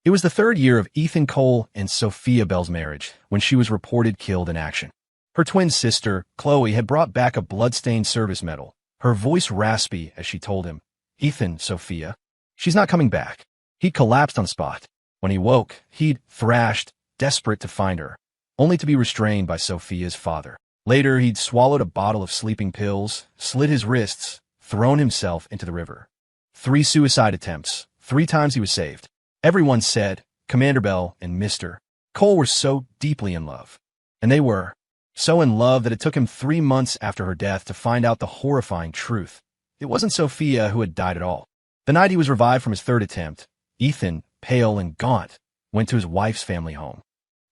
It was the third year of Ethan Cole and Sophia Bell's marriage when she was reported killed in action. Her twin sister, Chloe, had brought back a blood-stained service medal, her voice raspy as she told him, "Ethan, Sophia, she's not coming back." He'd collapsed on the spot. When he woke, he'd thrashed, desperate to find her, only to be restrained by Sophia's father. Later, he'd swallowed a bottle of sleeping pills, slit his wrists, thrown himself into the river. 3 suicide attempts, 3 times he was saved. Everyone said Commander Bell and Mr. Cole were so deeply in love. And they were. So in love that it took him 3 months after her death to find out the horrifying truth. It wasn't Sophia who had died at all. The night he was revived from his 3rd attempt, Ethan, pale and gaunt, went to his wife's family home.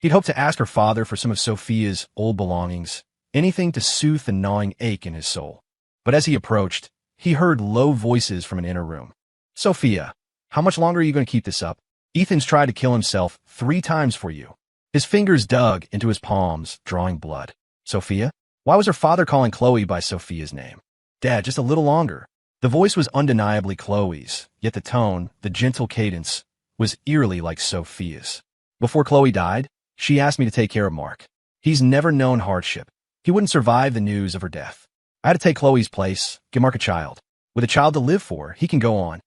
He'd hoped to ask her father for some of Sophia's old belongings, anything to soothe the gnawing ache in his soul. But as he approached, he heard low voices from an inner room. "Sophia, how much longer are you going to keep this up? Ethan's tried to kill himself 3 times for you." His fingers dug into his palms, drawing blood. Sophia? Why was her father calling Chloe by Sophia's name? "Dad, just a little longer." The voice was undeniably Chloe's, yet the tone, the gentle cadence, was eerily like Sophia's. "Before Chloe died, she asked me to take care of Mark. He's never known hardship. He wouldn't survive the news of her death. I had to take Chloe's place, give Mark a child. With a child to live for, he can go on."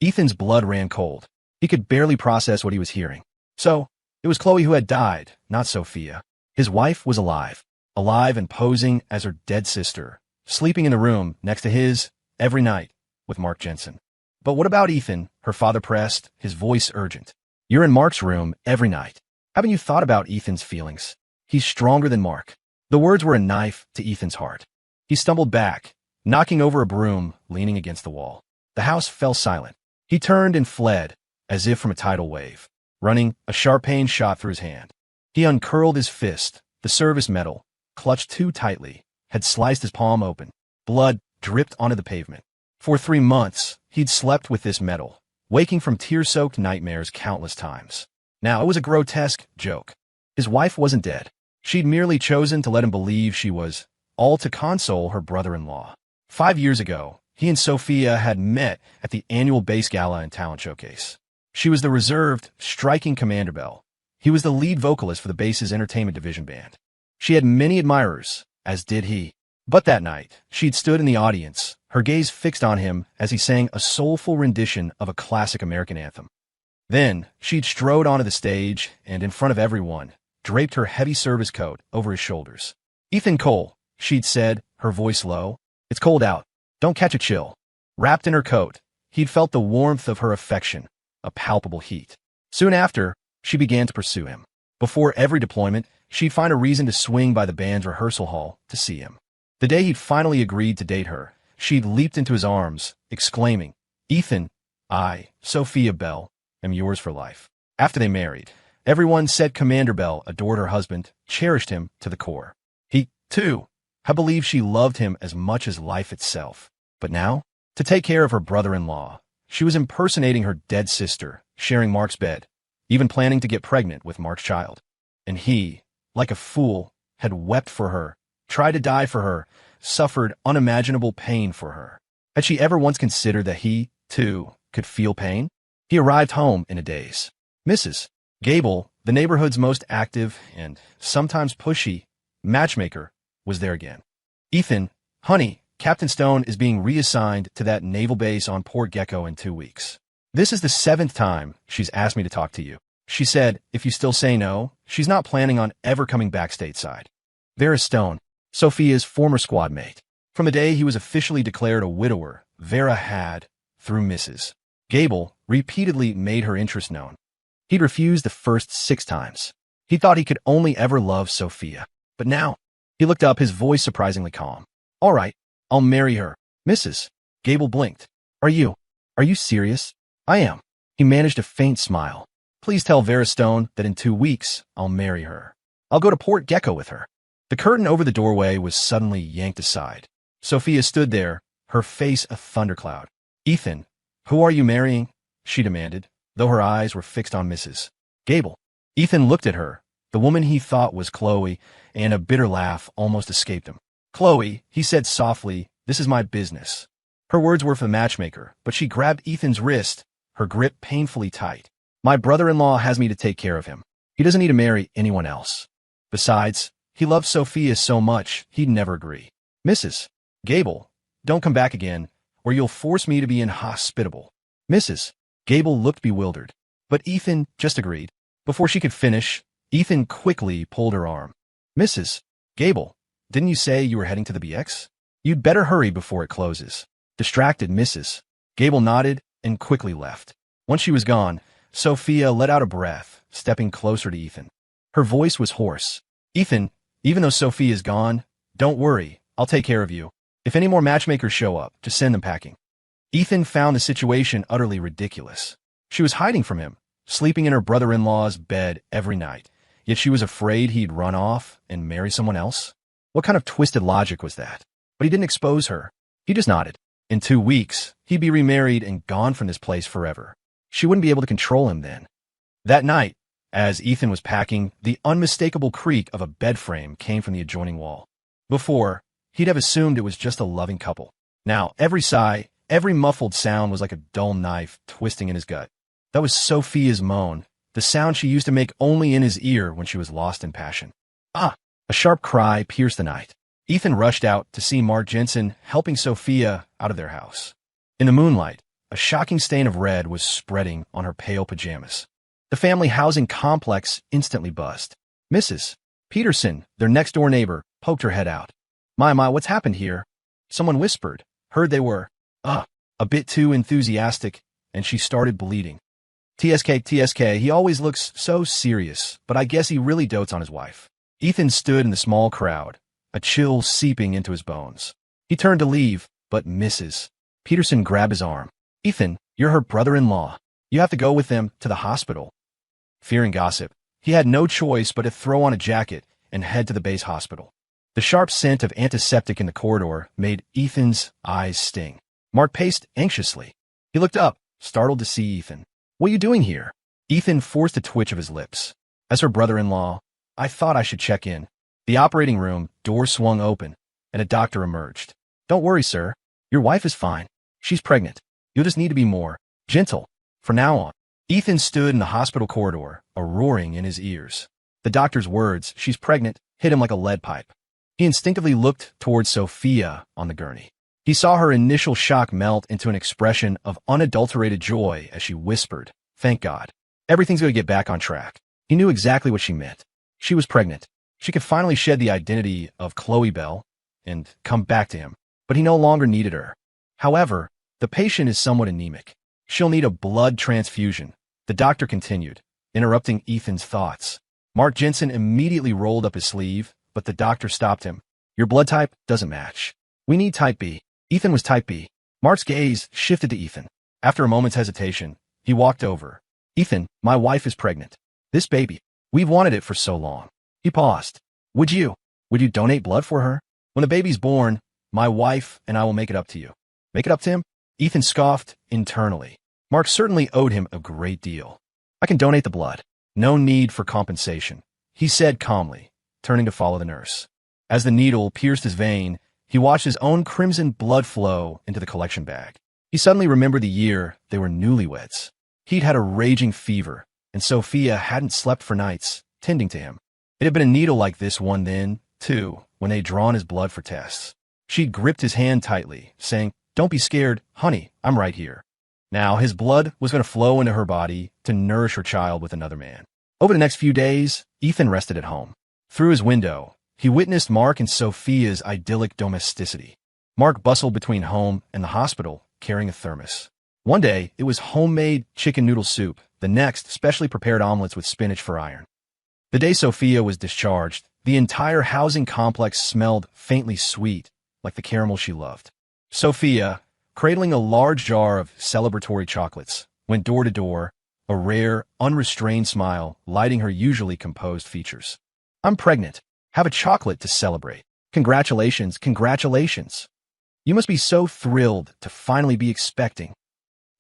Ethan's blood ran cold. He could barely process what he was hearing. So, it was Chloe who had died, not Sophia. His wife was alive and posing as her dead sister, sleeping in the room next to his, every night, with Mark Jensen. "But what about Ethan?" her father pressed, his voice urgent. "You're in Mark's room every night. Haven't you thought about Ethan's feelings? He's stronger than Mark." The words were a knife to Ethan's heart. He stumbled back, knocking over a broom, leaning against the wall. The house fell silent. He turned and fled, as if from a tidal wave. Running, a sharp pain shot through his hand. He uncurled his fist. The service medal, clutched too tightly, had sliced his palm open. Blood dripped onto the pavement. For 3 months, he'd slept with this medal, waking from tear-soaked nightmares countless times. Now, it was a grotesque joke. His wife wasn't dead. She'd merely chosen to let him believe she was, all to console her brother-in-law. 5 years ago, he and Sophia had met at the annual Base Gala and Talent Showcase. She was the reserved, striking Commander Bell. He was the lead vocalist for the base's entertainment division band. She had many admirers, as did he. But that night, she'd stood in the audience, her gaze fixed on him as he sang a soulful rendition of a classic American anthem. Then, she'd strode onto the stage and, in front of everyone, draped her heavy service coat over his shoulders. "Ethan Cole," she'd said, her voice low. "It's cold out. Don't catch a chill." Wrapped in her coat, he'd felt the warmth of her affection, a palpable heat. Soon after, she began to pursue him. Before every deployment, she'd find a reason to swing by the band's rehearsal hall to see him. The day he'd finally agreed to date her, she'd leaped into his arms, exclaiming, "Ethan, I, Sophia Bell, am yours for life." After they married, everyone said Commander Bell adored her husband, cherished him to the core. He, too, had believed she loved him as much as life itself. But now, to take care of her brother-in-law, she was impersonating her dead sister, sharing Mark's bed, even planning to get pregnant with Mark's child. And he, like a fool, had wept for her, tried to die for her, suffered unimaginable pain for her. Had she ever once considered that he, too, could feel pain? He arrived home in a daze. Mrs. Gable, the neighborhood's most active and sometimes pushy matchmaker, was there again. "Ethan, honey, Captain Stone is being reassigned to that naval base on Port Gecko in 2 weeks. This is the 7th time she's asked me to talk to you. She said, if you still say no, she's not planning on ever coming back stateside." Vera Stone, Sophia's former squad mate. From the day he was officially declared a widower, Vera had, through Mrs. Gable, repeatedly made her interest known. He'd refused the first 6 times. He thought he could only ever love Sophia. But now, he looked up, his voice surprisingly calm. "All right, I'll marry her." Mrs. Gable blinked. Are you serious?" "I am." He managed a faint smile. "Please tell Vera Stone that in 2 weeks, I'll marry her. I'll go to Port Gecko with her." The curtain over the doorway was suddenly yanked aside. Sophia stood there, her face a thundercloud. "Ethan, who are you marrying?" she demanded, though her eyes were fixed on Mrs. Gable. Ethan looked at her, the woman he thought was Chloe, and a bitter laugh almost escaped him. "Chloe," he said softly, "this is my business." Her words were for the matchmaker, but she grabbed Ethan's wrist, her grip painfully tight. My brother-in-law has me to take care of him. He doesn't need to marry anyone else. Besides, he loves Sophia so much, he'd never agree. Mrs. Gable, don't come back again, or you'll force me to be inhospitable. Mrs. Gable looked bewildered, but Ethan just agreed. Before she could finish, Ethan quickly pulled her arm. Mrs. Gable, didn't you say you were heading to the BX? You'd better hurry before it closes. Distracted Mrs. Gable nodded and quickly left. Once she was gone, Sophia let out a breath, stepping closer to Ethan. Her voice was hoarse. Ethan, even though Sophia's gone, don't worry, I'll take care of you. If any more matchmakers show up, just send them packing. Ethan found the situation utterly ridiculous. She was hiding from him, sleeping in her brother-in-law's bed every night, yet she was afraid he'd run off and marry someone else? What kind of twisted logic was that? But he didn't expose her. He just nodded. In 2 weeks, he'd be remarried and gone from this place forever. She wouldn't be able to control him then. That night, as Ethan was packing, the unmistakable creak of a bed frame came from the adjoining wall. Before, he'd have assumed it was just a loving couple. Now, every sigh, every muffled sound was like a dull knife twisting in his gut. That was Sophia's moan, the sound she used to make only in his ear when she was lost in passion. Ah! A sharp cry pierced the night. Ethan rushed out to see Mark Jensen helping Sophia out of their house. In the moonlight, a shocking stain of red was spreading on her pale pajamas. The family housing complex instantly buzzed. Mrs. Peterson, their next-door neighbor, poked her head out. My, what's happened here? Someone whispered. Heard they were, a bit too enthusiastic, and she started bleeding. TSK, he always looks so serious, but I guess he really dotes on his wife. Ethan stood in the small crowd, a chill seeping into his bones. He turned to leave, but Mrs. Peterson grabbed his arm. Ethan, you're her brother-in-law. You have to go with them to the hospital. Fearing gossip, he had no choice but to throw on a jacket and head to the base hospital. The sharp scent of antiseptic in the corridor made Ethan's eyes sting. Mark paced anxiously. He looked up, startled to see Ethan. What are you doing here? Ethan forced a twitch of his lips. As her brother-in-law, I thought I should check in. The operating room door swung open, and a doctor emerged. Don't worry, sir. Your wife is fine. She's pregnant. You'll just need to be more gentle from now on. Ethan stood in the hospital corridor, a roaring in his ears. The doctor's words, she's pregnant, hit him like a lead pipe. He instinctively looked towards Sophia on the gurney. He saw her initial shock melt into an expression of unadulterated joy as she whispered, thank God. Everything's going to get back on track. He knew exactly what she meant. She was pregnant. She could finally shed the identity of Chloe Bell and come back to him, but he no longer needed her. However, the patient is somewhat anemic. She'll need a blood transfusion, the doctor continued, interrupting Ethan's thoughts. Mark Jensen immediately rolled up his sleeve, but the doctor stopped him. Your blood type doesn't match. We need type B. Ethan was type B. Mark's gaze shifted to Ethan. After a moment's hesitation, he walked over. Ethan, my wife is pregnant. This baby, we've wanted it for so long. He paused. Would you donate blood for her? When the baby's born, my wife and I will make it up to you. Make it up to him? Ethan scoffed internally. Mark certainly owed him a great deal. I can donate the blood. No need for compensation, he said calmly, turning to follow the nurse. As the needle pierced his vein, he watched his own crimson blood flow into the collection bag. He suddenly remembered the year they were newlyweds. He'd had a raging fever, and Sophia hadn't slept for nights, tending to him. It had been a needle like this one then, too, when they'd drawn his blood for tests. She'd gripped his hand tightly, saying, Don't be scared, honey, I'm right here. Now his blood was going to flow into her body to nourish her child with another man. Over the next few days, Ethan rested at home. Through his window, he witnessed Mark and Sophia's idyllic domesticity. Mark bustled between home and the hospital, carrying a thermos. One day, it was homemade chicken noodle soup, the next, specially prepared omelets with spinach for iron. The day Sophia was discharged, the entire housing complex smelled faintly sweet, like the caramel she loved. Sophia, cradling a large jar of celebratory chocolates, went door to door, a rare, unrestrained smile lighting her usually composed features. I'm pregnant. Have a chocolate to celebrate. Congratulations, congratulations. You must be so thrilled to finally be expecting.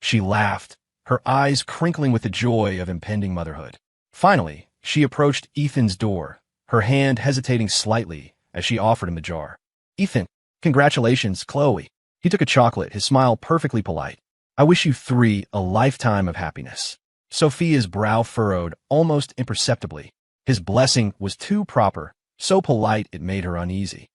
She laughed, her eyes crinkling with the joy of impending motherhood. Finally, she approached Ethan's door, her hand hesitating slightly as she offered him the jar. Ethan, congratulations, Chloe. He took a chocolate, his smile perfectly polite. I wish you three a lifetime of happiness. Sophia's brow furrowed almost imperceptibly. His blessing was too proper, so polite it made her uneasy.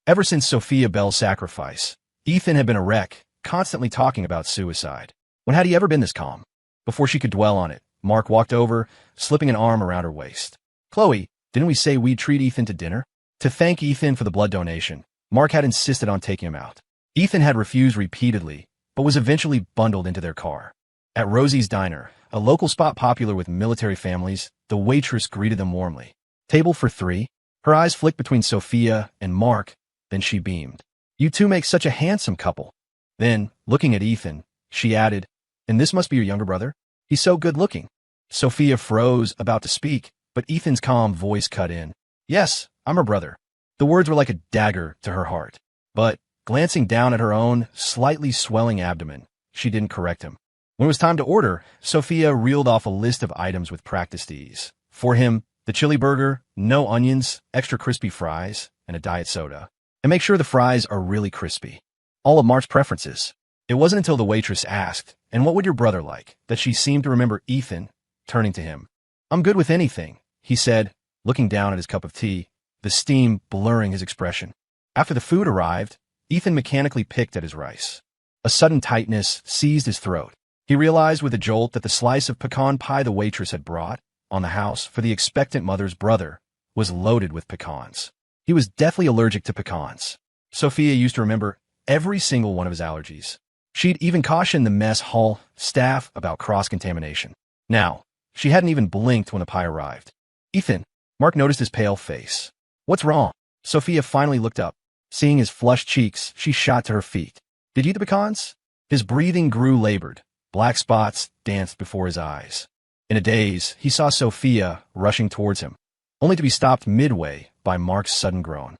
Ever since Sophia Bell's sacrifice, Ethan had been a wreck, constantly talking about suicide. When had he ever been this calm? Before she could dwell on it, Mark walked over, slipping an arm around her waist. Chloe, didn't we say we'd treat Ethan to dinner? To thank Ethan for the blood donation, Mark had insisted on taking him out. Ethan had refused repeatedly, but was eventually bundled into their car. At Rosie's Diner, a local spot popular with military families, the waitress greeted them warmly. Table for 3? Her eyes flicked between Sophia and Mark, then she beamed. You two make such a handsome couple. Then, looking at Ethan, she added, and this must be your younger brother? He's so good-looking. Sophia froze, about to speak, but Ethan's calm voice cut in. Yes, I'm her brother. The words were like a dagger to her heart. But, glancing down at her own, slightly swelling abdomen, she didn't correct him. When it was time to order, Sophia reeled off a list of items with practiced ease. For him, the chili burger, no onions, extra crispy fries, and a diet soda. And make sure the fries are really crispy. All of Mark's preferences. It wasn't until the waitress asked, and what would your brother like, that she seemed to remember Ethan, turning to him. I'm good with anything, he said, looking down at his cup of tea, the steam blurring his expression. After the food arrived, Ethan mechanically picked at his rice. A sudden tightness seized his throat. He realized with a jolt that the slice of pecan pie the waitress had brought on the house for the expectant mother's brother was loaded with pecans. He was deathly allergic to pecans. Sophia used to remember every single one of his allergies. She'd even cautioned the mess hall staff about cross-contamination. Now, she hadn't even blinked when the pie arrived. Ethan, Mark noticed his pale face. What's wrong? Sophia finally looked up. Seeing his flushed cheeks, she shot to her feet. Did you eat the pecans? His breathing grew labored. Black spots danced before his eyes. In a daze, he saw Sophia rushing towards him, only to be stopped midway by Mark's sudden groan.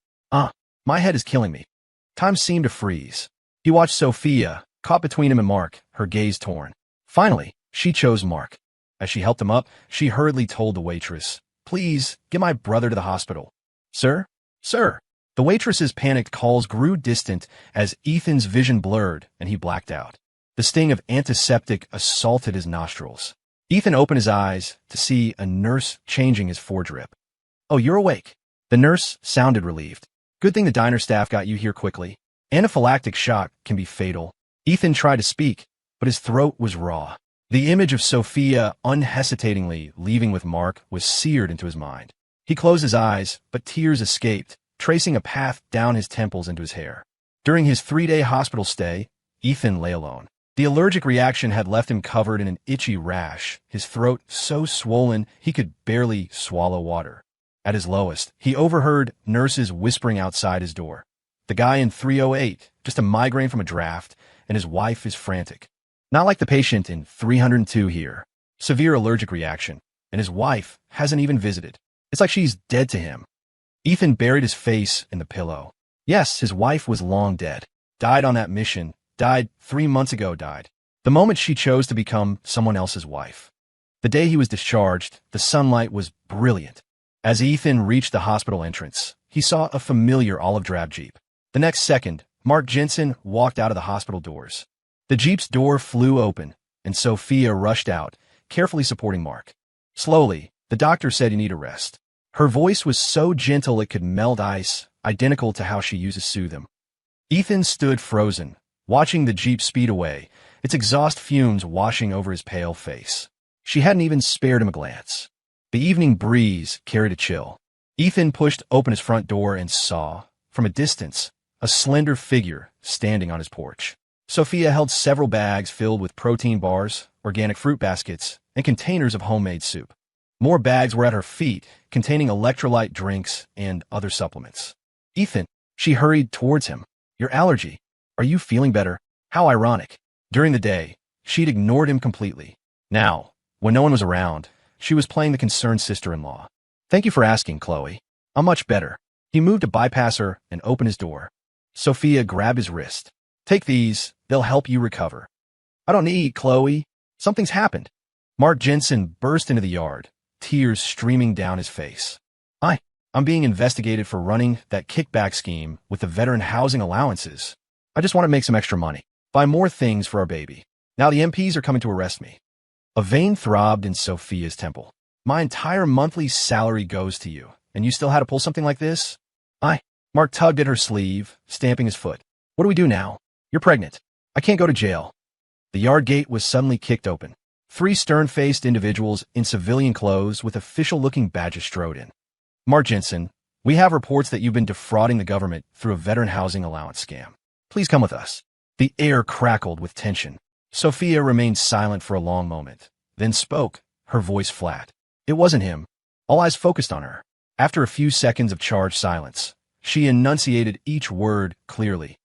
My head is killing me. Time seemed to freeze. He watched Sophia, caught between him and Mark, her gaze torn. Finally, she chose Mark. As she helped him up, she hurriedly told the waitress, Please, get my brother to the hospital. Sir? Sir? The waitress's panicked calls grew distant as Ethan's vision blurred and he blacked out. The sting of antiseptic assaulted his nostrils. Ethan opened his eyes to see a nurse changing his foredrip. Oh, you're awake. The nurse sounded relieved. Good thing the diner staff got you here quickly. Anaphylactic shock can be fatal. Ethan tried to speak, but his throat was raw. The image of Sophia unhesitatingly leaving with Mark was seared into his mind. He closed his eyes, but tears escaped, tracing a path down his temples into his hair. During his 3-day hospital stay, Ethan lay alone. The allergic reaction had left him covered in an itchy rash, his throat so swollen he could barely swallow water. At his lowest, he overheard nurses whispering outside his door. The guy in 308, just a migraine from a draft, and his wife is frantic. Not like the patient in 302 here. Severe allergic reaction, and his wife hasn't even visited. It's like she's dead to him. Ethan buried his face in the pillow. Yes, his wife was long dead. Died on that mission. Died 3 months ago, died. The moment she chose to become someone else's wife. The day he was discharged, the sunlight was brilliant. As Ethan reached the hospital entrance, he saw a familiar olive drab Jeep. The next second, Mark Jensen walked out of the hospital doors. The Jeep's door flew open, and Sophia rushed out, carefully supporting Mark. Slowly, the doctor said you need a rest. Her voice was so gentle it could melt ice, identical to how she used to soothe him. Ethan stood frozen, watching the Jeep speed away, its exhaust fumes washing over his pale face. She hadn't even spared him a glance. The evening breeze carried a chill. Ethan pushed open his front door and saw, from a distance, a slender figure standing on his porch. Sophia held several bags filled with protein bars, organic fruit baskets, and containers of homemade soup. More bags were at her feet, containing electrolyte drinks and other supplements. Ethan, she hurried towards him. Your allergy. Are you feeling better? How ironic. During the day, she'd ignored him completely. Now, when no one was around, she was playing the concerned sister-in-law. Thank you for asking, Chloe. I'm much better. He moved to bypass her and open his door. Sophia grabbed his wrist. Take these. They'll help you recover. I don't need, Chloe. Something's happened. Mark Jensen burst into the yard, tears streaming down his face. I'm being investigated for running that kickback scheme with the veteran housing allowances. I just want to make some extra money. Buy more things for our baby. Now the MPs are coming to arrest me. A vein throbbed in Sophia's temple. My entire monthly salary goes to you, and you still had to pull something like this? Mark tugged at her sleeve, stamping his foot. What do we do now? You're pregnant. I can't go to jail. The yard gate was suddenly kicked open. 3 stern-faced individuals in civilian clothes with official-looking badges strode in. Mark Jensen, we have reports that you've been defrauding the government through a veteran housing allowance scam. Please come with us. The air crackled with tension. Sophia remained silent for a long moment, then spoke, her voice flat. It wasn't him. All eyes focused on her. After a few seconds of charged silence, she enunciated each word clearly.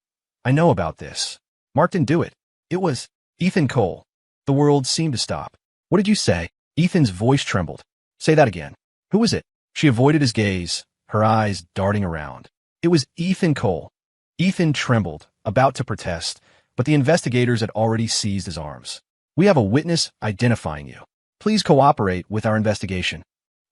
I know about this. Mark didn't do it. It was Ethan Cole. The world seemed to stop. What did you say? Ethan's voice trembled. Say that again. Who was it? She avoided his gaze, her eyes darting around. It was Ethan Cole. Ethan trembled, about to protest, but the investigators had already seized his arms. We have a witness identifying you. Please cooperate with our investigation.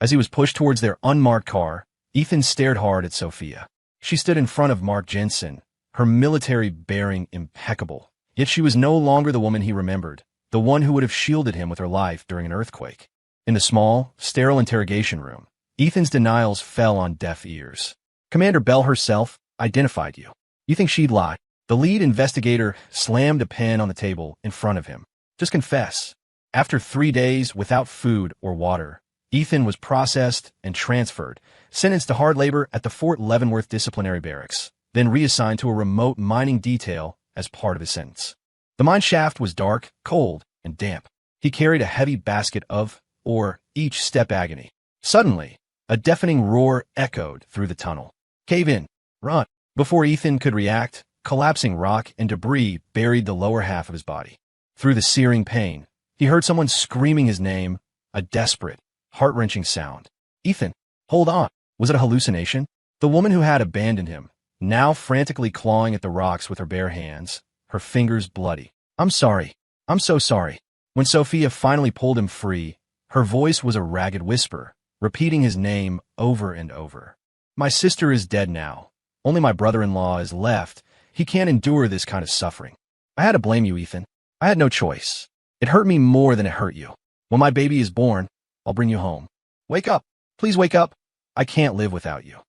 As he was pushed towards their unmarked car, Ethan stared hard at Sophia. She stood in front of Mark Jensen, her military bearing impeccable. Yet she was no longer the woman he remembered, the one who would have shielded him with her life during an earthquake. In the small, sterile interrogation room, Ethan's denials fell on deaf ears. Commander Bell herself identified you. You think she'd lie? The lead investigator slammed a pen on the table in front of him. Just confess. After 3 days without food or water, Ethan was processed and transferred, sentenced to hard labor at the Fort Leavenworth Disciplinary Barracks, then reassigned to a remote mining detail as part of his sentence. The mine shaft was dark, cold, and damp. He carried a heavy basket of, or each step agony. Suddenly, a deafening roar echoed through the tunnel. Cave in. Run. Before Ethan could react, collapsing rock and debris buried the lower half of his body. Through the searing pain, he heard someone screaming his name, a desperate, heart-wrenching sound. Ethan, hold on. Was it a hallucination? The woman who had abandoned him, now frantically clawing at the rocks with her bare hands, her fingers bloody. I'm sorry. I'm so sorry. When Sophia finally pulled him free, her voice was a ragged whisper, repeating his name over and over. My sister is dead now. Only my brother-in-law is left. He can't endure this kind of suffering. I had to blame you, Ethan. I had no choice. It hurt me more than it hurt you. When my baby is born, I'll bring you home. Wake up. Please wake up. I can't live without you.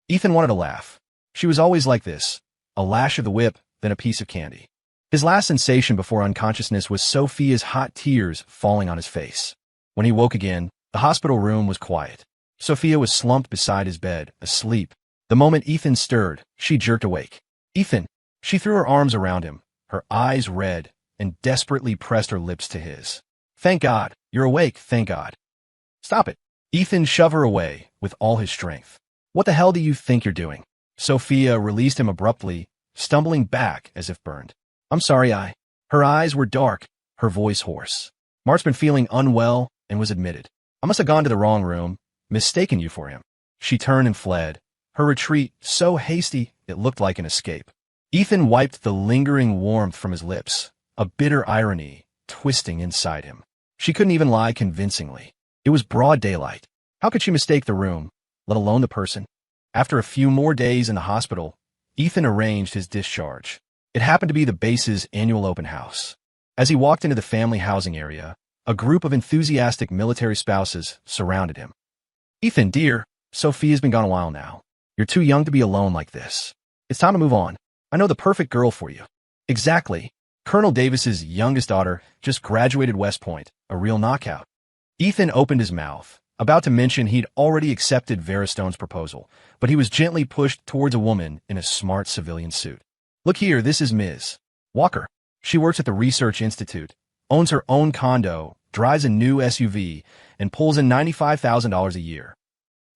Ethan wanted to laugh. She was always like this, a lash of the whip, then a piece of candy. His last sensation before unconsciousness was Sophia's hot tears falling on his face. When he woke again, the hospital room was quiet. Sophia was slumped beside his bed, asleep. The moment Ethan stirred, she jerked awake. Ethan! She threw her arms around him, her eyes red, and desperately pressed her lips to his. Thank God, you're awake, thank God. Stop it. Ethan shoved her away with all his strength. What the hell do you think you're doing? Sophia released him abruptly, stumbling back as if burned. I'm sorry, Her eyes were dark, her voice hoarse. Mark's been feeling unwell and was admitted. I must have gone to the wrong room, mistaken you for him. She turned and fled, her retreat so hasty it looked like an escape. Ethan wiped the lingering warmth from his lips, a bitter irony twisting inside him. She couldn't even lie convincingly. It was broad daylight. How could she mistake the room, let alone the person? After a few more days in the hospital, Ethan arranged his discharge. It happened to be the base's annual open house. As he walked into the family housing area, a group of enthusiastic military spouses surrounded him. Ethan, dear, Sophia's been gone a while now. You're too young to be alone like this. It's time to move on. I know the perfect girl for you. Exactly. Colonel Davis's youngest daughter just graduated West Point, a real knockout. Ethan opened his mouth, about to mention he'd already accepted Vera Stone's proposal, but he was gently pushed towards a woman in a smart civilian suit. Look here, this is Ms. Walker. She works at the Research Institute, owns her own condo, drives a new SUV, and pulls in $95,000 a year.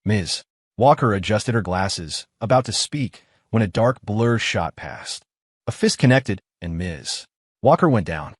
Ms. Walker adjusted her glasses, about to speak, when a dark blur shot past. A fist connected, and Ms. Walker went down.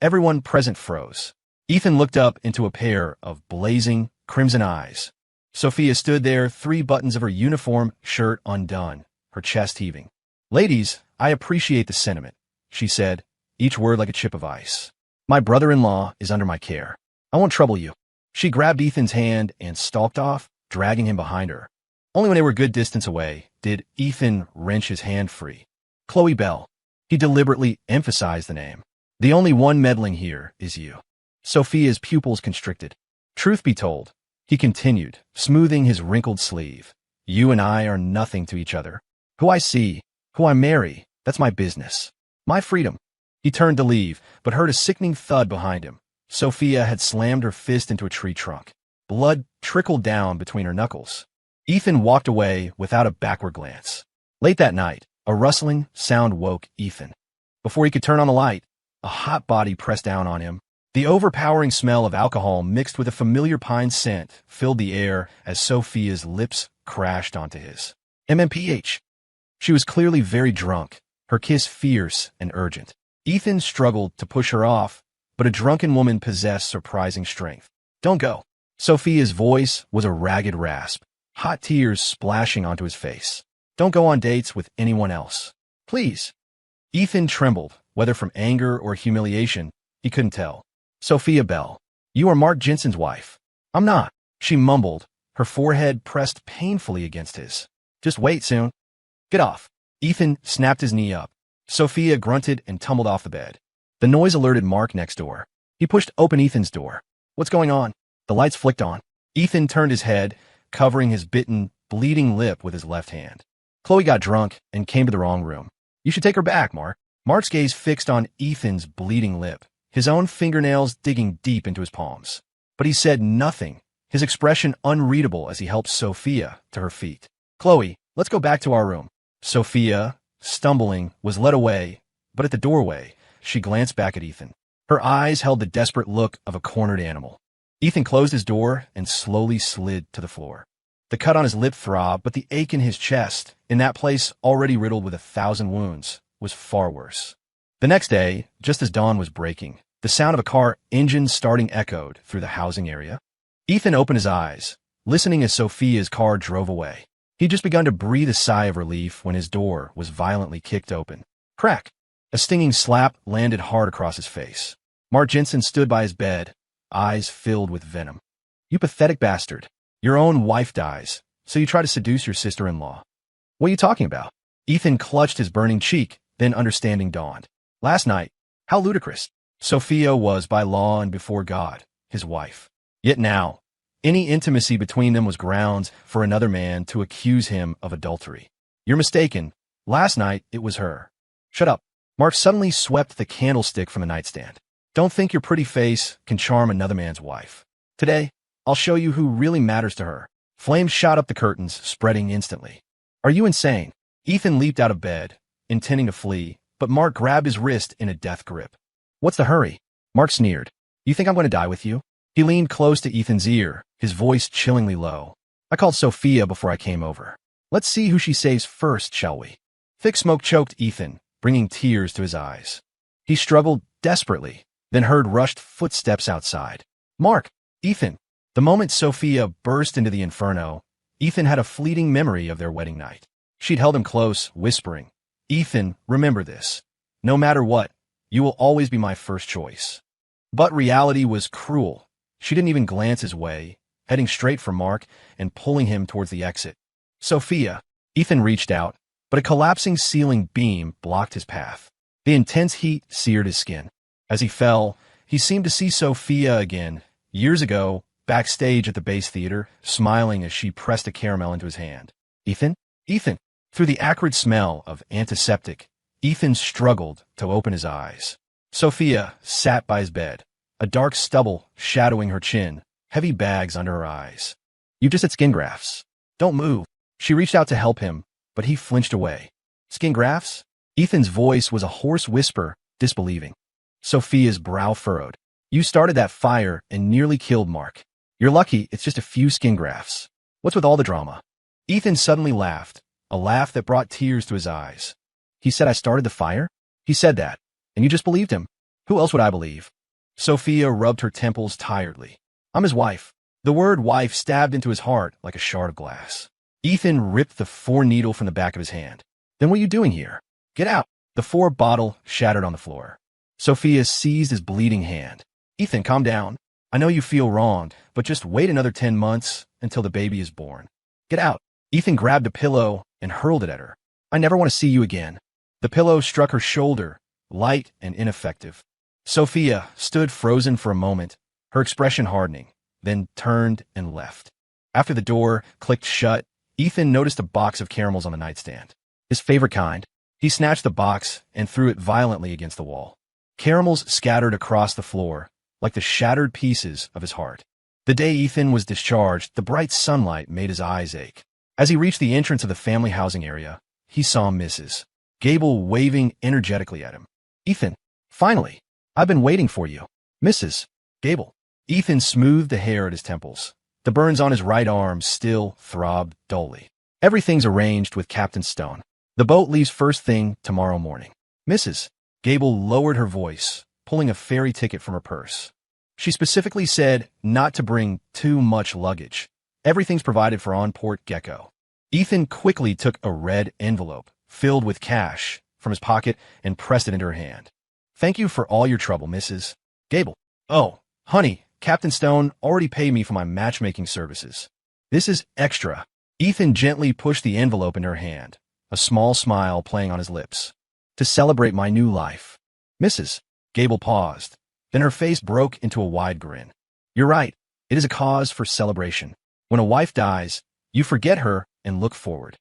Everyone present froze. Ethan looked up into a pair of blazing, crimson eyes. Sophia stood there, 3 buttons of her uniform shirt undone, her chest heaving. Ladies, I appreciate the sentiment, she said, each word like a chip of ice. My brother-in-law is under my care. I won't trouble you. She grabbed Ethan's hand and stalked off, dragging him behind her. Only when they were a good distance away did Ethan wrench his hand free. Chloe Bell. He deliberately emphasized the name. The only one meddling here is you. Sophia's pupils constricted. Truth be told, he continued, smoothing his wrinkled sleeve, you and I are nothing to each other. Who I see, who I marry, that's my business. My freedom. He turned to leave, but heard a sickening thud behind him. Sophia had slammed her fist into a tree trunk. Blood trickled down between her knuckles. Ethan walked away without a backward glance. Late that night, a rustling sound woke Ethan. Before he could turn on the light, a hot body pressed down on him. The overpowering smell of alcohol mixed with a familiar pine scent filled the air as Sophia's lips crashed onto his. MMPH. She was clearly very drunk, her kiss fierce and urgent. Ethan struggled to push her off, but a drunken woman possessed surprising strength. Don't go. Sophia's voice was a ragged rasp, hot tears splashing onto his face. Don't go on dates with anyone else. Please. Ethan trembled, whether from anger or humiliation, he couldn't tell. Sophia Bell, you are Mark Jensen's wife. I'm not, she mumbled, her forehead pressed painfully against his. Just wait soon. Get off. Ethan snapped his knee up. Sophia grunted and tumbled off the bed. The noise alerted Mark next door. He pushed open Ethan's door. What's going on? The lights flicked on. Ethan turned his head, covering his bitten, bleeding lip with his left hand. Chloe got drunk and came to the wrong room. You should take her back, Mark. Mark's gaze fixed on Ethan's bleeding lip, his own fingernails digging deep into his palms. But he said nothing, his expression unreadable as he helped Sophia to her feet. Chloe, let's go back to our room. Sophia, stumbling, was led away, but at the doorway, she glanced back at Ethan. Her eyes held the desperate look of a cornered animal. Ethan closed his door and slowly slid to the floor. The cut on his lip throbbed, but the ache in his chest, in that place already riddled with 1,000 wounds, was far worse. The next day, just as dawn was breaking, the sound of a car engine starting echoed through the housing area. Ethan opened his eyes, listening as Sophia's car drove away. He'd just begun to breathe a sigh of relief when his door was violently kicked open. Crack! A stinging slap landed hard across his face. Mark Jensen stood by his bed, eyes filled with venom. You pathetic bastard. Your own wife dies, so you try to seduce your sister-in-law. What are you talking about? Ethan clutched his burning cheek, then understanding dawned. Last night, how ludicrous. Sophia was, by law and before God, his wife. Yet now, any intimacy between them was grounds for another man to accuse him of adultery. You're mistaken. Last night, it was her. Shut up. Mark suddenly swept the candlestick from the nightstand. Don't think your pretty face can charm another man's wife. Today, I'll show you who really matters to her. Flames shot up the curtains, spreading instantly. Are you insane? Ethan leaped out of bed, intending to flee, but Mark grabbed his wrist in a death grip. What's the hurry? Mark sneered. You think I'm going to die with you? He leaned close to Ethan's ear, his voice chillingly low. I called Sophia before I came over. Let's see who she saves first, shall we? Thick smoke choked Ethan, bringing tears to his eyes. He struggled desperately, then heard rushed footsteps outside. Mark! Ethan! The moment Sophia burst into the inferno, Ethan had a fleeting memory of their wedding night. She'd held him close, whispering, Ethan, remember this. No matter what, you will always be my first choice. But reality was cruel. She didn't even glance his way, heading straight for Mark and pulling him towards the exit. Sophia! Ethan reached out, but a collapsing ceiling beam blocked his path. The intense heat seared his skin. As he fell, he seemed to see Sophia again, years ago, backstage at the Base Theater, smiling as she pressed a caramel into his hand. Ethan? Ethan! Through the acrid smell of antiseptic, Ethan struggled to open his eyes. Sophia sat by his bed, a dark stubble shadowing her chin, heavy bags under her eyes. You've just had skin grafts. Don't move. She reached out to help him, but he flinched away. Skin grafts? Ethan's voice was a hoarse whisper, disbelieving. Sophia's brow furrowed. You started that fire and nearly killed Mark. You're lucky it's just a few skin grafts. What's with all the drama? Ethan suddenly laughed, a laugh that brought tears to his eyes. He said I started the fire? He said that, and you just believed him. Who else would I believe? Sophia rubbed her temples tiredly. I'm his wife. The word wife stabbed into his heart like a shard of glass. Ethan ripped the 4 needle from the back of his hand. Then what are you doing here? Get out. The 4 bottle shattered on the floor. Sophia seized his bleeding hand. Ethan, calm down. I know you feel wronged, but just wait another 10 months until the baby is born. Get out. Ethan grabbed a pillow and hurled it at her. I never want to see you again. The pillow struck her shoulder, light and ineffective. Sophia stood frozen for a moment, her expression hardening, then turned and left. After the door clicked shut, Ethan noticed a box of caramels on the nightstand. His favorite kind. He snatched the box and threw it violently against the wall. Caramels scattered across the floor, like the shattered pieces of his heart. The day Ethan was discharged, the bright sunlight made his eyes ache. As he reached the entrance of the family housing area, he saw Mrs. Gable waving energetically at him. "Ethan, finally! I've been waiting for you." "Mrs. Gable." Ethan smoothed the hair at his temples. The burns on his right arm still throbbed dully. "Everything's arranged with Captain Stone. The boat leaves first thing tomorrow morning." Mrs. Gable lowered her voice, pulling a ferry ticket from her purse. She specifically said not to bring too much luggage. Everything's provided for on Port Gecko. Ethan quickly took a red envelope filled with cash from his pocket and pressed it into her hand. "Thank you for all your trouble, Mrs. Gable." "Oh, honey, Captain Stone already paid me for my matchmaking services. This is extra." Ethan gently pushed the envelope into her hand, a small smile playing on his lips. "To celebrate my new life." Mrs. Gable paused. Then her face broke into a wide grin. "You're right. It is a cause for celebration. When a wife dies, you forget her and look forward."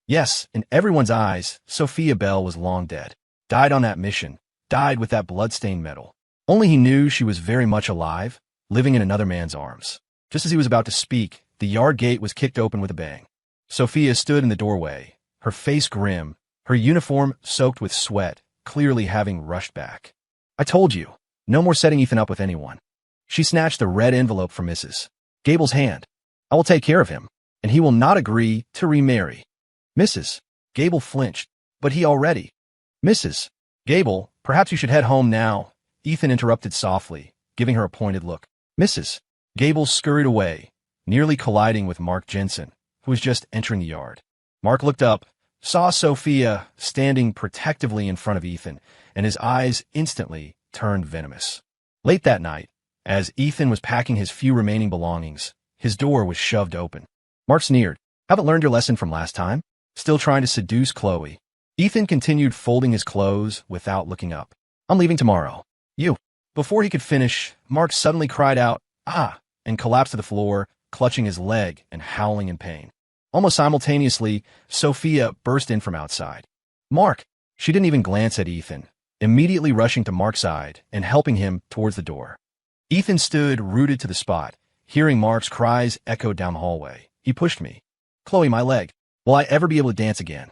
Yes, in everyone's eyes, Sophia Bell was long dead. Died on that mission. Died with that bloodstained medal. Only he knew she was very much alive, living in another man's arms. Just as he was about to speak, the yard gate was kicked open with a bang. Sophia stood in the doorway, her face grim, her uniform soaked with sweat, clearly having rushed back. "I told you, no more setting Ethan up with anyone." She snatched the red envelope from Mrs. Gable's hand. "I will take care of him, and he will not agree to remarry." Mrs. Gable flinched. "But he already." "Mrs. Gable, perhaps you should head home now," Ethan interrupted softly, giving her a pointed look. Mrs. Gable scurried away, nearly colliding with Mark Jensen, who was just entering the yard. Mark looked up, saw Sophia standing protectively in front of Ethan, and his eyes instantly turned venomous. Late that night, as Ethan was packing his few remaining belongings, his door was shoved open. Mark sneered. "Haven't learned your lesson from last time? Still trying to seduce Chloe?" Ethan continued folding his clothes without looking up. "I'm leaving tomorrow." "You." Before he could finish, Mark suddenly cried out, "Ah!" and collapsed to the floor, clutching his leg and howling in pain. Almost simultaneously, Sophia burst in from outside. "Mark!" She didn't even glance at Ethan, immediately rushing to Mark's side and helping him towards the door. Ethan stood rooted to the spot, hearing Mark's cries echo down the hallway. "He pushed me. Chloe, my leg. Will I ever be able to dance again?"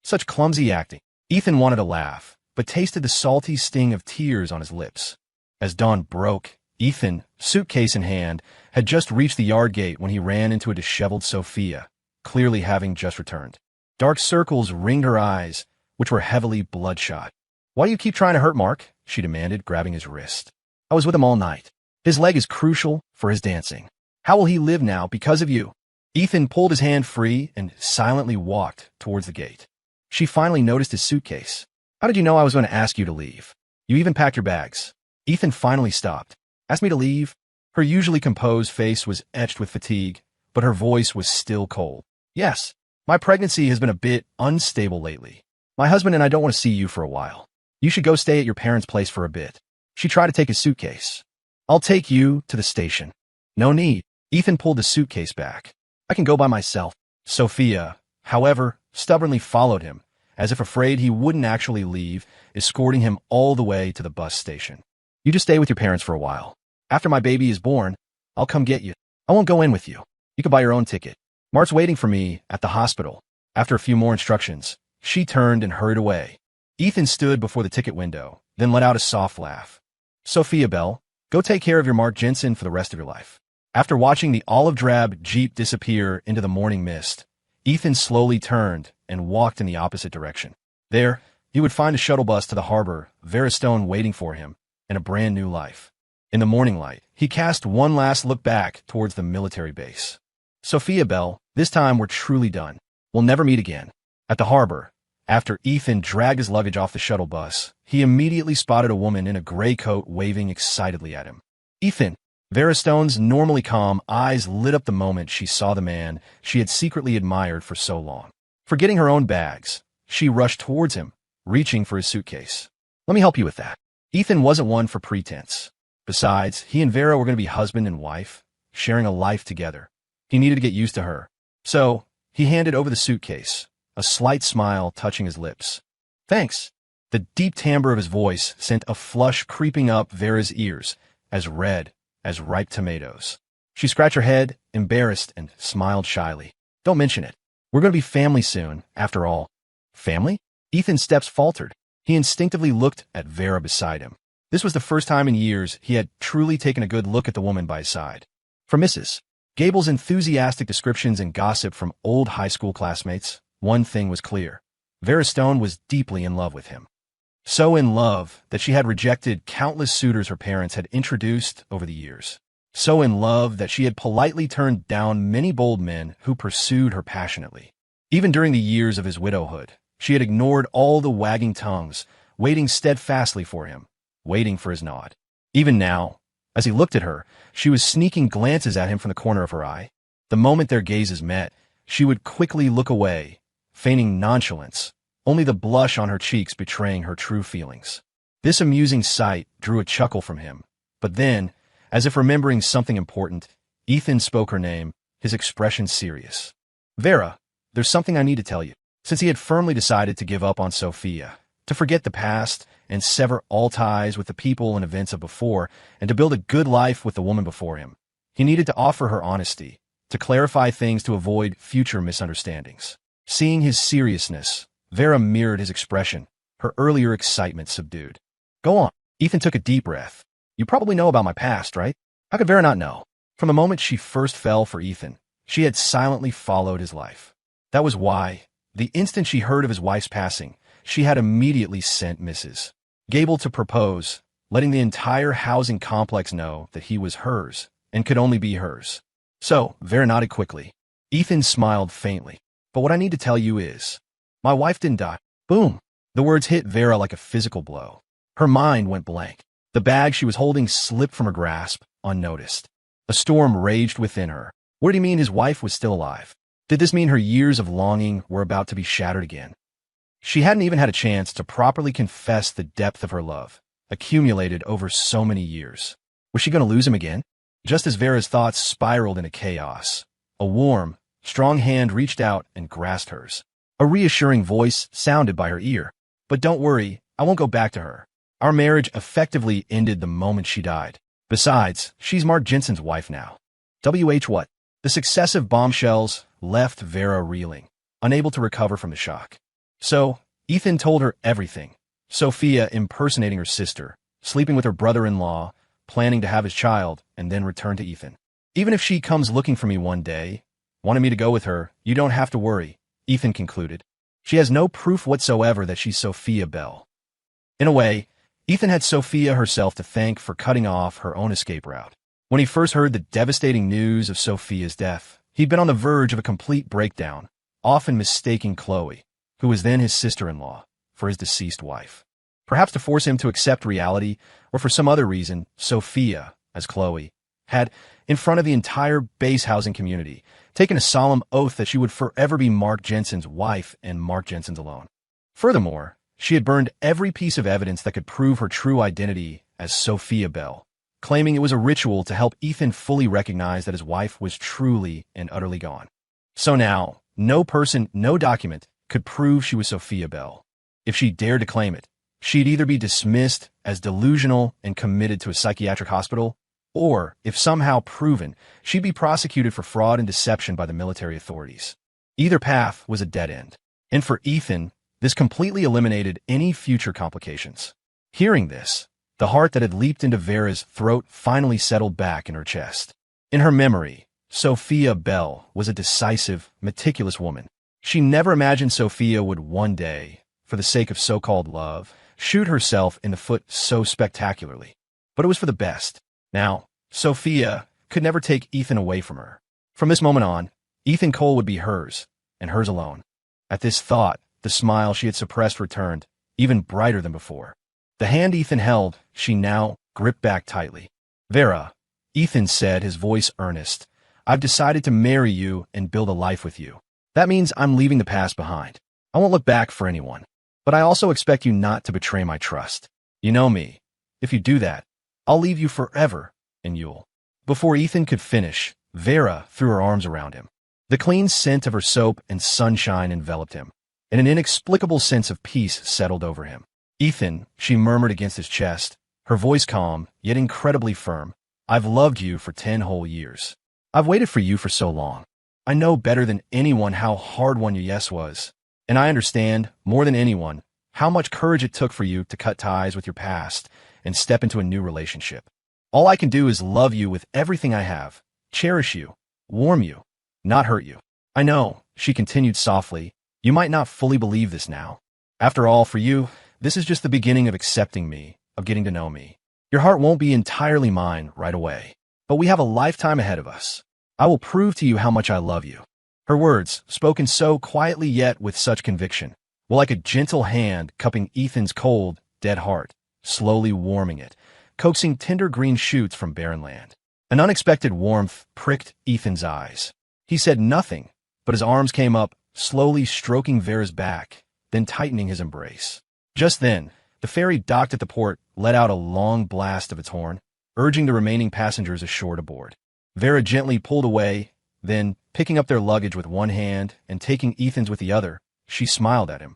Such clumsy acting. Ethan wanted to laugh, but tasted the salty sting of tears on his lips. As dawn broke, Ethan, suitcase in hand, had just reached the yard gate when he ran into a disheveled Sophia, clearly having just returned. Dark circles ringed her eyes, which were heavily bloodshot. "Why do you keep trying to hurt Mark?" she demanded, grabbing his wrist. "I was with him all night. His leg is crucial for his dancing. How will he live now because of you?" Ethan pulled his hand free and silently walked towards the gate. She finally noticed his suitcase. "How did you know I was going to ask you to leave? You even packed your bags." Ethan finally stopped. "Asked me to leave?" Her usually composed face was etched with fatigue, but her voice was still cold. "Yes. My pregnancy has been a bit unstable lately. My husband and I don't want to see you for a while. You should go stay at your parents' place for a bit." She tried to take his suitcase. "I'll take you to the station." "No need." Ethan pulled the suitcase back. "I can go by myself." Sophia, however, stubbornly followed him, as if afraid he wouldn't actually leave, escorting him all the way to the bus station. "You just stay with your parents for a while. After my baby is born, I'll come get you. I won't go in with you. You can buy your own ticket. Mark's waiting for me at the hospital." After a few more instructions, she turned and hurried away. Ethan stood before the ticket window, then let out a soft laugh. "Sophia Bell, go take care of your Mark Jensen for the rest of your life." After watching the olive-drab Jeep disappear into the morning mist, Ethan slowly turned and walked in the opposite direction. There, he would find a shuttle bus to the harbor, Vera Stone waiting for him, and a brand new life. In the morning light, he cast one last look back towards the military base. "Sophia Bell, this time we're truly done. We'll never meet again." At the harbor, after Ethan dragged his luggage off the shuttle bus, he immediately spotted a woman in a gray coat waving excitedly at him. "Ethan!" Vera Stone's normally calm eyes lit up the moment she saw the man she had secretly admired for so long. Forgetting her own bags, she rushed towards him, reaching for his suitcase. "Let me help you with that." Ethan wasn't one for pretense. Besides, he and Vera were going to be husband and wife, sharing a life together. He needed to get used to her. So, he handed over the suitcase, a slight smile touching his lips. Thanks. The deep timbre of his voice sent a flush creeping up Vera's ears, as red as ripe tomatoes. She scratched her head, embarrassed, and smiled shyly. Don't mention it. We're going to be family soon, after all. Family? Ethan's steps faltered. He instinctively looked at Vera beside him. This was the first time in years he had truly taken a good look at the woman by his side. For Mrs. Gable's enthusiastic descriptions and gossip from old high school classmates, one thing was clear. Vera Stone was deeply in love with him. So in love that she had rejected countless suitors her parents had introduced over the years. So in love that she had politely turned down many bold men who pursued her passionately. Even during the years of his widowhood, she had ignored all the wagging tongues, waiting steadfastly for him, waiting for his nod. Even now, as he looked at her, she was sneaking glances at him from the corner of her eye. The moment their gazes met, she would quickly look away, feigning nonchalance, only the blush on her cheeks betraying her true feelings. This amusing sight drew a chuckle from him. But then, as if remembering something important, Ethan spoke her name, his expression serious. Vera, there's something I need to tell you. Since he had firmly decided to give up on Sophia, to forget the past and sever all ties with the people and events of before, and to build a good life with the woman before him, he needed to offer her honesty, to clarify things to avoid future misunderstandings. Seeing his seriousness, Vera mirrored his expression, her earlier excitement subdued. Go on. Ethan took a deep breath. You probably know about my past, right? How could Vera not know? From the moment she first fell for Ethan, she had silently followed his life. That was why, the instant she heard of his wife's passing, she had immediately sent Mrs. Gable to propose, letting the entire housing complex know that he was hers and could only be hers. So, Vera nodded quickly. Ethan smiled faintly. But what I need to tell you is, my wife didn't die. Boom. The words hit Vera like a physical blow. Her mind went blank. The bag she was holding slipped from her grasp, unnoticed. A storm raged within her. What did he mean his wife was still alive? Did this mean her years of longing were about to be shattered again? She hadn't even had a chance to properly confess the depth of her love, accumulated over so many years. Was she going to lose him again? Just as Vera's thoughts spiraled into chaos, a warm, strong hand reached out and grasped hers. A reassuring voice sounded by her ear. But don't worry, I won't go back to her. Our marriage effectively ended the moment she died. Besides, she's Mark Jensen's wife now. What? The successive bombshells left Vera reeling, unable to recover from the shock. So, Ethan told her everything. Sophia impersonating her sister, sleeping with her brother-in-law, planning to have his child, and then return to Ethan. Even if she comes looking for me one day, wanting me to go with her, you don't have to worry, Ethan concluded. She has no proof whatsoever that she's Sophia Bell. In a way, Ethan had Sophia herself to thank for cutting off her own escape route. When he first heard the devastating news of Sophia's death, he'd been on the verge of a complete breakdown, often mistaking Chloe, who was then his sister-in-law, for his deceased wife. Perhaps to force him to accept reality, or for some other reason, Sophia, as Chloe, had, in front of the entire base housing community, taken a solemn oath that she would forever be Mark Jensen's wife and Mark Jensen's alone. Furthermore, she had burned every piece of evidence that could prove her true identity as Sophia Bell, claiming it was a ritual to help Ethan fully recognize that his wife was truly and utterly gone. So now, no person, no document, could prove she was Sophia Bell. If she dared to claim it, she'd either be dismissed as delusional and committed to a psychiatric hospital, or, if somehow proven, she'd be prosecuted for fraud and deception by the military authorities. Either path was a dead end. And for Ethan, this completely eliminated any future complications. Hearing this, the heart that had leaped into Vera's throat finally settled back in her chest. In her memory, Sophia Bell was a decisive, meticulous woman. She never imagined Sophia would one day, for the sake of so-called love, shoot herself in the foot so spectacularly. But it was for the best. Now, Sophia could never take Ethan away from her. From this moment on, Ethan Cole would be hers, and hers alone. At this thought, the smile she had suppressed returned, even brighter than before. The hand Ethan held, she now gripped back tightly. Vera, Ethan said, his voice earnest, I've decided to marry you and build a life with you. That means I'm leaving the past behind. I won't look back for anyone. But I also expect you not to betray my trust. You know me. If you do that, I'll leave you forever, and you'll. Before Ethan could finish, Vera threw her arms around him. The clean scent of her soap and sunshine enveloped him, and an inexplicable sense of peace settled over him. Ethan, she murmured against his chest, her voice calm, yet incredibly firm. I've loved you for 10 whole years. I've waited for you for so long. I know better than anyone how hard won your yes was. And I understand, more than anyone, how much courage it took for you to cut ties with your past and step into a new relationship. All I can do is love you with everything I have, cherish you, warm you, not hurt you. I know, she continued softly, you might not fully believe this now. After all, for you, this is just the beginning of accepting me, of getting to know me. Your heart won't be entirely mine right away, but we have a lifetime ahead of us. I will prove to you how much I love you. Her words, spoken so quietly yet with such conviction, were like a gentle hand cupping Ethan's cold, dead heart, slowly warming it, coaxing tender green shoots from barren land. An unexpected warmth pricked Ethan's eyes. He said nothing, but his arms came up, slowly stroking Vera's back, then tightening his embrace. Just then, the ferry docked at the port, let out a long blast of its horn, urging the remaining passengers ashore to board. Vera gently pulled away, then, picking up their luggage with one hand and taking Ethan's with the other, she smiled at him.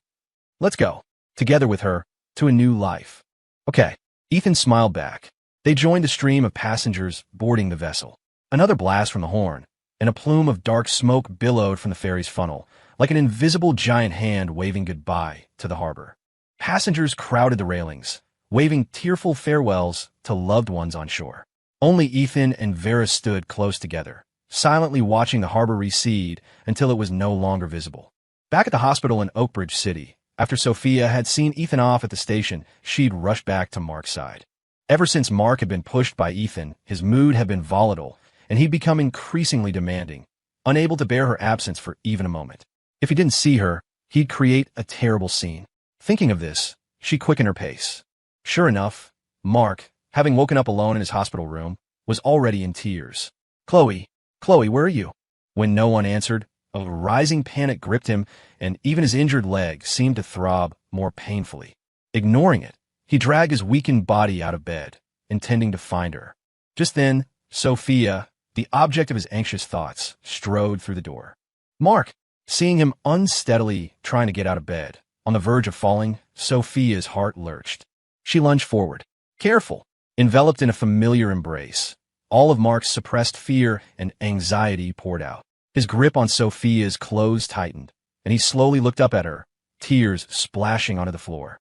Let's go, together with her, to a new life. Okay, Ethan smiled back. They joined the stream of passengers boarding the vessel. Another blast from the horn, and a plume of dark smoke billowed from the ferry's funnel, like an invisible giant hand waving goodbye to the harbor. Passengers crowded the railings, waving tearful farewells to loved ones on shore. Only Ethan and Vera stood close together, silently watching the harbor recede until it was no longer visible. Back at the hospital in Oakbridge City, after Sophia had seen Ethan off at the station, she'd rushed back to Mark's side. Ever since Mark had been pushed by Ethan, his mood had been volatile, and he'd become increasingly demanding, unable to bear her absence for even a moment. If he didn't see her, he'd create a terrible scene. Thinking of this, she quickened her pace. Sure enough, Mark, having woken up alone in his hospital room, was already in tears. Chloe, where are you? When no one answered, a rising panic gripped him, and even his injured leg seemed to throb more painfully. Ignoring it, he dragged his weakened body out of bed, intending to find her. Just then, Sophia, the object of his anxious thoughts, strode through the door. Mark, seeing him unsteadily trying to get out of bed, on the verge of falling, Sophia's heart lurched. She lunged forward, careful, enveloped in a familiar embrace. All of Mark's suppressed fear and anxiety poured out. His grip on Sophia's clothes tightened, and he slowly looked up at her, tears splashing onto the floor.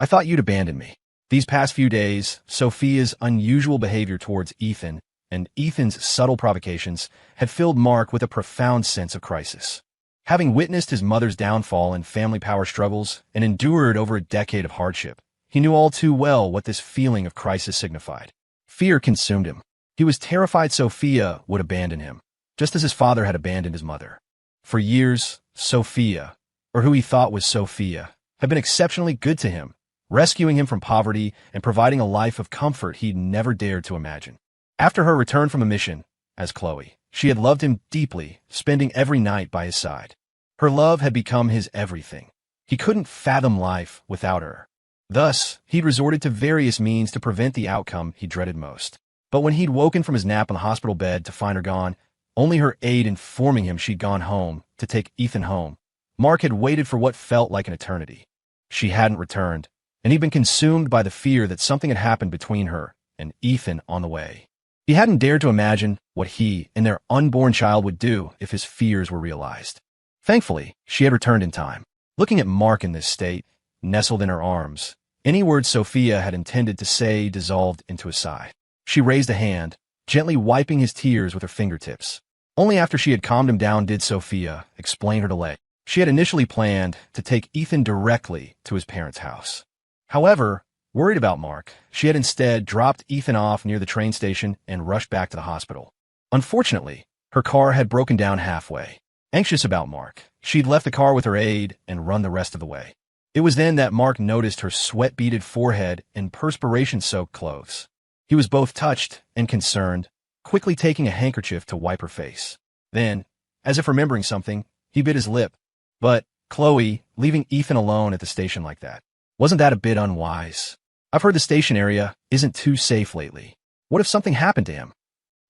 I thought you'd abandoned me. These past few days, Sophia's unusual behavior towards Ethan and Ethan's subtle provocations had filled Mark with a profound sense of crisis. Having witnessed his mother's downfall and family power struggles and endured over a decade of hardship, he knew all too well what this feeling of crisis signified. Fear consumed him. He was terrified Sophia would abandon him, just as his father had abandoned his mother. For years, Sophia, or who he thought was Sophia, had been exceptionally good to him, rescuing him from poverty and providing a life of comfort he'd never dared to imagine. After her return from a mission, as Chloe, she had loved him deeply, spending every night by his side. Her love had become his everything. He couldn't fathom life without her. Thus, he'd resorted to various means to prevent the outcome he dreaded most. But when he'd woken from his nap on the hospital bed to find her gone, only her aide informing him she'd gone home to take Ethan home, Mark had waited for what felt like an eternity. She hadn't returned, and he'd been consumed by the fear that something had happened between her and Ethan on the way. He hadn't dared to imagine what he and their unborn child would do if his fears were realized. Thankfully, she had returned in time. Looking at Mark in this state, nestled in her arms, any words Sophia had intended to say dissolved into a sigh. She raised a hand, gently wiping his tears with her fingertips. Only after she had calmed him down did Sophia explain her delay. She had initially planned to take Ethan directly to his parents' house. However, worried about Mark, she had instead dropped Ethan off near the train station and rushed back to the hospital. Unfortunately, her car had broken down halfway. Anxious about Mark, she'd left the car with her aide and run the rest of the way. It was then that Mark noticed her sweat-beaded forehead and perspiration-soaked clothes. He was both touched and concerned, quickly taking a handkerchief to wipe her face. Then, as if remembering something, he bit his lip. But, Chloe, leaving Ethan alone at the station like that, wasn't that a bit unwise? I've heard the station area isn't too safe lately. What if something happened to him?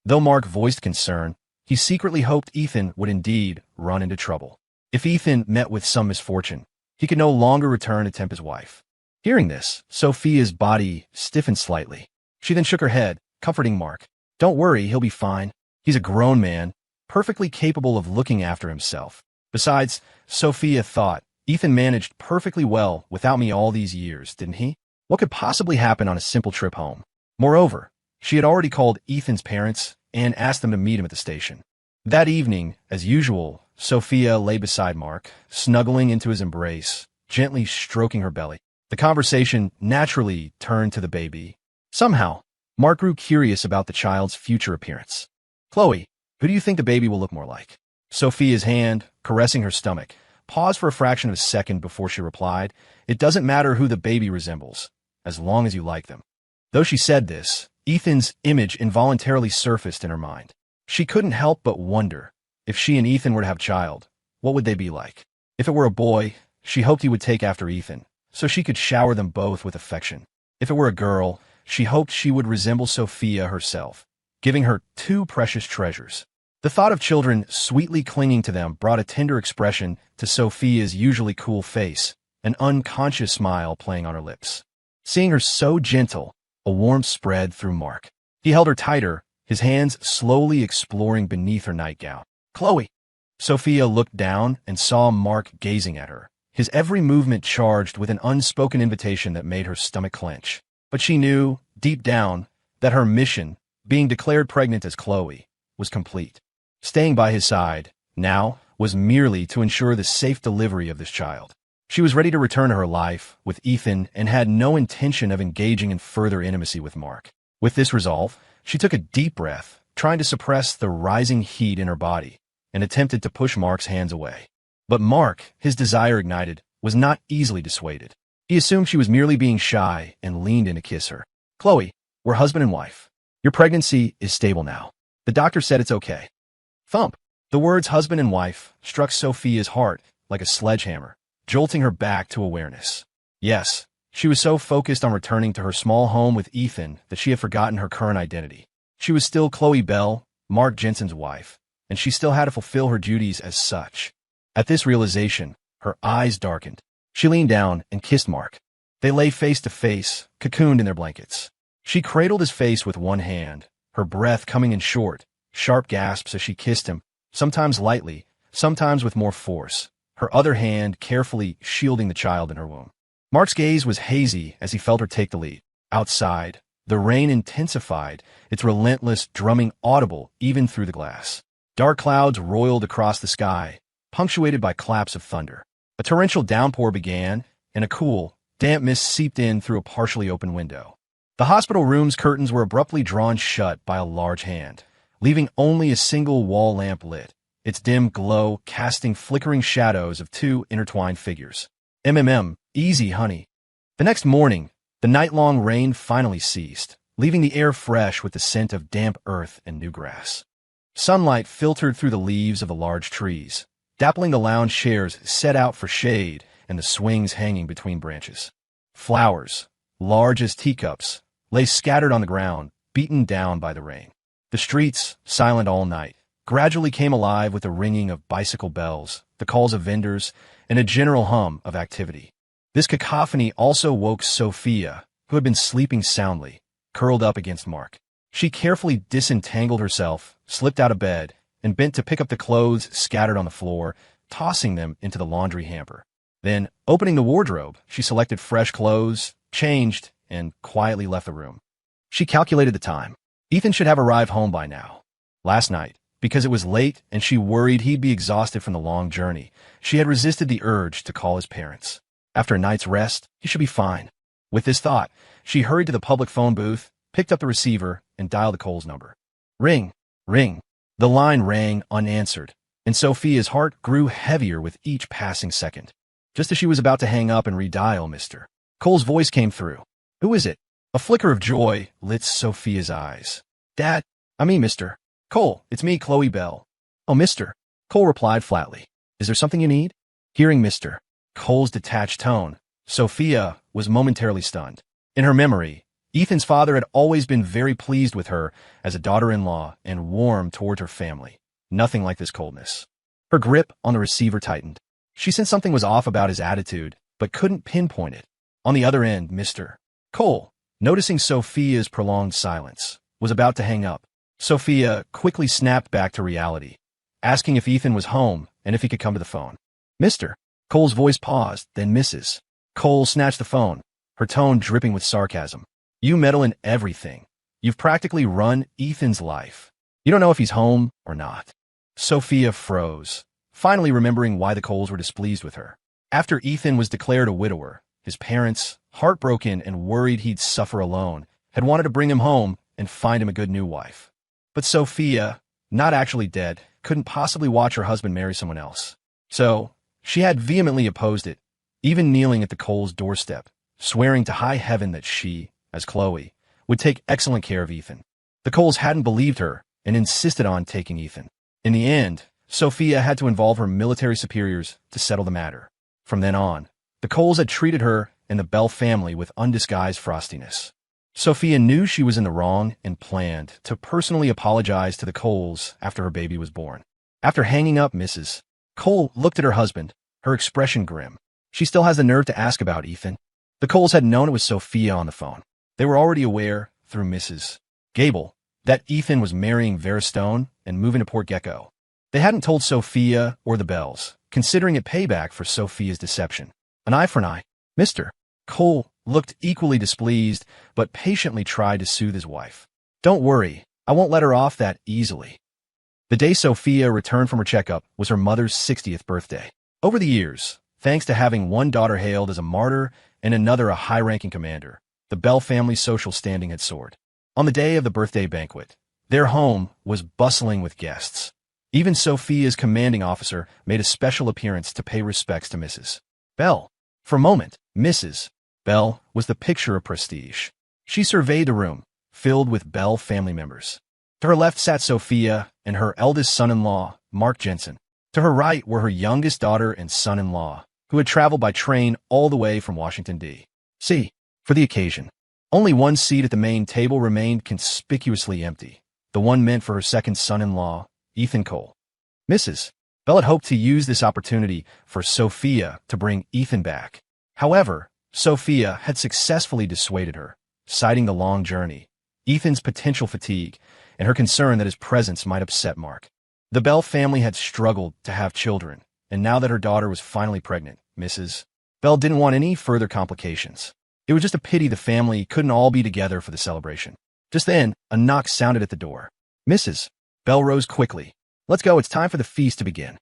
Though Mark voiced concern, he secretly hoped Ethan would indeed run into trouble. If Ethan met with some misfortune, he could no longer return to tempt his wife. Hearing this, Sophia's body stiffened slightly. She then shook her head, comforting Mark. Don't worry, he'll be fine. He's a grown man, perfectly capable of looking after himself. Besides, Sophia thought, Ethan managed perfectly well without me all these years, didn't he? What could possibly happen on a simple trip home? Moreover, she had already called Ethan's parents and asked them to meet him at the station. That evening, as usual, Sophia lay beside Mark, snuggling into his embrace, gently stroking her belly. The conversation naturally turned to the baby. Somehow, Mark grew curious about the child's future appearance. Chloe, who do you think the baby will look more like? Sophia's hand, caressing her stomach, paused for a fraction of a second before she replied, It doesn't matter who the baby resembles, as long as you like them. Though she said this, Ethan's image involuntarily surfaced in her mind. She couldn't help but wonder, if she and Ethan were to have a child, what would they be like? If it were a boy, she hoped he would take after Ethan, so she could shower them both with affection. If it were a girl, she hoped she would resemble Sophia herself, giving her two precious treasures. The thought of children sweetly clinging to them brought a tender expression to Sophia's usually cool face, an unconscious smile playing on her lips. Seeing her so gentle, a warmth spread through Mark. He held her tighter, his hands slowly exploring beneath her nightgown. Chloe! Sophia looked down and saw Mark gazing at her, his every movement charged with an unspoken invitation that made her stomach clench. But she knew, deep down, that her mission, being declared pregnant as Chloe, was complete. Staying by his side, now, was merely to ensure the safe delivery of this child. She was ready to return to her life with Ethan and had no intention of engaging in further intimacy with Mark. With this resolve, she took a deep breath, trying to suppress the rising heat in her body, and attempted to push Mark's hands away. But Mark, his desire ignited, was not easily dissuaded. He assumed she was merely being shy and leaned in to kiss her. Chloe, we're husband and wife. Your pregnancy is stable now. The doctor said it's okay. Thump. The words husband and wife struck Sophia's heart like a sledgehammer, jolting her back to awareness. Yes, she was so focused on returning to her small home with Ethan that she had forgotten her current identity. She was still Chloe Bell, Mark Jensen's wife, and she still had to fulfill her duties as such. At this realization, her eyes darkened. She leaned down and kissed Mark. They lay face to face, cocooned in their blankets. She cradled his face with one hand, her breath coming in short, sharp gasps as she kissed him, sometimes lightly, sometimes with more force, her other hand carefully shielding the child in her womb. Mark's gaze was hazy as he felt her take the lead. Outside, the rain intensified, its relentless drumming audible even through the glass. Dark clouds roiled across the sky, punctuated by claps of thunder. A torrential downpour began, and a cool, damp mist seeped in through a partially open window. The hospital room's curtains were abruptly drawn shut by a large hand, leaving only a single wall lamp lit, its dim glow casting flickering shadows of two intertwined figures. Easy, honey. The next morning, the night-long rain finally ceased, leaving the air fresh with the scent of damp earth and new grass. Sunlight filtered through the leaves of the large trees, dappling the lounge chairs set out for shade and the swings hanging between branches. Flowers, large as teacups, lay scattered on the ground, beaten down by the rain. The streets, silent all night, gradually came alive with the ringing of bicycle bells, the calls of vendors, and a general hum of activity. This cacophony also woke Sophia, who had been sleeping soundly, curled up against Mark. She carefully disentangled herself, slipped out of bed, and bent to pick up the clothes scattered on the floor, tossing them into the laundry hamper. Then, opening the wardrobe, she selected fresh clothes, changed, and quietly left the room. She calculated the time. Ethan should have arrived home by now. Last night, because it was late and she worried he'd be exhausted from the long journey, she had resisted the urge to call his parents. After a night's rest, he should be fine. With this thought, she hurried to the public phone booth, picked up the receiver, and dialed the Cole's number. Ring, ring. The line rang unanswered, and Sophia's heart grew heavier with each passing second. Just as she was about to hang up and redial Mr. Cole's voice came through. Who is it? A flicker of joy lit Sophia's eyes. Dad, Mr. Cole, it's me, Chloe Bell. Oh, Mr. Cole replied flatly. Is there something you need? Hearing Mr. Cole's detached tone, Sophia was momentarily stunned. In her memory, Ethan's father had always been very pleased with her as a daughter-in-law and warm toward her family. Nothing like this coldness. Her grip on the receiver tightened. She sensed something was off about his attitude, but couldn't pinpoint it. On the other end, Mr. Cole, noticing Sophia's prolonged silence, was about to hang up. Sophia quickly snapped back to reality, asking if Ethan was home and if he could come to the phone. Mr. Cole's voice paused, then Mrs. Cole snatched the phone, her tone dripping with sarcasm. You meddle in everything. You've practically run Ethan's life. You don't know if he's home or not. Sophia froze, finally remembering why the Coles were displeased with her. After Ethan was declared a widower, his parents, heartbroken and worried he'd suffer alone, had wanted to bring him home and find him a good new wife. But Sophia, not actually dead, couldn't possibly watch her husband marry someone else. So, she had vehemently opposed it, even kneeling at the Coles' doorstep, swearing to high heaven that she, as Chloe, would take excellent care of Ethan. The Coles hadn't believed her and insisted on taking Ethan. In the end, Sophia had to involve her military superiors to settle the matter. From then on, the Coles had treated her and the Bell family with undisguised frostiness. Sophia knew she was in the wrong and planned to personally apologize to the Coles after her baby was born. After hanging up, Mrs. Cole looked at her husband, her expression grim. She still has the nerve to ask about Ethan. The Coles had known it was Sophia on the phone. They were already aware, through Mrs. Gable, that Ethan was marrying Vera Stone and moving to Port Gecko. They hadn't told Sophia or the Bells, considering it payback for Sophia's deception. An eye for an eye. Mr. Cole looked equally displeased, but patiently tried to soothe his wife. Don't worry, I won't let her off that easily. The day Sophia returned from her checkup was her mother's 60th birthday. Over the years, thanks to having one daughter hailed as a martyr and another a high-ranking commander, the Bell family's social standing had soared. On the day of the birthday banquet, their home was bustling with guests. Even Sophia's commanding officer made a special appearance to pay respects to Mrs. Bell. For a moment, Mrs. Bell was the picture of prestige. She surveyed the room, filled with Bell family members. To her left sat Sophia and her eldest son-in-law, Mark Jensen. To her right were her youngest daughter and son-in-law, who had traveled by train all the way from Washington, D.C. for the occasion. Only one seat at the main table remained conspicuously empty, the one meant for her second son-in-law, Ethan Cole. Mrs. Bell had hoped to use this opportunity for Sophia to bring Ethan back. However, Sophia had successfully dissuaded her, citing the long journey, Ethan's potential fatigue, and her concern that his presence might upset Mark. The Bell family had struggled to have children, and now that her daughter was finally pregnant, Mrs. Bell didn't want any further complications. It was just a pity the family couldn't all be together for the celebration. Just then, a knock sounded at the door. Mrs. Bell rose quickly. Let's go, it's time for the feast to begin.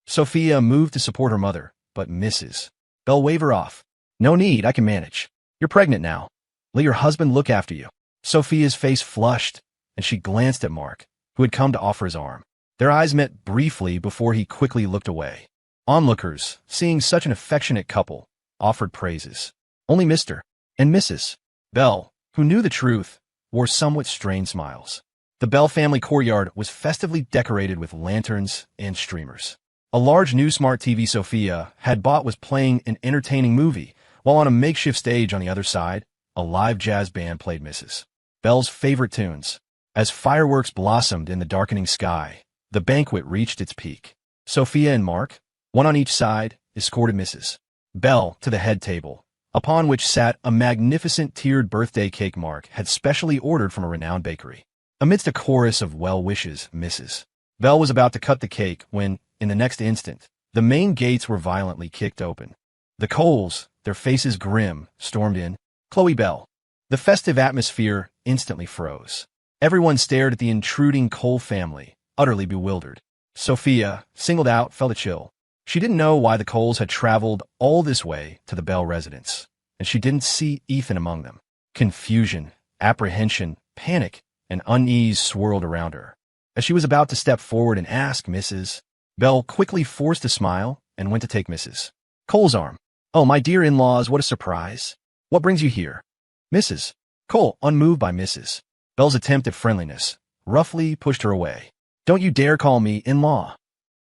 Sophia moved to support her mother, but Mrs. Bell waved her off. No need, I can manage. You're pregnant now. Let your husband look after you. Sophia's face flushed, and she glanced at Mark, who had come to offer his arm. Their eyes met briefly before he quickly looked away. Onlookers, seeing such an affectionate couple, offered praises. Only Mr. and Mrs. Bell, who knew the truth, wore somewhat strained smiles. The Bell family courtyard was festively decorated with lanterns and streamers. A large new smart TV Sophia had bought was playing an entertaining movie, while on a makeshift stage on the other side, a live jazz band played Mrs. Bell's favorite tunes. As fireworks blossomed in the darkening sky, the banquet reached its peak. Sophia and Mark, one on each side, escorted Mrs. Bell to the head table, upon which sat a magnificent tiered birthday cake Mark had specially ordered from a renowned bakery. Amidst a chorus of well wishes, Mrs. Bell was about to cut the cake when, in the next instant, the main gates were violently kicked open. The Coles, their faces grim, stormed in. Chloe Bell. The festive atmosphere instantly froze. Everyone stared at the intruding Cole family, utterly bewildered. Sophia, singled out, felt a chill. She didn't know why the Coles had traveled all this way to the Bell residence, and she didn't see Ethan among them. Confusion, apprehension, panic, and unease swirled around her. As she was about to step forward and ask, Mrs. Bell quickly forced a smile and went to take Mrs. Cole's arm. Oh, my dear in-laws, what a surprise. What brings you here? Mrs. Cole, unmoved by Mrs. Bell's attempt at friendliness, roughly pushed her away. Don't you dare call me in-law.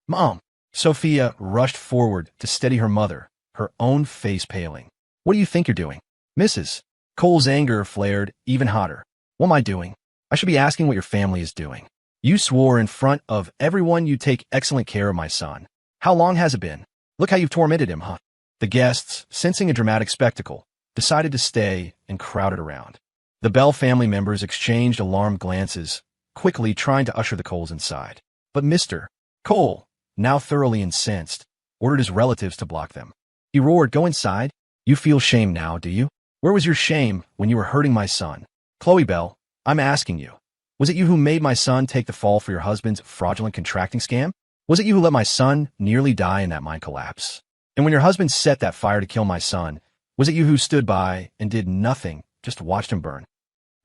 Mom. Sophia rushed forward to steady her mother, her own face paling. What do you think you're doing? Mrs. Cole's anger flared even hotter. What am I doing? I should be asking what your family is doing. You swore in front of everyone you'd take excellent care of my son. How long has it been? Look how you've tormented him, huh? The guests, sensing a dramatic spectacle, decided to stay and crowded around. The Bell family members exchanged alarmed glances, quickly trying to usher the Coles inside. But Mr. Cole, now thoroughly incensed, ordered his relatives to block them. He roared, "Go inside. You feel shame now, do you? Where was your shame when you were hurting my son? Chloe Bell, I'm asking you. Was it you who made my son take the fall for your husband's fraudulent contracting scam? Was it you who let my son nearly die in that mine collapse? And when your husband set that fire to kill my son, was it you who stood by and did nothing, just watched him burn?"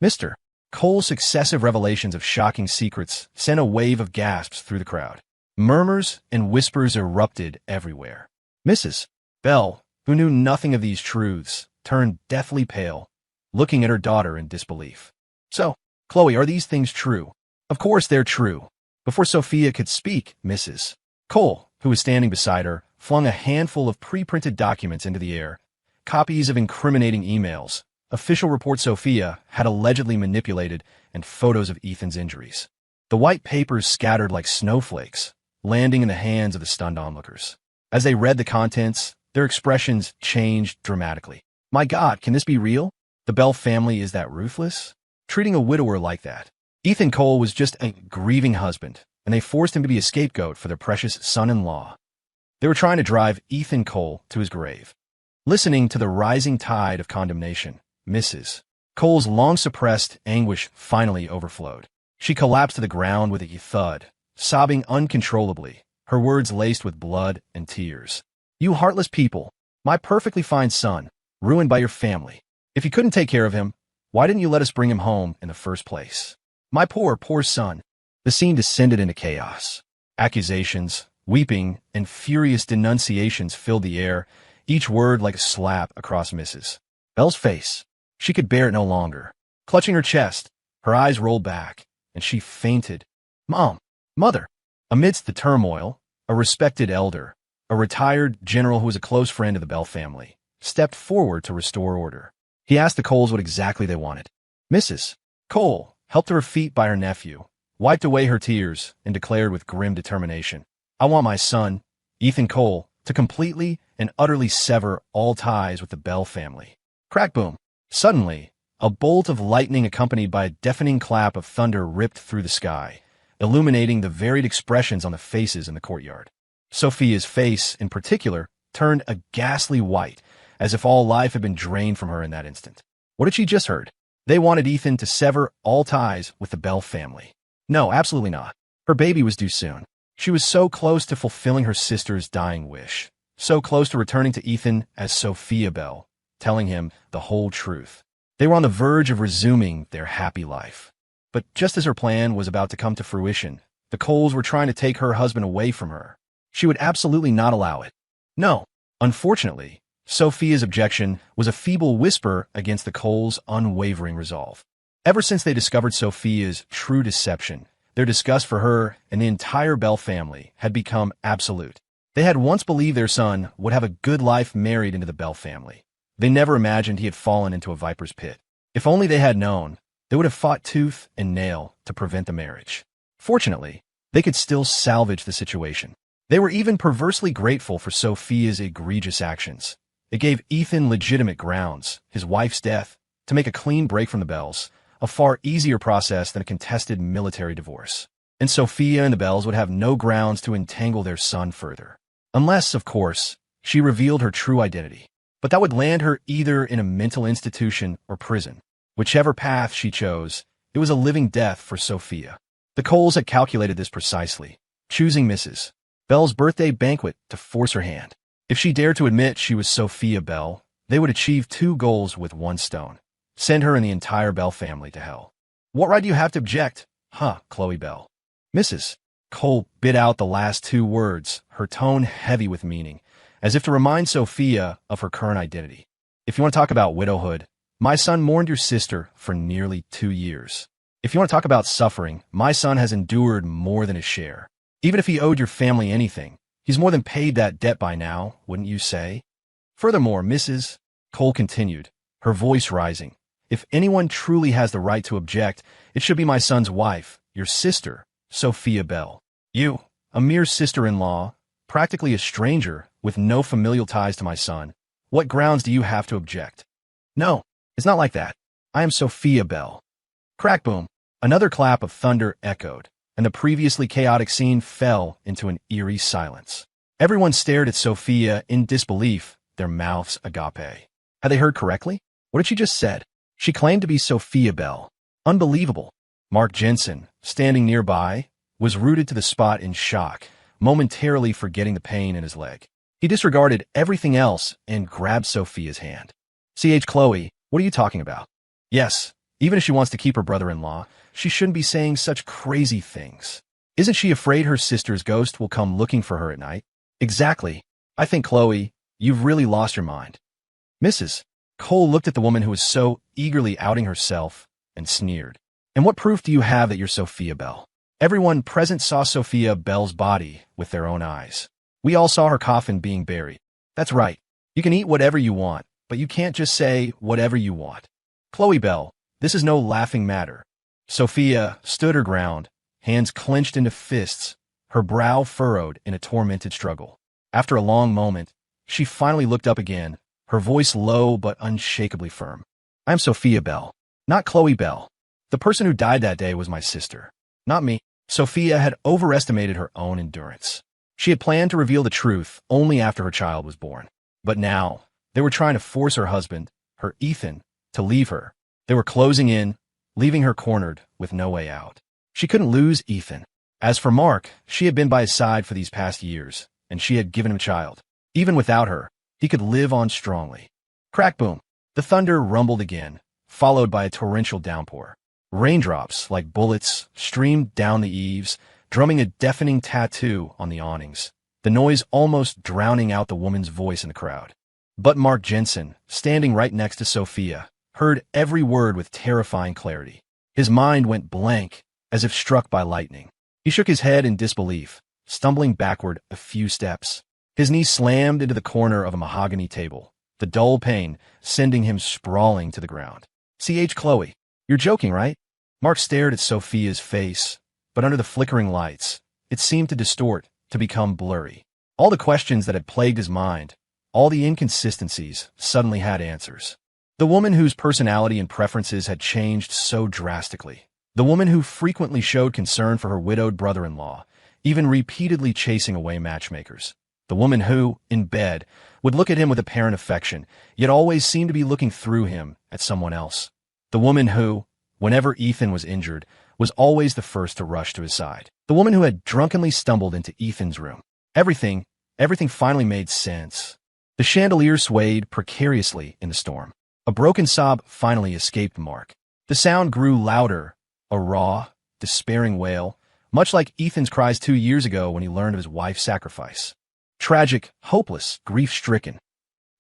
Mr. Cole's successive revelations of shocking secrets sent a wave of gasps through the crowd. Murmurs and whispers erupted everywhere. Mrs. Bell, who knew nothing of these truths, turned deathly pale, looking at her daughter in disbelief. "So, Chloe, are these things true?" "Of course they're true." Before Sophia could speak, Mrs. Cole, who was standing beside her, flung a handful of pre-printed documents into the air, copies of incriminating emails, official reports Sophia had allegedly manipulated, and photos of Ethan's injuries. The white papers scattered like snowflakes, landing in the hands of the stunned onlookers. As they read the contents, their expressions changed dramatically. My God, can this be real? The Bell family is that ruthless? Treating a widower like that. Ethan Cole was just a grieving husband, and they forced him to be a scapegoat for their precious son-in-law. They were trying to drive Ethan Cole to his grave. Listening to the rising tide of condemnation, Mrs. Cole's long-suppressed anguish finally overflowed. She collapsed to the ground with a thud, sobbing uncontrollably, her words laced with blood and tears. "You heartless people, my perfectly fine son, ruined by your family. If you couldn't take care of him, why didn't you let us bring him home in the first place? My poor, poor son." The scene descended into chaos. Accusations, weeping, and furious denunciations filled the air, each word like a slap across Mrs. Bell's face. She could bear it no longer. Clutching her chest, her eyes rolled back, and she fainted. "Mom! Mother!" Amidst the turmoil, a respected elder, a retired general who was a close friend of the Bell family, stepped forward to restore order. He asked the Coles what exactly they wanted. Mrs. Cole, helped to her feet by her nephew, wiped away her tears, and declared with grim determination, "I want my son, Ethan Cole, to completely and utterly sever all ties with the Bell family." Crack boom. Suddenly, a bolt of lightning accompanied by a deafening clap of thunder ripped through the sky, illuminating the varied expressions on the faces in the courtyard. Sophia's face, in particular, turned a ghastly white, as if all life had been drained from her in that instant. What had she just heard? They wanted Ethan to sever all ties with the Bell family. No, absolutely not. Her baby was due soon. She was so close to fulfilling her sister's dying wish, so close to returning to Ethan as Sophia Bell, telling him the whole truth. They were on the verge of resuming their happy life. But just as her plan was about to come to fruition, the Coles were trying to take her husband away from her. She would absolutely not allow it. No. Unfortunately, Sophia's objection was a feeble whisper against the Coles' unwavering resolve. Ever since they discovered Sophia's true deception, their disgust for her and the entire Bell family had become absolute. They had once believed their son would have a good life married into the Bell family. They never imagined he had fallen into a viper's pit. If only they had known, they would have fought tooth and nail to prevent the marriage. Fortunately, they could still salvage the situation. They were even perversely grateful for Sophia's egregious actions. It gave Ethan legitimate grounds, his wife's death, to make a clean break from the Bells, a far easier process than a contested military divorce. And Sophia and the Bells would have no grounds to entangle their son further. Unless, of course, she revealed her true identity. But that would land her either in a mental institution or prison. Whichever path she chose, it was a living death for Sophia. The Coles had calculated this precisely, choosing Mrs. Bell's birthday banquet to force her hand. If she dared to admit she was Sophia Bell, they would achieve two goals with one stone. Send her and the entire Bell family to hell. What right do you have to object? Huh, Chloe Bell. Mrs. Cole bit out the last two words, her tone heavy with meaning, as if to remind Sophia of her current identity. If you want to talk about widowhood, my son mourned your sister for nearly 2 years. If you want to talk about suffering, my son has endured more than his share. Even if he owed your family anything, he's more than paid that debt by now, wouldn't you say? Furthermore, Mrs. Cole continued, her voice rising, If anyone truly has the right to object, it should be my son's wife, your sister, Sophia Bell. You, a mere sister-in-law, practically a stranger with no familial ties to my son. What grounds do you have to object? No, it's not like that. I am Sophia Bell. Crack boom. Another clap of thunder echoed, and the previously chaotic scene fell into an eerie silence. Everyone stared at Sophia in disbelief, their mouths agape. Had they heard correctly? What had she just said? She claimed to be Sophia Bell. Unbelievable. Mark Jensen, standing nearby, was rooted to the spot in shock, momentarily forgetting the pain in his leg. He disregarded everything else and grabbed Sophia's hand. Chloe, what are you talking about? Yes, even if she wants to keep her brother-in-law, she shouldn't be saying such crazy things. Isn't she afraid her sister's ghost will come looking for her at night? Exactly. I think, Chloe, you've really lost your mind. Mrs. Cole looked at the woman who was so eagerly outing herself and sneered. And what proof do you have that you're Sophia Bell? Everyone present saw Sophia Bell's body with their own eyes. We all saw her coffin being buried. That's right. You can eat whatever you want, but you can't just say whatever you want. Chloe Bell, this is no laughing matter. Sophia stood her ground, hands clenched into fists, her brow furrowed in a tormented struggle. After a long moment, she finally looked up again, her voice low but unshakably firm. I am Sophia Bell, not Chloe Bell. The person who died that day was my sister, not me. Sophia had overestimated her own endurance. She had planned to reveal the truth only after her child was born. But now, they were trying to force her husband, her Ethan, to leave her. They were closing in, leaving her cornered with no way out. She couldn't lose Ethan. As for Mark, she had been by his side for these past years, and she had given him a child. Even without her, he could live on strongly. Crack boom. The thunder rumbled again, followed by a torrential downpour. Raindrops, like bullets, streamed down the eaves, drumming a deafening tattoo on the awnings, the noise almost drowning out the woman's voice in the crowd. But Mark Jensen, standing right next to Sophia, heard every word with terrifying clarity. His mind went blank, as if struck by lightning. He shook his head in disbelief, stumbling backward a few steps. His knee slammed into the corner of a mahogany table, the dull pain sending him sprawling to the ground. Chloe, you're joking, right? Mark stared at Sophia's face, but under the flickering lights, it seemed to distort, to become blurry. All the questions that had plagued his mind, all the inconsistencies, suddenly had answers. The woman whose personality and preferences had changed so drastically. The woman who frequently showed concern for her widowed brother-in-law, even repeatedly chasing away matchmakers. The woman who, in bed, would look at him with apparent affection, yet always seemed to be looking through him at someone else. The woman who, whenever Ethan was injured, was always the first to rush to his side. The woman who had drunkenly stumbled into Ethan's room. Everything finally made sense. The chandelier swayed precariously in the storm. A broken sob finally escaped Mark. The sound grew louder, a raw, despairing wail, much like Ethan's cries 2 years ago when he learned of his wife's sacrifice. Tragic, hopeless, grief-stricken.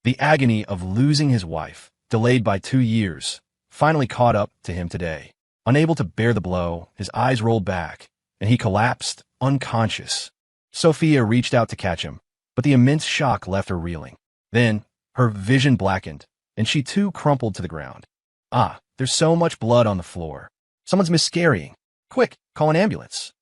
The agony of losing his wife, delayed by 2 years, finally caught up to him today. Unable to bear the blow, his eyes rolled back, and he collapsed, unconscious. Sophia reached out to catch him, but the immense shock left her reeling. Then, her vision blackened, and she too crumpled to the ground. Ah, there's so much blood on the floor. Someone's miscarrying. Quick, call an ambulance.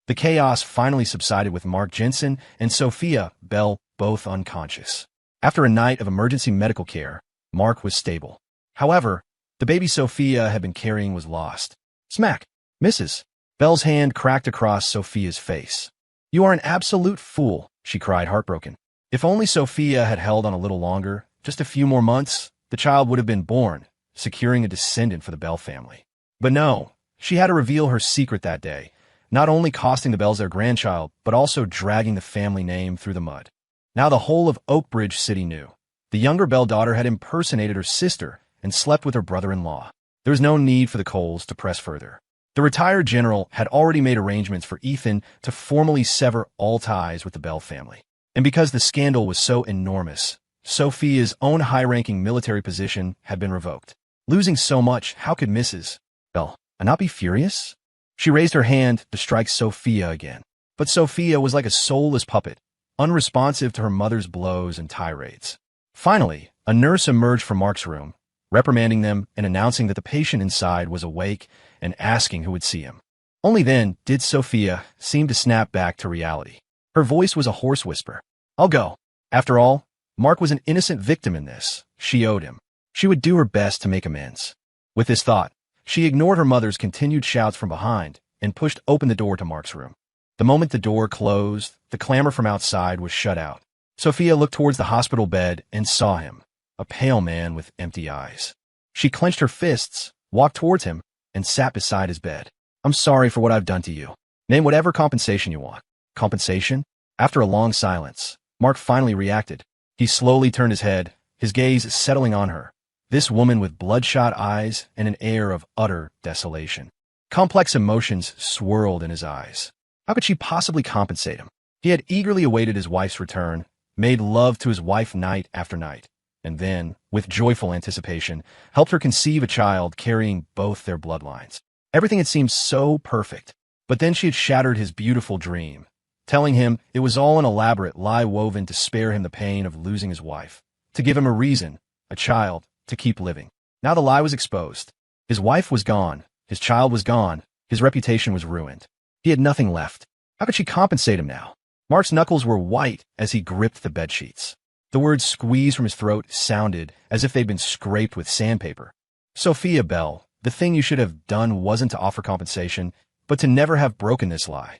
The chaos finally subsided with Mark Jensen and Sophia Bell both unconscious. After a night of emergency medical care, Mark was stable. However, the baby Sophia had been carrying was lost. Smack! Mrs. Bell's hand cracked across Sophia's face. You are an absolute fool, she cried, heartbroken. If only Sophia had held on a little longer, just a few more months, the child would have been born, securing a descendant for the Bell family. But no, she had to reveal her secret that day, not only costing the Bells their grandchild, but also dragging the family name through the mud. Now the whole of Oakbridge City knew. The younger Bell daughter had impersonated her sister and slept with her brother-in-law. There was no need for the Coles to press further. The retired general had already made arrangements for Ethan to formally sever all ties with the Bell family. And because the scandal was so enormous, Sophia's own high-ranking military position had been revoked. Losing so much, how could Mrs. Bell not be furious? She raised her hand to strike Sophia again. But Sophia was like a soulless puppet, unresponsive to her mother's blows and tirades. Finally, a nurse emerged from Mark's room, reprimanding them and announcing that the patient inside was awake and asking who would see him. Only then did Sophia seem to snap back to reality. Her voice was a hoarse whisper. "I'll go." After all, Mark was an innocent victim in this. She owed him. She would do her best to make amends. With this thought, she ignored her mother's continued shouts from behind and pushed open the door to Mark's room. The moment the door closed, the clamor from outside was shut out. Sophia looked towards the hospital bed and saw him, a pale man with empty eyes. She clenched her fists, walked towards him, and sat beside his bed. "I'm sorry for what I've done to you. Name whatever compensation you want." Compensation? After a long silence, Mark finally reacted. He slowly turned his head, his gaze settling on her, this woman with bloodshot eyes and an air of utter desolation. Complex emotions swirled in his eyes. How could she possibly compensate him? He had eagerly awaited his wife's return, made love to his wife night after night, and then, with joyful anticipation, helped her conceive a child carrying both their bloodlines. Everything had seemed so perfect, but then she had shattered his beautiful dream, telling him it was all an elaborate lie woven to spare him the pain of losing his wife, to give him a reason, a child, to keep living. Now the lie was exposed. His wife was gone, his child was gone, his reputation was ruined. He had nothing left. How could she compensate him now? Mark's knuckles were white as he gripped the bedsheets. The words squeezed from his throat sounded as if they'd been scraped with sandpaper. "Sophia Bell, the thing you should have done wasn't to offer compensation, but to never have broken this lie.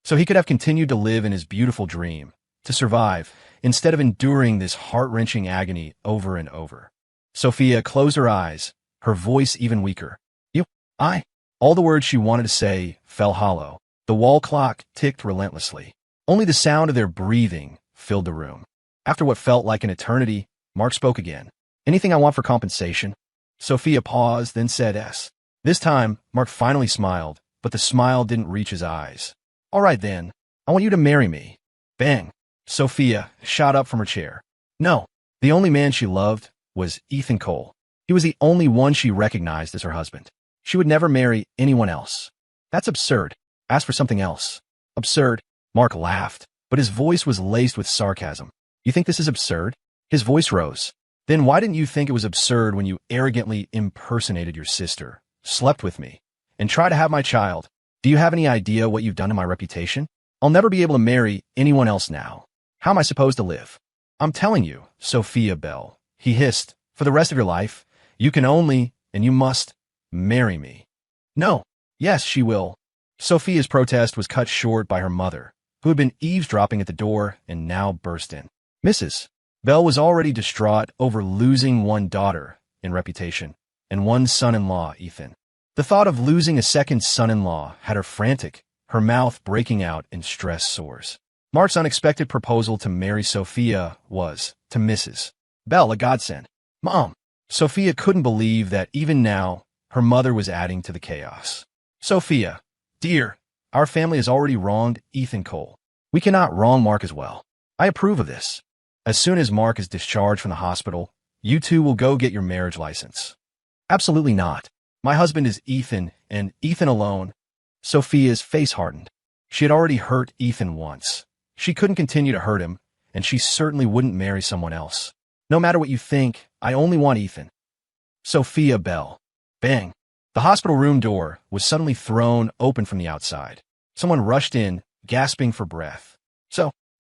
So he could have continued to live in his beautiful dream, to survive, instead of enduring this heart-wrenching agony over and over." Sophia closed her eyes, her voice even weaker. I. All the words she wanted to say fell hollow. The wall clock ticked relentlessly. Only the sound of their breathing filled the room. After what felt like an eternity, Mark spoke again. "Anything I want for compensation?" Sophia paused, then said yes. This time, Mark finally smiled, but the smile didn't reach his eyes. "All right then, I want you to marry me." Bang! Sophia shot up from her chair. No, the only man she loved was Ethan Cole. He was the only one she recognized as her husband. She would never marry anyone else. "That's absurd. Ask for something else." "Absurd?" Mark laughed, but his voice was laced with sarcasm. "You think this is absurd?" His voice rose. "Then why didn't you think it was absurd when you arrogantly impersonated your sister, slept with me, and tried to have my child? Do you have any idea what you've done to my reputation? I'll never be able to marry anyone else now. How am I supposed to live?" "I'm telling you, Sophia Bell," he hissed, "for the rest of your life, you can only, and you must, marry me." "No." "Yes, she will." Sophia's protest was cut short by her mother, who had been eavesdropping at the door and now burst in. Mrs. Bell was already distraught over losing one daughter in reputation and one son-in-law, Ethan. The thought of losing a second son-in-law had her frantic, her mouth breaking out in stress sores. Mark's unexpected proposal to marry Sophia was, to Mrs. Bell, a godsend. "Mom." Sophia couldn't believe that even now, her mother was adding to the chaos. "Sophia, dear, our family has already wronged Ethan Cole. We cannot wrong Mark as well. I approve of this. As soon as Mark is discharged from the hospital, you two will go get your marriage license." "Absolutely not. My husband is Ethan, and Ethan alone." Sophia's face hardened. She had already hurt Ethan once. She couldn't continue to hurt him, and she certainly wouldn't marry someone else. "No matter what you think, I only want Ethan." Sophia Bell. Bang! The hospital room door was suddenly thrown open from the outside. Someone rushed in, gasping for breath.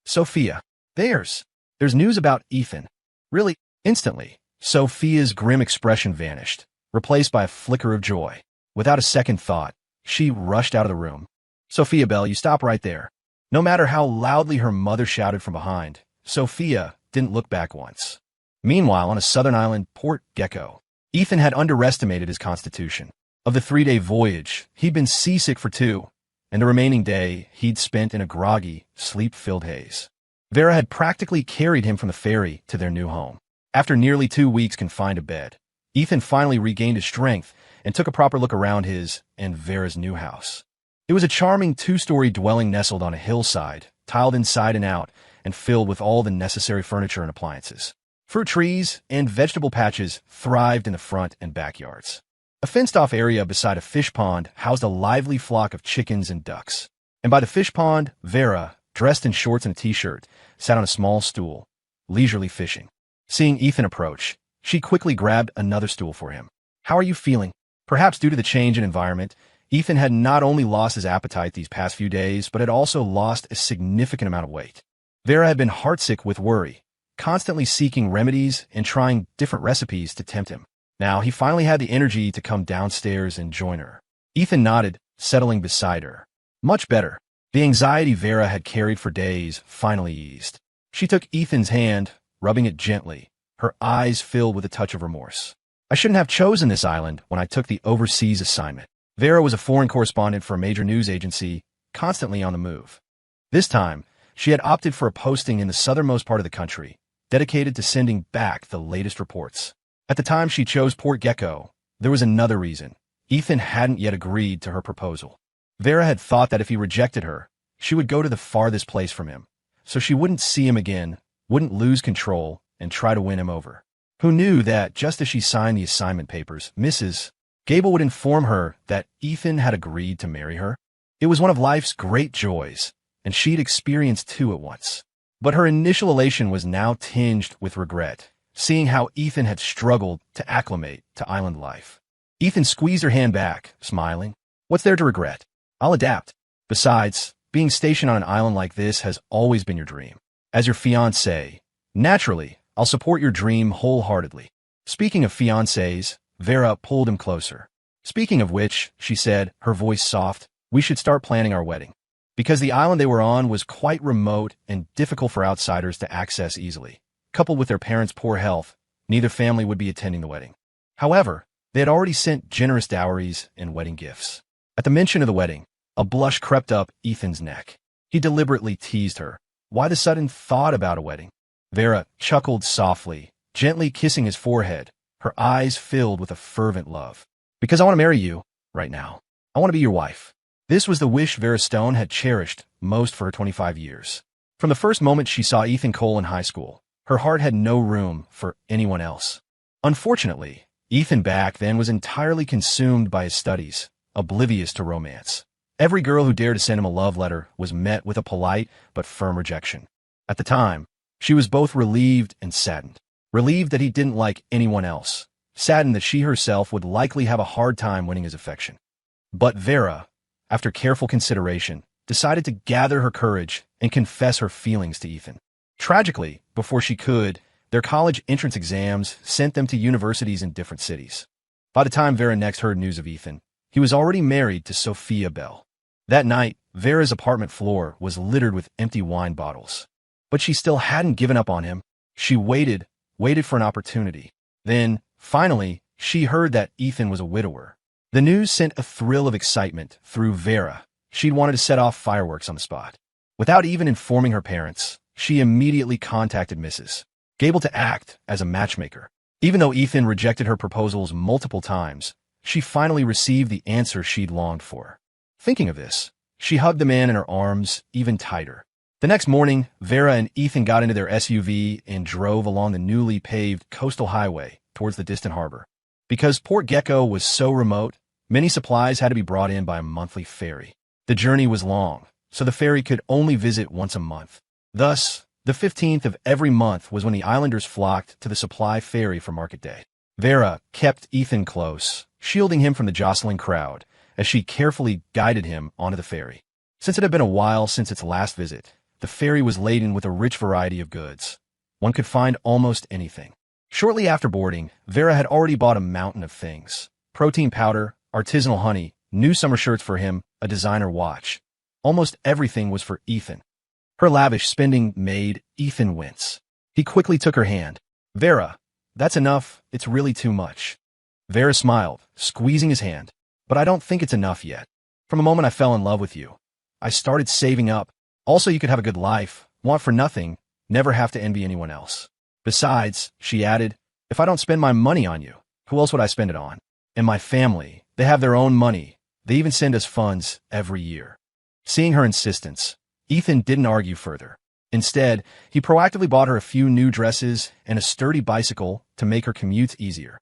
Sophia, there's news about Ethan." "Really?" Instantly, Sophia's grim expression vanished, replaced by a flicker of joy. Without a second thought, she rushed out of the room. "Sophia Bell, you stop right there." No matter how loudly her mother shouted from behind, Sophia didn't look back once. Meanwhile, on a southern island, Port Gecko, Ethan had underestimated his constitution. Of the 3-day voyage, he'd been seasick for 2, and the remaining day he'd spent in a groggy, sleep-filled haze. Vera had practically carried him from the ferry to their new home. After nearly 2 weeks confined to bed, Ethan finally regained his strength and took a proper look around his and Vera's new house. It was a charming 2-story dwelling nestled on a hillside, tiled inside and out, and filled with all the necessary furniture and appliances. Fruit trees and vegetable patches thrived in the front and backyards. A fenced-off area beside a fish pond housed a lively flock of chickens and ducks. And by the fish pond, Vera, dressed in shorts and a t-shirt, sat on a small stool, leisurely fishing. Seeing Ethan approach, She quickly grabbed another stool for him. "How are you feeling?" Perhaps due to the change in environment, Ethan had not only lost his appetite these past few days, but had also lost a significant amount of weight. Vera had been heartsick with worry, constantly seeking remedies and trying different recipes to tempt him. Now he finally had the energy to come downstairs and join her. Ethan nodded, settling beside her. Much better. The anxiety Vera had carried for days finally eased. She took Ethan's hand, rubbing it gently, her eyes filled with a touch of remorse. "I shouldn't have chosen this island when I took the overseas assignment." Vera was a foreign correspondent for a major news agency, constantly on the move. This time, she had opted for a posting in the southernmost part of the country, dedicated to sending back the latest reports. At the time she chose Port Gecko, there was another reason. Ethan hadn't yet agreed to her proposal. Vera had thought that if he rejected her, she would go to the farthest place from him, so she wouldn't see him again, wouldn't lose control, and try to win him over. Who knew that just as she signed the assignment papers, Mrs. Gable would inform her that Ethan had agreed to marry her? It was one of life's great joys, and she'd experienced two at once. But her initial elation was now tinged with regret, seeing how Ethan had struggled to acclimate to island life. Ethan squeezed her hand back, smiling. "What's there to regret? I'll adapt. Besides, being stationed on an island like this has always been your dream. As your fiancé, naturally, I'll support your dream wholeheartedly." Speaking of fiancés, Vera pulled him closer. "Speaking of which," she said, her voice soft, "we should start planning our wedding." Because the island they were on was quite remote and difficult for outsiders to access easily. Coupled with their parents' poor health, neither family would be attending the wedding. However, they had already sent generous dowries and wedding gifts. At the mention of the wedding, a blush crept up Ethan's neck. He deliberately teased her. Why the sudden thought about a wedding? Vera chuckled softly, gently kissing his forehead, her eyes filled with a fervent love. "Because I want to marry you, right now. I want to be your wife." This was the wish Vera Stone had cherished most for her 25 years. From the first moment she saw Ethan Cole in high school, her heart had no room for anyone else. Unfortunately, Ethan back then was entirely consumed by his studies, oblivious to romance. Every girl who dared to send him a love letter was met with a polite but firm rejection. At the time, she was both relieved and saddened. Relieved that he didn't like anyone else, saddened that she herself would likely have a hard time winning his affection. But Vera, after careful consideration, decided to gather her courage and confess her feelings to Ethan. Tragically, before she could, their college entrance exams sent them to universities in different cities. By the time Vera next heard news of Ethan, he was already married to Sophia Bell. That night, Vera's apartment floor was littered with empty wine bottles. But she still hadn't given up on him. She waited for an opportunity. Then, finally, she heard that Ethan was a widower. The news sent a thrill of excitement through Vera. She'd wanted to set off fireworks on the spot. Without even informing her parents, she immediately contacted Mrs. Gable to act as a matchmaker. Even though Ethan rejected her proposals multiple times, she finally received the answer she'd longed for. Thinking of this, she hugged the man in her arms even tighter. The next morning, Vera and Ethan got into their SUV and drove along the newly paved coastal highway towards the distant harbor. Because Port Gecko was so remote, many supplies had to be brought in by a monthly ferry. The journey was long, so the ferry could only visit once a month. Thus, the 15th of every month was when the islanders flocked to the supply ferry for market day. Vera kept Ethan close, shielding him from the jostling crowd, as she carefully guided him onto the ferry. Since it had been a while since its last visit, the ferry was laden with a rich variety of goods. One could find almost anything. Shortly after boarding, Vera had already bought a mountain of things. Protein powder, artisanal honey, new summer shirts for him, a designer watch. Almost everything was for Ethan. Her lavish spending made Ethan wince. He quickly took her hand. "Vera, that's enough. It's really too much." Vera smiled, squeezing his hand. "But I don't think it's enough yet. From the moment I fell in love with you, I started saving up. Also, you could have a good life, want for nothing, never have to envy anyone else. Besides," she added, "if I don't spend my money on you, who else would I spend it on? And my family, they have their own money. They even send us funds every year." Seeing her insistence, Ethan didn't argue further. Instead, he proactively bought her a few new dresses and a sturdy bicycle to make her commutes easier.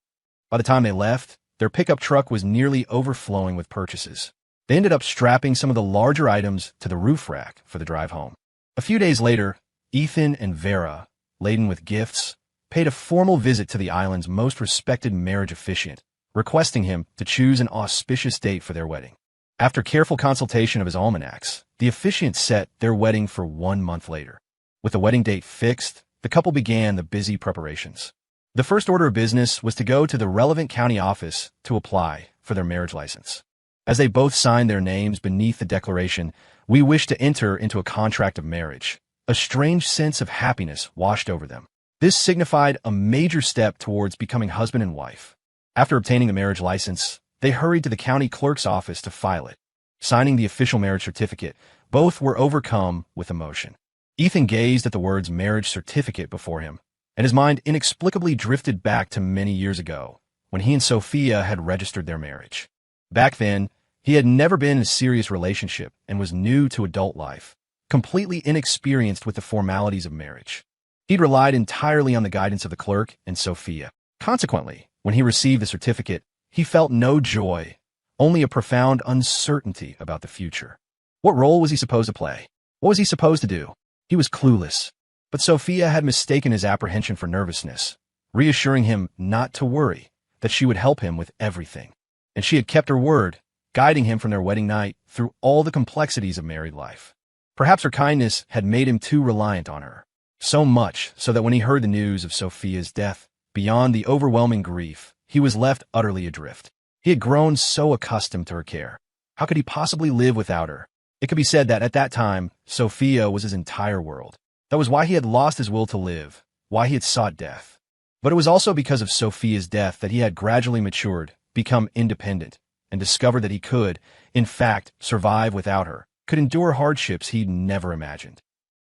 By the time they left, their pickup truck was nearly overflowing with purchases. They ended up strapping some of the larger items to the roof rack for the drive home. A few days later, Ethan and Vera, laden with gifts, paid a formal visit to the island's most respected marriage officiant, requesting him to choose an auspicious date for their wedding. After careful consultation of his almanacs, the officiant set their wedding for 1 month later. With the wedding date fixed, the couple began the busy preparations. The first order of business was to go to the relevant county office to apply for their marriage license. As they both signed their names beneath the declaration, "We wish to enter into a contract of marriage," a strange sense of happiness washed over them. This signified a major step towards becoming husband and wife. After obtaining the marriage license, they hurried to the county clerk's office to file it. Signing the official marriage certificate, both were overcome with emotion. Ethan gazed at the words marriage certificate before him, and his mind inexplicably drifted back to many years ago, when he and Sophia had registered their marriage. Back then, he had never been in a serious relationship and was new to adult life, completely inexperienced with the formalities of marriage. He'd relied entirely on the guidance of the clerk and Sophia. Consequently, when he received the certificate, he felt no joy, only a profound uncertainty about the future. What role was he supposed to play? What was he supposed to do? He was clueless. But Sophia had mistaken his apprehension for nervousness, reassuring him not to worry, that she would help him with everything. And she had kept her word, guiding him from their wedding night through all the complexities of married life. Perhaps her kindness had made him too reliant on her, so much so that when he heard the news of Sophia's death, beyond the overwhelming grief, he was left utterly adrift. He had grown so accustomed to her care. How could he possibly live without her? It could be said that at that time, Sophia was his entire world. That was why he had lost his will to live, why he had sought death. But it was also because of Sophia's death that he had gradually matured, become independent, and discovered that he could, in fact, survive without her, could endure hardships he'd never imagined.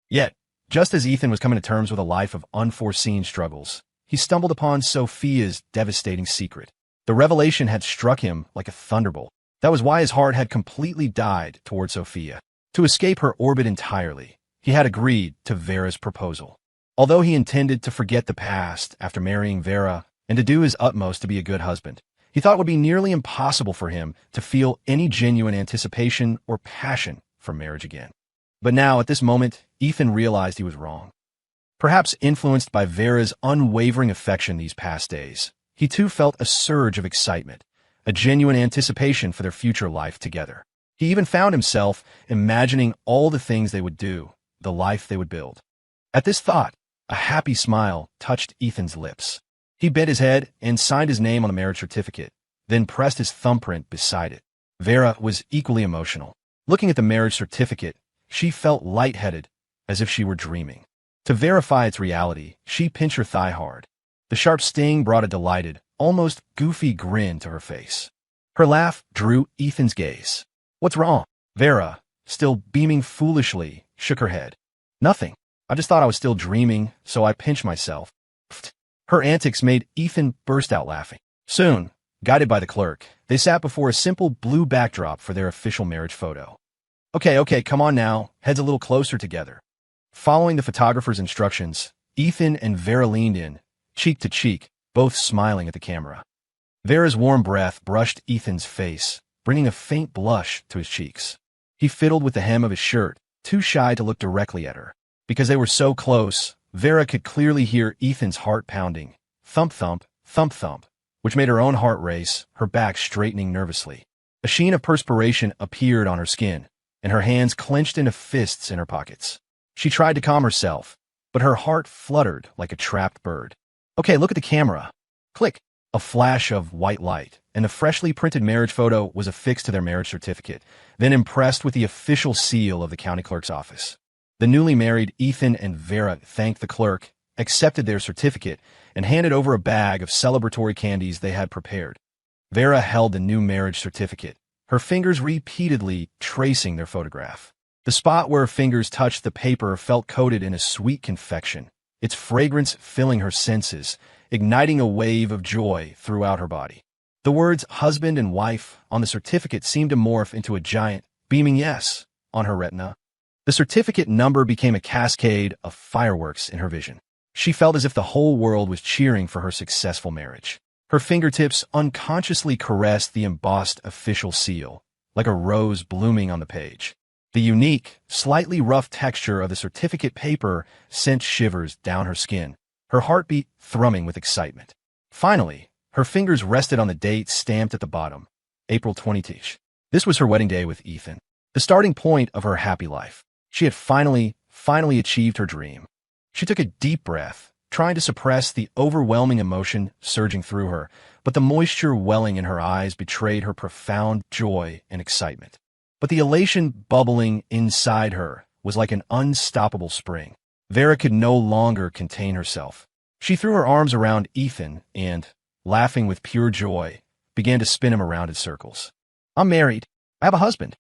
Yet, just as Ethan was coming to terms with a life of unforeseen struggles, he stumbled upon Sophia's devastating secret. The revelation had struck him like a thunderbolt. That was why his heart had completely died toward Sophia. To escape her orbit entirely, he had agreed to Vera's proposal. Although he intended to forget the past after marrying Vera and to do his utmost to be a good husband, he thought it would be nearly impossible for him to feel any genuine anticipation or passion for marriage again. But now, at this moment, Ethan realized he was wrong. Perhaps influenced by Vera's unwavering affection these past days, he too felt a surge of excitement, a genuine anticipation for their future life together. He even found himself imagining all the things they would do, the life they would build. At this thought, a happy smile touched Ethan's lips. He bent his head and signed his name on the marriage certificate, then pressed his thumbprint beside it. Vera was equally emotional. Looking at the marriage certificate, she felt lightheaded, as if she were dreaming. To verify its reality, she pinched her thigh hard. The sharp sting brought a delighted, almost goofy grin to her face. Her laugh drew Ethan's gaze. "What's wrong?" Vera, still beaming foolishly, shook her head. "Nothing. I just thought I was still dreaming, so I pinched myself." Pfft. Her antics made Ethan burst out laughing. Soon, guided by the clerk, they sat before a simple blue backdrop for their official marriage photo. Okay, come on now, heads a little closer together." Following the photographer's instructions, Ethan and Vera leaned in, cheek to cheek, both smiling at the camera. Vera's warm breath brushed Ethan's face, bringing a faint blush to his cheeks. He fiddled with the hem of his shirt, too shy to look directly at her. Because they were so close, Vera could clearly hear Ethan's heart pounding, thump thump, thump thump, which made her own heart race, her back straightening nervously. A sheen of perspiration appeared on her skin, and her hands clenched into fists in her pockets. She tried to calm herself, but her heart fluttered like a trapped bird. "Okay, look at the camera." Click. A flash of white light, and the freshly printed marriage photo was affixed to their marriage certificate, then impressed with the official seal of the county clerk's office. The newly married Ethan and Vera thanked the clerk, accepted their certificate, and handed over a bag of celebratory candies they had prepared. Vera held the new marriage certificate, her fingers repeatedly tracing their photograph. The spot where her fingers touched the paper felt coated in a sweet confection, its fragrance filling her senses, igniting a wave of joy throughout her body. The words husband and wife on the certificate seemed to morph into a giant, beaming yes on her retina. The certificate number became a cascade of fireworks in her vision. She felt as if the whole world was cheering for her successful marriage. Her fingertips unconsciously caressed the embossed official seal, like a rose blooming on the page. The unique, slightly rough texture of the certificate paper sent shivers down her skin. her heartbeat thrumming with excitement. Finally, her fingers rested on the date stamped at the bottom, April 20th. This was her wedding day with Ethan, the starting point of her happy life. She had finally achieved her dream. She took a deep breath, trying to suppress the overwhelming emotion surging through her, but the moisture welling in her eyes betrayed her profound joy and excitement. But the elation bubbling inside her was like an unstoppable spring. Vera could no longer contain herself. She threw her arms around Ethan and, laughing with pure joy, began to spin him around in circles. "I'm married. I have a husband."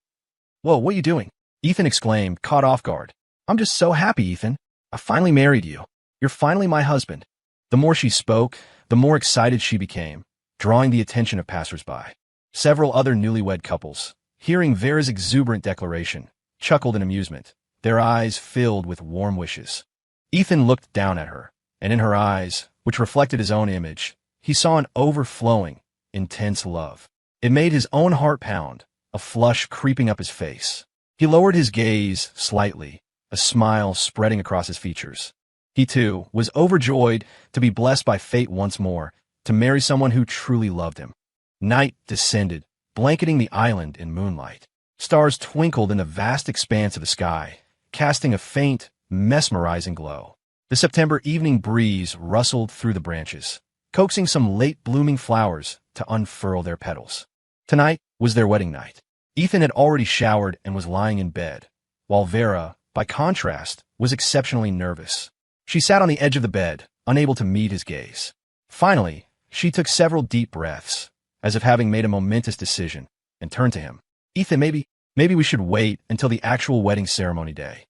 "Whoa, what are you doing?" Ethan exclaimed, caught off guard. "I'm just so happy, Ethan. I finally married you. You're finally my husband." The more she spoke, the more excited she became, drawing the attention of passersby. Several other newlywed couples, hearing Vera's exuberant declaration, chuckled in amusement, their eyes filled with warm wishes. Ethan looked down at her, and in her eyes, which reflected his own image, he saw an overflowing, intense love. It made his own heart pound, a flush creeping up his face. He lowered his gaze slightly, a smile spreading across his features. He, too, was overjoyed to be blessed by fate once more, to marry someone who truly loved him. Night descended, blanketing the island in moonlight. Stars twinkled in the vast expanse of the sky, casting a faint, mesmerizing glow. The September evening breeze rustled through the branches, coaxing some late-blooming flowers to unfurl their petals. Tonight was their wedding night. Ethan had already showered and was lying in bed, while Vera, by contrast, was exceptionally nervous. She sat on the edge of the bed, unable to meet his gaze. Finally, she took several deep breaths, as if having made a momentous decision, and turned to him. "Ethan, maybe we should wait until the actual wedding ceremony day."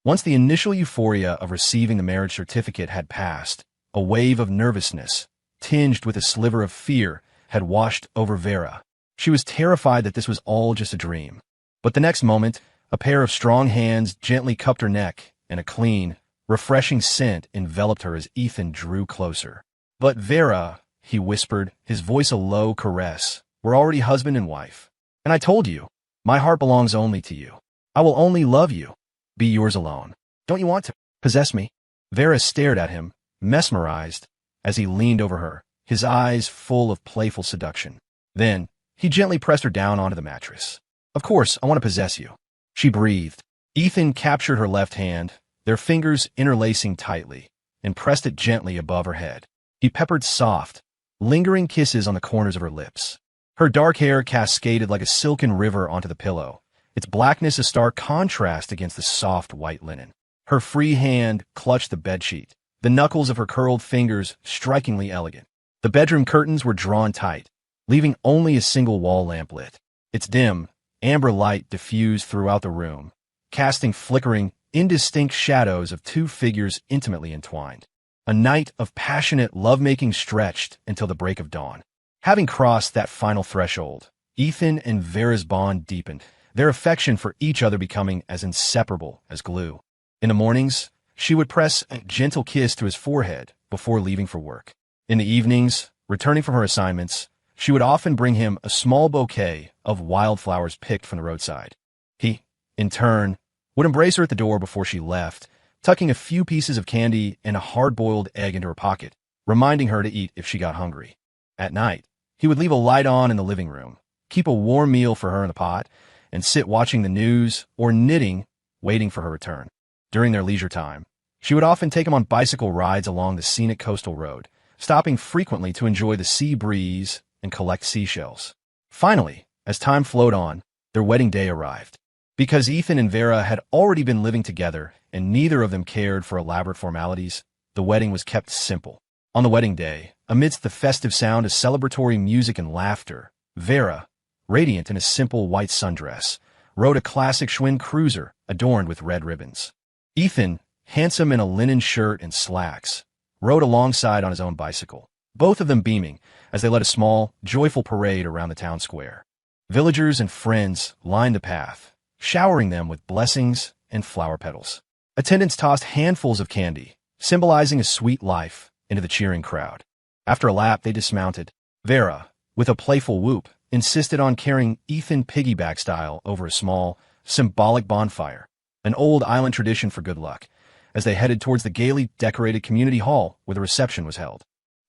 Once the initial euphoria of receiving the marriage certificate had passed, a wave of nervousness, tinged with a sliver of fear, had washed over Vera. She was terrified that this was all just a dream. But the next moment, a pair of strong hands gently cupped her neck, and a clean, refreshing scent enveloped her as Ethan drew closer. "But Vera," he whispered, his voice a low caress, "we're already husband and wife. And I told you, my heart belongs only to you. I will only love you, be yours alone. Don't you want to possess me?" Vera stared at him, mesmerized, as he leaned over her, his eyes full of playful seduction. Then, he gently pressed her down onto the mattress. "Of course, I want to possess you," she breathed. Ethan captured her left hand, their fingers interlacing tightly, and pressed it gently above her head. He peppered soft, lingering kisses on the corners of her lips. Her dark hair cascaded like a silken river onto the pillow, its blackness a stark contrast against the soft white linen. Her free hand clutched the bedsheet, the knuckles of her curled fingers strikingly elegant. The bedroom curtains were drawn tight, leaving only a single wall lamp lit. Its dim, amber light diffused throughout the room, casting flickering, indistinct shadows of two figures intimately entwined. A night of passionate lovemaking stretched until the break of dawn. Having crossed that final threshold, Ethan and Vera's bond deepened, their affection for each other becoming as inseparable as glue. In the mornings, she would press a gentle kiss to his forehead before leaving for work. In the evenings, returning from her assignments, she would often bring him a small bouquet of wildflowers picked from the roadside. He, in turn, would embrace her at the door before she left, tucking a few pieces of candy and a hard-boiled egg into her pocket, reminding her to eat if she got hungry. At night, he would leave a light on in the living room, keep a warm meal for her in the pot, and sit watching the news or knitting, waiting for her return. During their leisure time, she would often take him on bicycle rides along the scenic coastal road, stopping frequently to enjoy the sea breeze and collect seashells. Finally, as time flowed on, their wedding day arrived. Because Ethan and Vera had already been living together and neither of them cared for elaborate formalities, the wedding was kept simple. On the wedding day, amidst the festive sound of celebratory music and laughter, Vera, radiant in a simple white sundress, rode a classic Schwinn cruiser adorned with red ribbons. Ethan, handsome in a linen shirt and slacks, rode alongside on his own bicycle, both of them beaming as they led a small, joyful parade around the town square. Villagers and friends lined the path, showering them with blessings and flower petals. Attendants tossed handfuls of candy, symbolizing a sweet life, into the cheering crowd. After a lap, they dismounted. Vera, with a playful whoop, insisted on carrying Ethan piggyback style over a small, symbolic bonfire, an old island tradition for good luck, as they headed towards the gaily decorated community hall where the reception was held.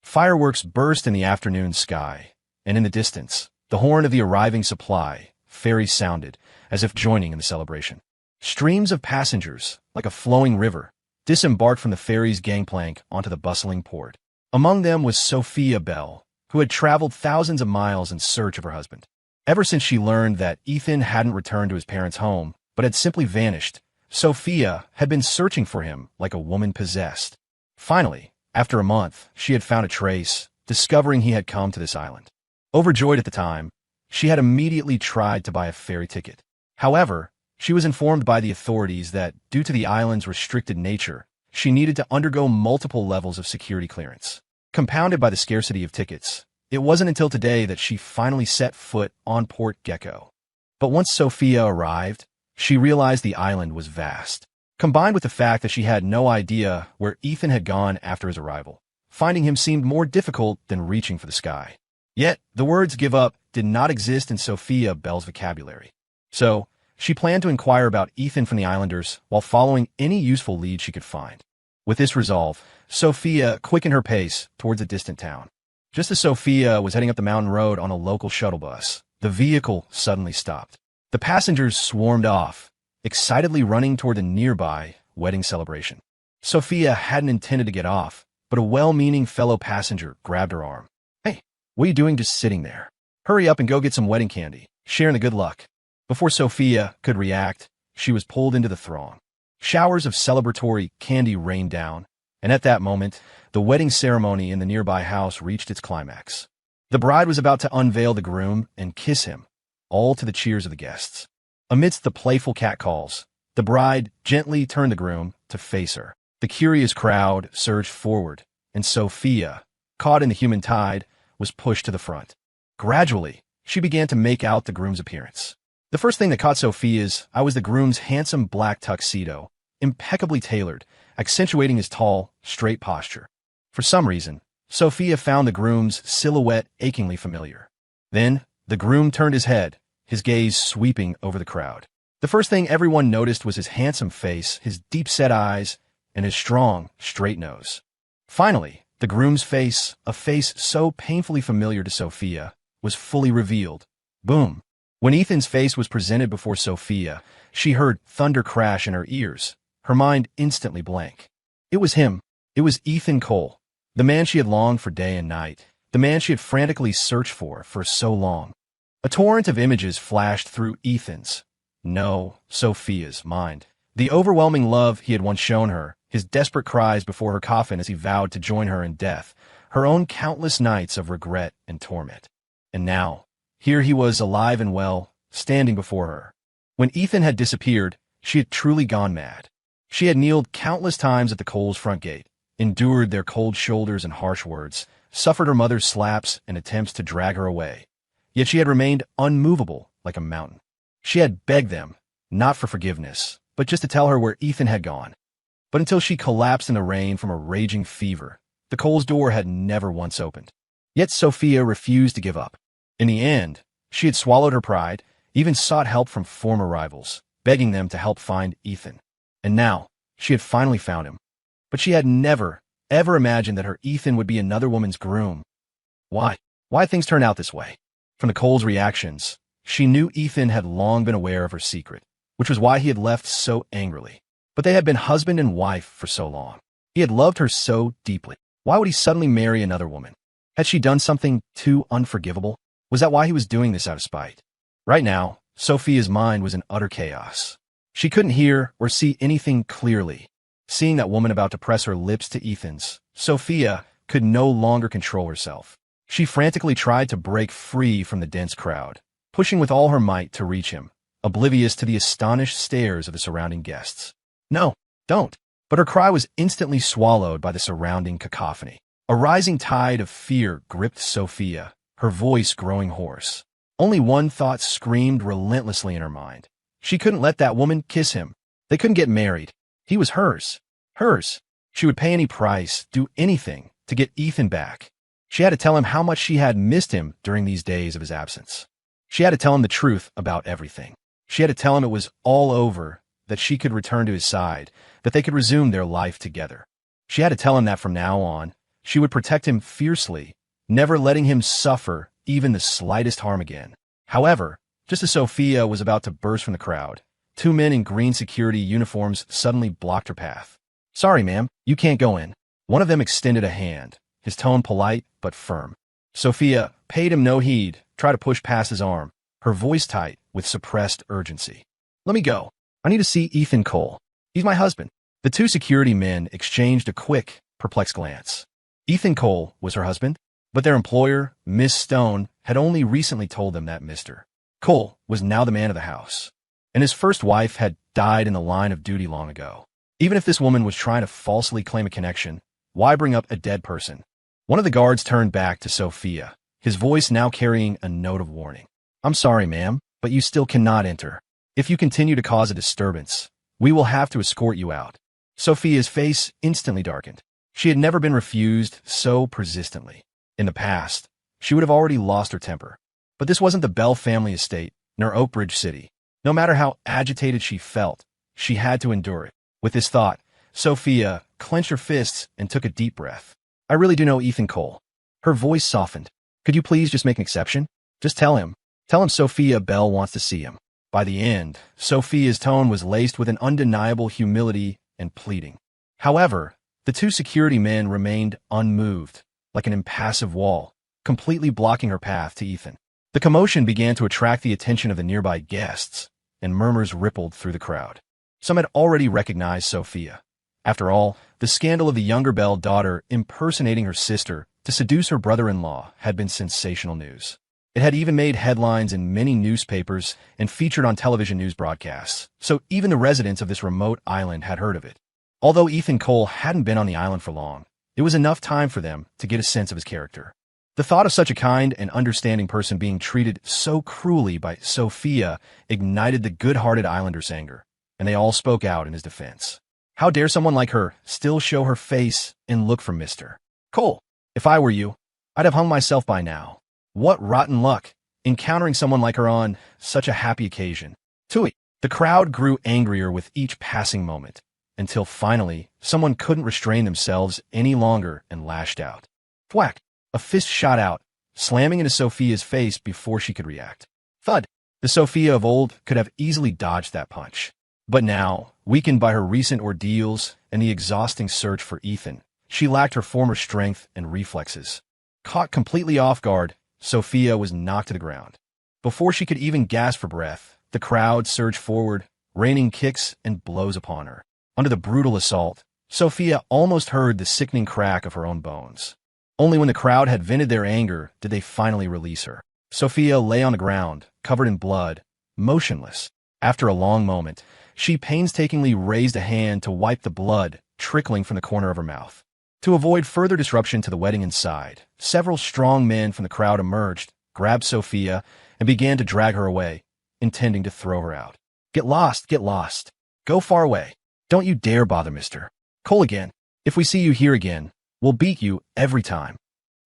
Fireworks burst in the afternoon sky, and in the distance, the horn of the arriving supply ferry sounded, as if joining in the celebration. Streams of passengers, like a flowing river, disembarked from the ferry's gangplank onto the bustling port. Among them was Sophia Bell, who had traveled thousands of miles in search of her husband. Ever since she learned that Ethan hadn't returned to his parents' home, but had simply vanished, Sophia had been searching for him like a woman possessed. Finally, after a month, she had found a trace, discovering he had come to this island. Overjoyed at the time, she had immediately tried to buy a ferry ticket. However, she was informed by the authorities that, due to the island's restricted nature, she needed to undergo multiple levels of security clearance. Compounded by the scarcity of tickets, it wasn't until today that she finally set foot on Port Gecko. But once Sophia arrived, she realized the island was vast. Combined with the fact that she had no idea where Ethan had gone after his arrival, finding him seemed more difficult than reaching for the sky. Yet, the words "give up" did not exist in Sophia Bell's vocabulary. So, she planned to inquire about Ethan from the islanders while following any useful lead she could find. With this resolve, Sophia quickened her pace towards a distant town. Just as Sophia was heading up the mountain road on a local shuttle bus, the vehicle suddenly stopped. The passengers swarmed off, excitedly running toward the nearby wedding celebration. Sophia hadn't intended to get off, but a well-meaning fellow passenger grabbed her arm. "Hey, what are you doing just sitting there? Hurry up and go get some wedding candy, sharing the good luck." Before Sophia could react, she was pulled into the throng. Showers of celebratory candy rained down, and at that moment, the wedding ceremony in the nearby house reached its climax. The bride was about to unveil the groom and kiss him, all to the cheers of the guests. Amidst the playful catcalls, the bride gently turned the groom to face her. The curious crowd surged forward, and Sophia, caught in the human tide, was pushed to the front. Gradually, she began to make out the groom's appearance. The first thing that caught Sophia's eye was the groom's handsome black tuxedo, impeccably tailored, accentuating his tall, straight posture. For some reason, Sophia found the groom's silhouette achingly familiar. Then, the groom turned his head, his gaze sweeping over the crowd. The first thing everyone noticed was his handsome face, his deep-set eyes, and his strong, straight nose. Finally, the groom's face, a face so painfully familiar to Sophia, was fully revealed. Boom! When Ethan's face was presented before Sophia, she heard thunder crash in her ears, her mind instantly blank. It was him. It was Ethan Cole, the man she had longed for day and night, the man she had frantically searched for so long. A torrent of images flashed through Ethan's, no, Sophia's mind. The overwhelming love he had once shown her, his desperate cries before her coffin as he vowed to join her in death, her own countless nights of regret and torment. And now, here he was alive and well, standing before her. When Ethan had disappeared, she had truly gone mad. She had kneeled countless times at the Coles' front gate, endured their cold shoulders and harsh words, suffered her mother's slaps and attempts to drag her away. Yet she had remained unmovable like a mountain. She had begged them, not for forgiveness, but just to tell her where Ethan had gone. But until she collapsed in the rain from a raging fever, the Coles' door had never once opened. Yet Sophia refused to give up. In the end, she had swallowed her pride, even sought help from former rivals, begging them to help find Ethan. And now, she had finally found him. But she had never, ever imagined that her Ethan would be another woman's groom. Why? Why things turn out this way? From the Coles' reactions, she knew Ethan had long been aware of her secret, which was why he had left so angrily. But they had been husband and wife for so long. He had loved her so deeply. Why would he suddenly marry another woman? Had she done something too unforgivable? Was that why he was doing this out of spite? Right now, Sophia's mind was in utter chaos. She couldn't hear or see anything clearly. Seeing that woman about to press her lips to Ethan's, Sophia could no longer control herself. She frantically tried to break free from the dense crowd, pushing with all her might to reach him, oblivious to the astonished stares of the surrounding guests. "No, don't." But her cry was instantly swallowed by the surrounding cacophony. A rising tide of fear gripped Sophia, her voice growing hoarse. Only one thought screamed relentlessly in her mind. She couldn't let that woman kiss him. They couldn't get married. He was hers. Hers. She would pay any price, do anything, to get Ethan back. She had to tell him how much she had missed him during these days of his absence. She had to tell him the truth about everything. She had to tell him it was all over, that she could return to his side, that they could resume their life together. She had to tell him that from now on, she would protect him fiercely, never letting him suffer even the slightest harm again. However, just as Sophia was about to burst from the crowd, two men in green security uniforms suddenly blocked her path. "Sorry, ma'am, you can't go in." One of them extended a hand, his tone polite but firm. Sophia paid him no heed, tried to push past his arm, her voice tight with suppressed urgency. "Let me go. I need to see Ethan Cole. He's my husband." The two security men exchanged a quick, perplexed glance. Ethan Cole was her husband, but their employer, Miss Stone, had only recently told them that Mr. Cole was now the man of the house, and his first wife had died in the line of duty long ago. Even if this woman was trying to falsely claim a connection, why bring up a dead person? One of the guards turned back to Sophia, his voice now carrying a note of warning. "I'm sorry, ma'am, but you still cannot enter. If you continue to cause a disturbance, we will have to escort you out." Sophia's face instantly darkened. She had never been refused so persistently. In the past, she would have already lost her temper. But this wasn't the Bell family estate, nor Oakbridge City. No matter how agitated she felt, she had to endure it. With this thought, Sophia clenched her fists and took a deep breath. "I really do know Ethan Cole." Her voice softened. "Could you please just make an exception? Just tell him. Tell him Sophia Bell wants to see him." By the end, Sophia's tone was laced with an undeniable humility and pleading. However, the two security men remained unmoved, like an impassive wall, completely blocking her path to Ethan. The commotion began to attract the attention of the nearby guests, and murmurs rippled through the crowd. Some had already recognized Sophia. After all, the scandal of the younger Bell daughter impersonating her sister to seduce her brother-in-law had been sensational news. It had even made headlines in many newspapers and featured on television news broadcasts, so even the residents of this remote island had heard of it. Although Ethan Cole hadn't been on the island for long, it was enough time for them to get a sense of his character. The thought of such a kind and understanding person being treated so cruelly by Sophia ignited the good-hearted islanders' anger, and they all spoke out in his defense. How dare someone like her still show her face and look for Mr. Cole? If I were you, I'd have hung myself by now. What rotten luck, encountering someone like her on such a happy occasion. Tui. The crowd grew angrier with each passing moment, until finally, someone couldn't restrain themselves any longer and lashed out. Thwack! A fist shot out, slamming into Sophia's face before she could react. Thud! The Sophia of old could have easily dodged that punch. But now, weakened by her recent ordeals and the exhausting search for Ethan, she lacked her former strength and reflexes. Caught completely off guard, Sophia was knocked to the ground. Before she could even gasp for breath, the crowd surged forward, raining kicks and blows upon her. Under the brutal assault, Sophia almost heard the sickening crack of her own bones. Only when the crowd had vented their anger did they finally release her. Sophia lay on the ground, covered in blood, motionless. After a long moment, she painstakingly raised a hand to wipe the blood trickling from the corner of her mouth. To avoid further disruption to the wedding inside, several strong men from the crowd emerged, grabbed Sophia, and began to drag her away, intending to throw her out. Get lost, get lost. Go far away. Don't you dare bother Mr. Cole again. If we see you here again, we'll beat you every time.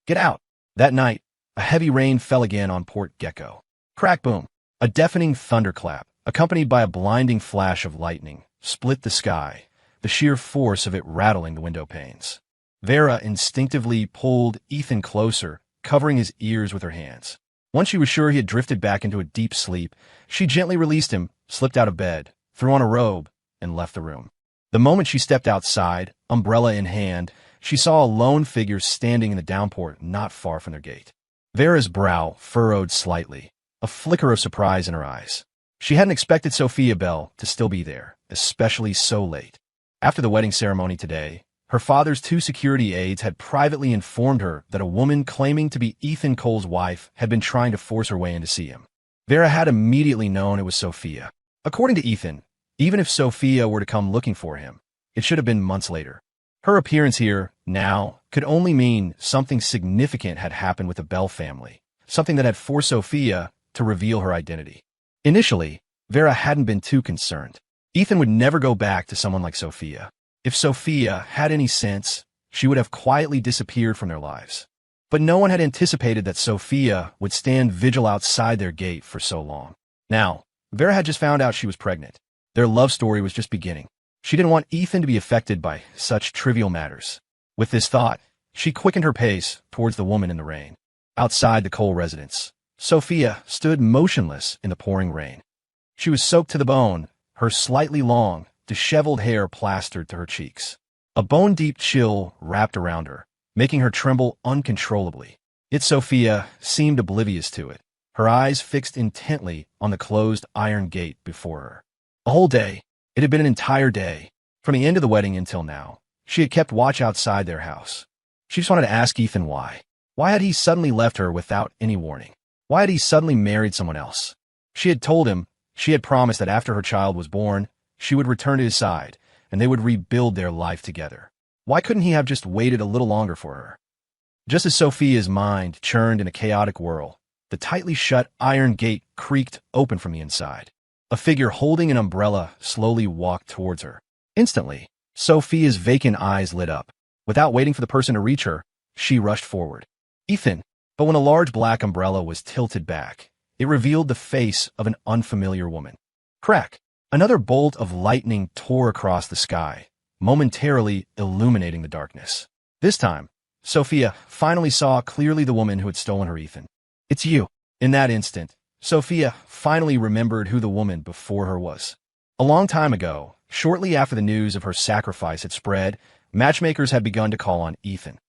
Get out. That night, a heavy rain fell again on Port Gecko. Crack boom. A deafening thunderclap, accompanied by a blinding flash of lightning, split the sky, the sheer force of it rattling the window panes. Vera instinctively pulled Ethan closer, covering his ears with her hands. Once she was sure he had drifted back into a deep sleep, she gently released him, slipped out of bed, threw on a robe, and left the room. The moment she stepped outside, umbrella in hand, she saw a lone figure standing in the downpour not far from their gate. Vera's brow furrowed slightly, a flicker of surprise in her eyes. She hadn't expected Sophia Bell to still be there, especially so late. After the wedding ceremony today, her father's two security aides had privately informed her that a woman claiming to be Ethan Cole's wife had been trying to force her way in to see him. Vera had immediately known it was Sophia. According to Ethan, even if Sophia were to come looking for him, it should have been months later. Her appearance here, now, could only mean something significant had happened with the Bell family, something that had forced Sophia to reveal her identity. Initially, Vera hadn't been too concerned. Ethan would never go back to someone like Sophia. If Sophia had any sense, she would have quietly disappeared from their lives. But no one had anticipated that Sophia would stand vigil outside their gate for so long. Now, Vera had just found out she was pregnant. Their love story was just beginning. She didn't want Ethan to be affected by such trivial matters. With this thought, she quickened her pace towards the woman in the rain. Outside the Cole residence, Sophia stood motionless in the pouring rain. She was soaked to the bone, her slightly long, disheveled hair plastered to her cheeks. A bone-deep chill wrapped around her, making her tremble uncontrollably. Yet Sophia seemed oblivious to it, her eyes fixed intently on the closed iron gate before her. A whole day. It had been an entire day. From the end of the wedding until now, she had kept watch outside their house. She just wanted to ask Ethan why. Why had he suddenly left her without any warning? Why had he suddenly married someone else? She had told him, she had promised that after her child was born, she would return to his side, and they would rebuild their life together. Why couldn't he have just waited a little longer for her? Just as Sophia's mind churned in a chaotic whirl, the tightly shut iron gate creaked open from the inside. A figure holding an umbrella slowly walked towards her. Instantly, Sophia's vacant eyes lit up. Without waiting for the person to reach her, she rushed forward. Ethan! But when a large black umbrella was tilted back, it revealed the face of an unfamiliar woman. Crack! Another bolt of lightning tore across the sky, momentarily illuminating the darkness. This time, Sophia finally saw clearly the woman who had stolen her Ethan. It's you. In that instant, Sophia finally remembered who the woman before her was. A long time ago, shortly after the news of her sacrifice had spread, matchmakers had begun to call on Ethan.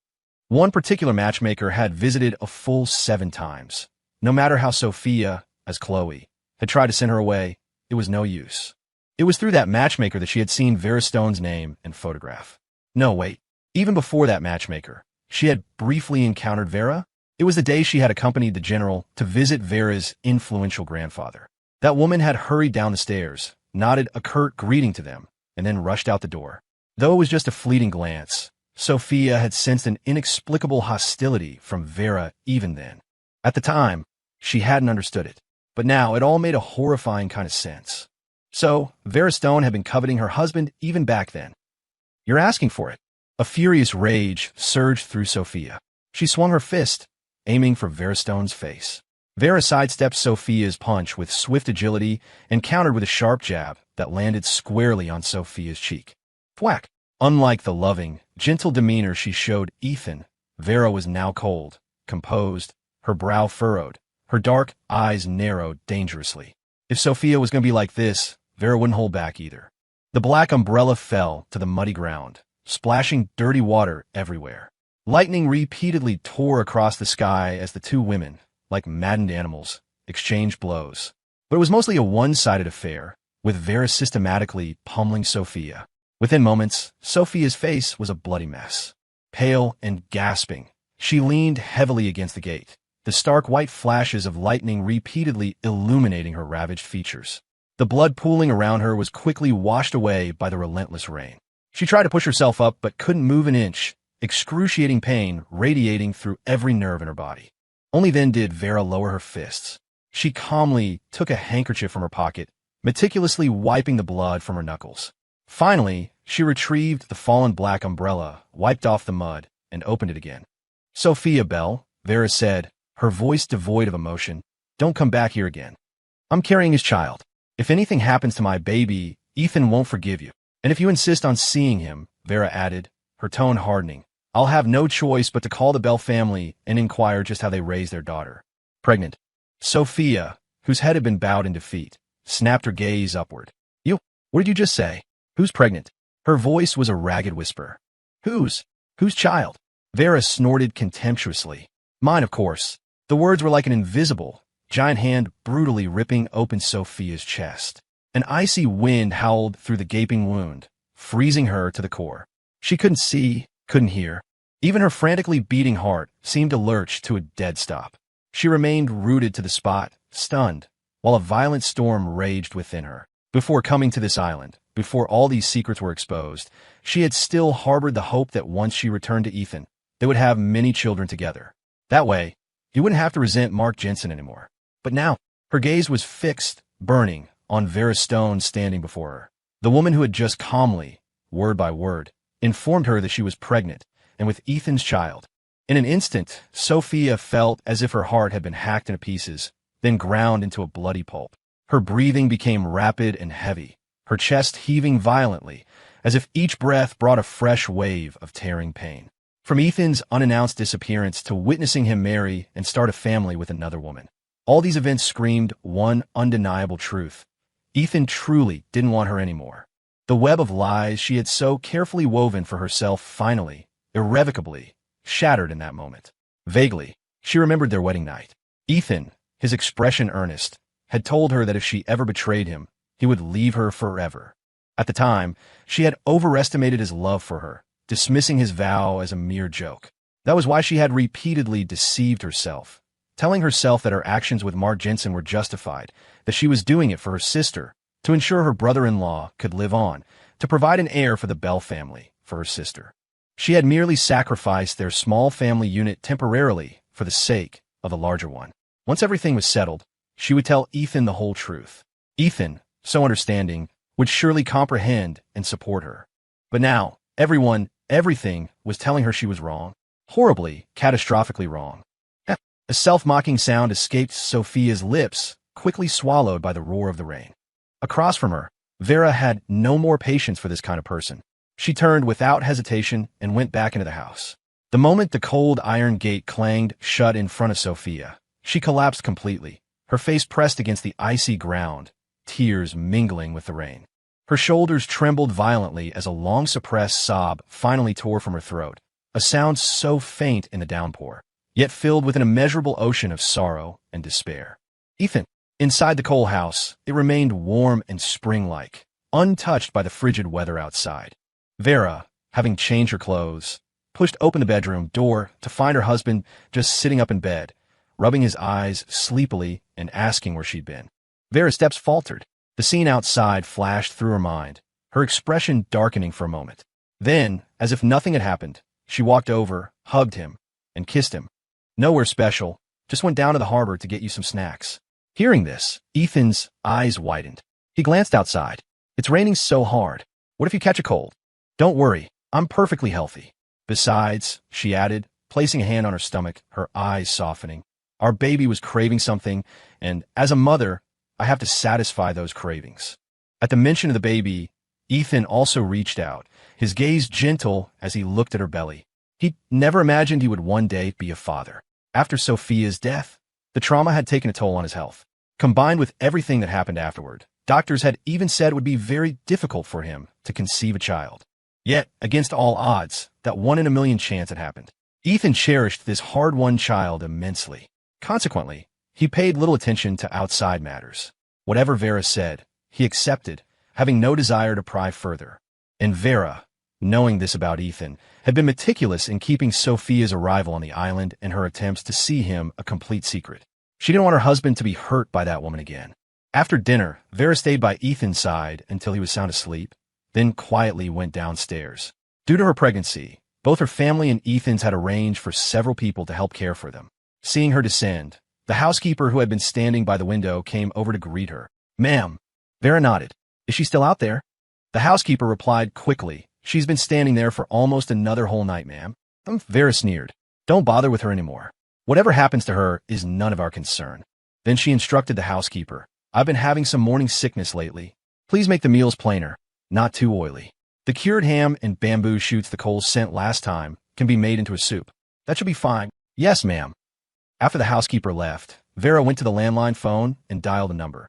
One particular matchmaker had visited a full 7 times. No matter how Sophia, as Chloe, had tried to send her away, it was no use. It was through that matchmaker that she had seen Vera Stone's name and photograph. No, wait. Even before that matchmaker, she had briefly encountered Vera. It was the day she had accompanied the general to visit Vera's influential grandfather. That woman had hurried down the stairs, nodded a curt greeting to them, and then rushed out the door. Though it was just a fleeting glance, Sophia had sensed an inexplicable hostility from Vera even then. At the time, she hadn't understood it, but now it all made a horrifying kind of sense. So, Vera Stone had been coveting her husband even back then. You're asking for it. A furious rage surged through Sophia. She swung her fist, aiming for Vera Stone's face. Vera sidestepped Sophia's punch with swift agility and countered with a sharp jab that landed squarely on Sophia's cheek. Thwack! Unlike the loving, gentle demeanor she showed Ethan, Vera was now cold, composed, her brow furrowed, her dark eyes narrowed dangerously. If Sophia was going to be like this, Vera wouldn't hold back either. The black umbrella fell to the muddy ground, splashing dirty water everywhere. Lightning repeatedly tore across the sky as the two women, like maddened animals, exchanged blows. But it was mostly a one-sided affair, with Vera systematically pummeling Sophia. Within moments, Sophia's face was a bloody mess. Pale and gasping, she leaned heavily against the gate, the stark white flashes of lightning repeatedly illuminating her ravaged features. The blood pooling around her was quickly washed away by the relentless rain. She tried to push herself up but couldn't move an inch, excruciating pain radiating through every nerve in her body. Only then did Vera lower her fists. She calmly took a handkerchief from her pocket, meticulously wiping the blood from her knuckles. Finally, she retrieved the fallen black umbrella, wiped off the mud, and opened it again. Sophia Bell, Vera said, her voice devoid of emotion, don't come back here again. I'm carrying his child. If anything happens to my baby, Ethan won't forgive you. And if you insist on seeing him, Vera added, her tone hardening, I'll have no choice but to call the Bell family and inquire just how they raised their daughter. Pregnant. Sophia, whose head had been bowed in defeat, snapped her gaze upward. You? What did you just say? Who's pregnant? Her voice was a ragged whisper. Whose? Whose child? Vera snorted contemptuously. Mine, of course. The words were like an invisible, giant hand brutally ripping open Sophia's chest. An icy wind howled through the gaping wound, freezing her to the core. She couldn't see, couldn't hear. Even her frantically beating heart seemed to lurch to a dead stop. She remained rooted to the spot, stunned, while a violent storm raged within her. Before coming to this island, before all these secrets were exposed, she had still harbored the hope that once she returned to Ethan, they would have many children together. That way, he wouldn't have to resent Mark Jensen anymore. But now, her gaze was fixed, burning, on Vera Stone standing before her. The woman who had just calmly, word by word, informed her that she was pregnant, and with Ethan's child. In an instant, Sophia felt as if her heart had been hacked into pieces, then ground into a bloody pulp. Her breathing became rapid and heavy, her chest heaving violently, as if each breath brought a fresh wave of tearing pain. From Ethan's unannounced disappearance to witnessing him marry and start a family with another woman, all these events screamed one undeniable truth. Ethan truly didn't want her anymore. The web of lies she had so carefully woven for herself finally, irrevocably, shattered in that moment. Vaguely, she remembered their wedding night. Ethan, his expression earnest, had told her that if she ever betrayed him, he would leave her forever. At the time, she had overestimated his love for her, dismissing his vow as a mere joke. That was why she had repeatedly deceived herself, telling herself that her actions with Mark Jensen were justified, that she was doing it for her sister, to ensure her brother-in-law could live on, to provide an heir for the Bell family, for her sister. She had merely sacrificed their small family unit temporarily for the sake of a larger one. Once everything was settled, she would tell Ethan the whole truth. Ethan, so understanding, would surely comprehend and support her. But now, everything was telling her she was wrong. Horribly, catastrophically wrong. A self-mocking sound escaped Sophia's lips, quickly swallowed by the roar of the rain. Across from her, Vera had no more patience for this kind of person. She turned without hesitation and went back into the house. The moment the cold iron gate clanged shut in front of Sophia, she collapsed completely, her face pressed against the icy ground, tears mingling with the rain. Her shoulders trembled violently as a long-suppressed sob finally tore from her throat, a sound so faint in the downpour, yet filled with an immeasurable ocean of sorrow and despair. Ethan. Inside the coal house, it remained warm and spring-like, untouched by the frigid weather outside. Vera, having changed her clothes, pushed open the bedroom door to find her husband just sitting up in bed, rubbing his eyes sleepily and asking where she'd been. Vera's steps faltered. The scene outside flashed through her mind, her expression darkening for a moment. Then, as if nothing had happened, she walked over, hugged him, and kissed him. Nowhere special, just went down to the harbor to get you some snacks. Hearing this, Ethan's eyes widened. He glanced outside. It's raining so hard. What if you catch a cold? Don't worry, I'm perfectly healthy. Besides, she added, placing a hand on her stomach, her eyes softening, our baby was craving something, and as a mother, I have to satisfy those cravings. At the mention of the baby, Ethan also reached out, his gaze gentle as he looked at her belly. He'd never imagined he would one day be a father. After Sophia's death, the trauma had taken a toll on his health. Combined with everything that happened afterward, doctors had even said it would be very difficult for him to conceive a child. Yet, against all odds, that 1 in a million chance had happened. Ethan cherished this hard-won child immensely. Consequently, he paid little attention to outside matters. Whatever Vera said, he accepted, having no desire to pry further. And Vera, knowing this about Ethan, had been meticulous in keeping Sophia's arrival on the island and her attempts to see him a complete secret. She didn't want her husband to be hurt by that woman again. After dinner, Vera stayed by Ethan's side until he was sound asleep, then quietly went downstairs. Due to her pregnancy, both her family and Ethan's had arranged for several people to help care for them. Seeing her descend, the housekeeper who had been standing by the window came over to greet her. "Ma'am." Vera nodded. "Is she still out there?" The housekeeper replied quickly. "She's been standing there for almost another whole night, ma'am." Vera sneered. "Don't bother with her anymore. Whatever happens to her is none of our concern." Then she instructed the housekeeper. "I've been having some morning sickness lately. Please make the meals plainer, not too oily. The cured ham and bamboo shoots the coals sent last time can be made into a soup. That should be fine." "Yes, ma'am." After the housekeeper left, Vera went to the landline phone and dialed a number.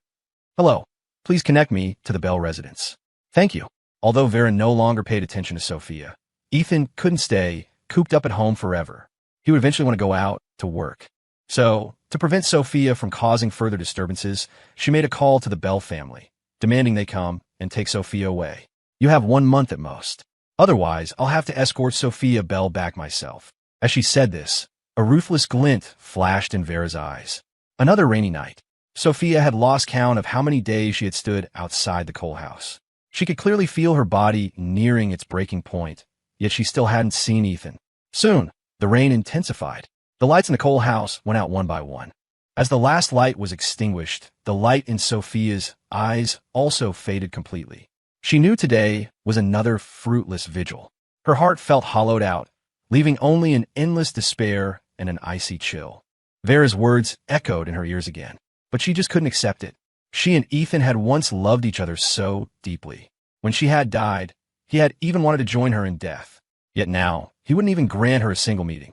"Hello. Please connect me to the Bell residence." "Thank you." Although Vera no longer paid attention to Sophia, Ethan couldn't stay cooped up at home forever. He would eventually want to go out to work. So, to prevent Sophia from causing further disturbances, she made a call to the Bell family, demanding they come and take Sophia away. "You have 1 month at most. Otherwise, I'll have to escort Sophia Bell back myself." As she said this, a ruthless glint flashed in Vera's eyes. Another rainy night. Sophia had lost count of how many days she had stood outside the coal house. She could clearly feel her body nearing its breaking point, yet she still hadn't seen Ethan. Soon, the rain intensified. The lights in the coal house went out one by one. As the last light was extinguished, the light in Sophia's eyes also faded completely. She knew today was another fruitless vigil. Her heart felt hollowed out, leaving only an endless despair and an icy chill. Vera's words echoed in her ears again, but she just couldn't accept it. She and Ethan had once loved each other so deeply. When she had died, he had even wanted to join her in death. Yet now, he wouldn't even grant her a single meeting.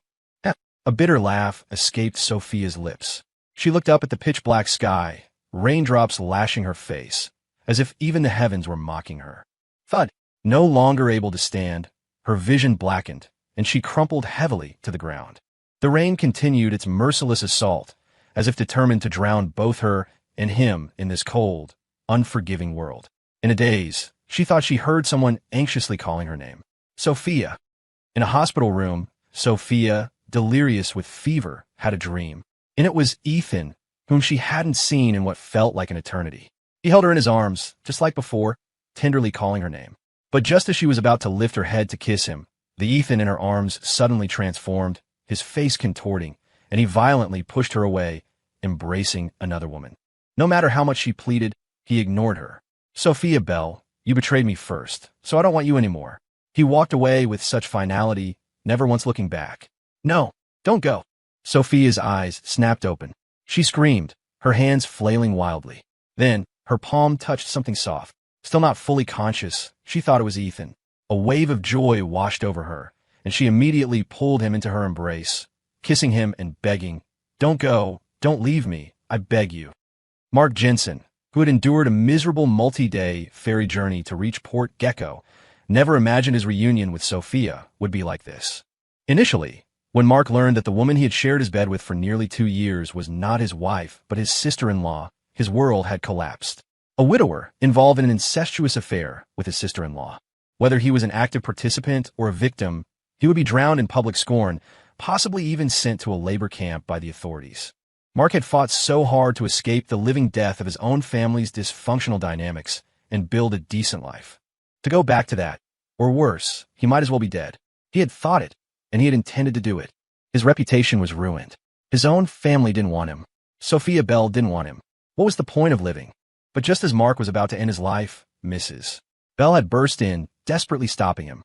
A bitter laugh escaped Sophia's lips. She looked up at the pitch-black sky, raindrops lashing her face, as if even the heavens were mocking her. Thud! No longer able to stand, her vision blackened, and she crumpled heavily to the ground. The rain continued its merciless assault, as if determined to drown both her and him in this cold, unforgiving world. In a daze, she thought she heard someone anxiously calling her name. Sophia. In a hospital room, Sophia, delirious with fever, had a dream. And it was Ethan, whom she hadn't seen in what felt like an eternity. He held her in his arms, just like before, tenderly calling her name. But just as she was about to lift her head to kiss him, the Ethan in her arms suddenly transformed, his face contorting, and he violently pushed her away, embracing another woman. No matter how much she pleaded, he ignored her. Sophia Bell, you betrayed me first, so I don't want you anymore. He walked away with such finality, never once looking back. No, don't go. Sophia's eyes snapped open. She screamed, her hands flailing wildly. Then, her palm touched something soft. Still not fully conscious, she thought it was Ethan. A wave of joy washed over her, and she immediately pulled him into her embrace, kissing him and begging, don't go, don't leave me, I beg you. Mark Jensen, who had endured a miserable multi-day ferry journey to reach Port Gecko, never imagined his reunion with Sophia would be like this. Initially, when Mark learned that the woman he had shared his bed with for nearly 2 years was not his wife, but his sister-in-law, his world had collapsed. A widower involved in an incestuous affair with his sister-in-law. Whether he was an active participant or a victim, he would be drowned in public scorn, possibly even sent to a labor camp by the authorities. Mark had fought so hard to escape the living death of his own family's dysfunctional dynamics and build a decent life. To go back to that, or worse, he might as well be dead. He had thought it, and he had intended to do it. His reputation was ruined. His own family didn't want him. Sophia Bell didn't want him. What was the point of living? But just as Mark was about to end his life, Mrs. Bell had burst in, desperately stopping him.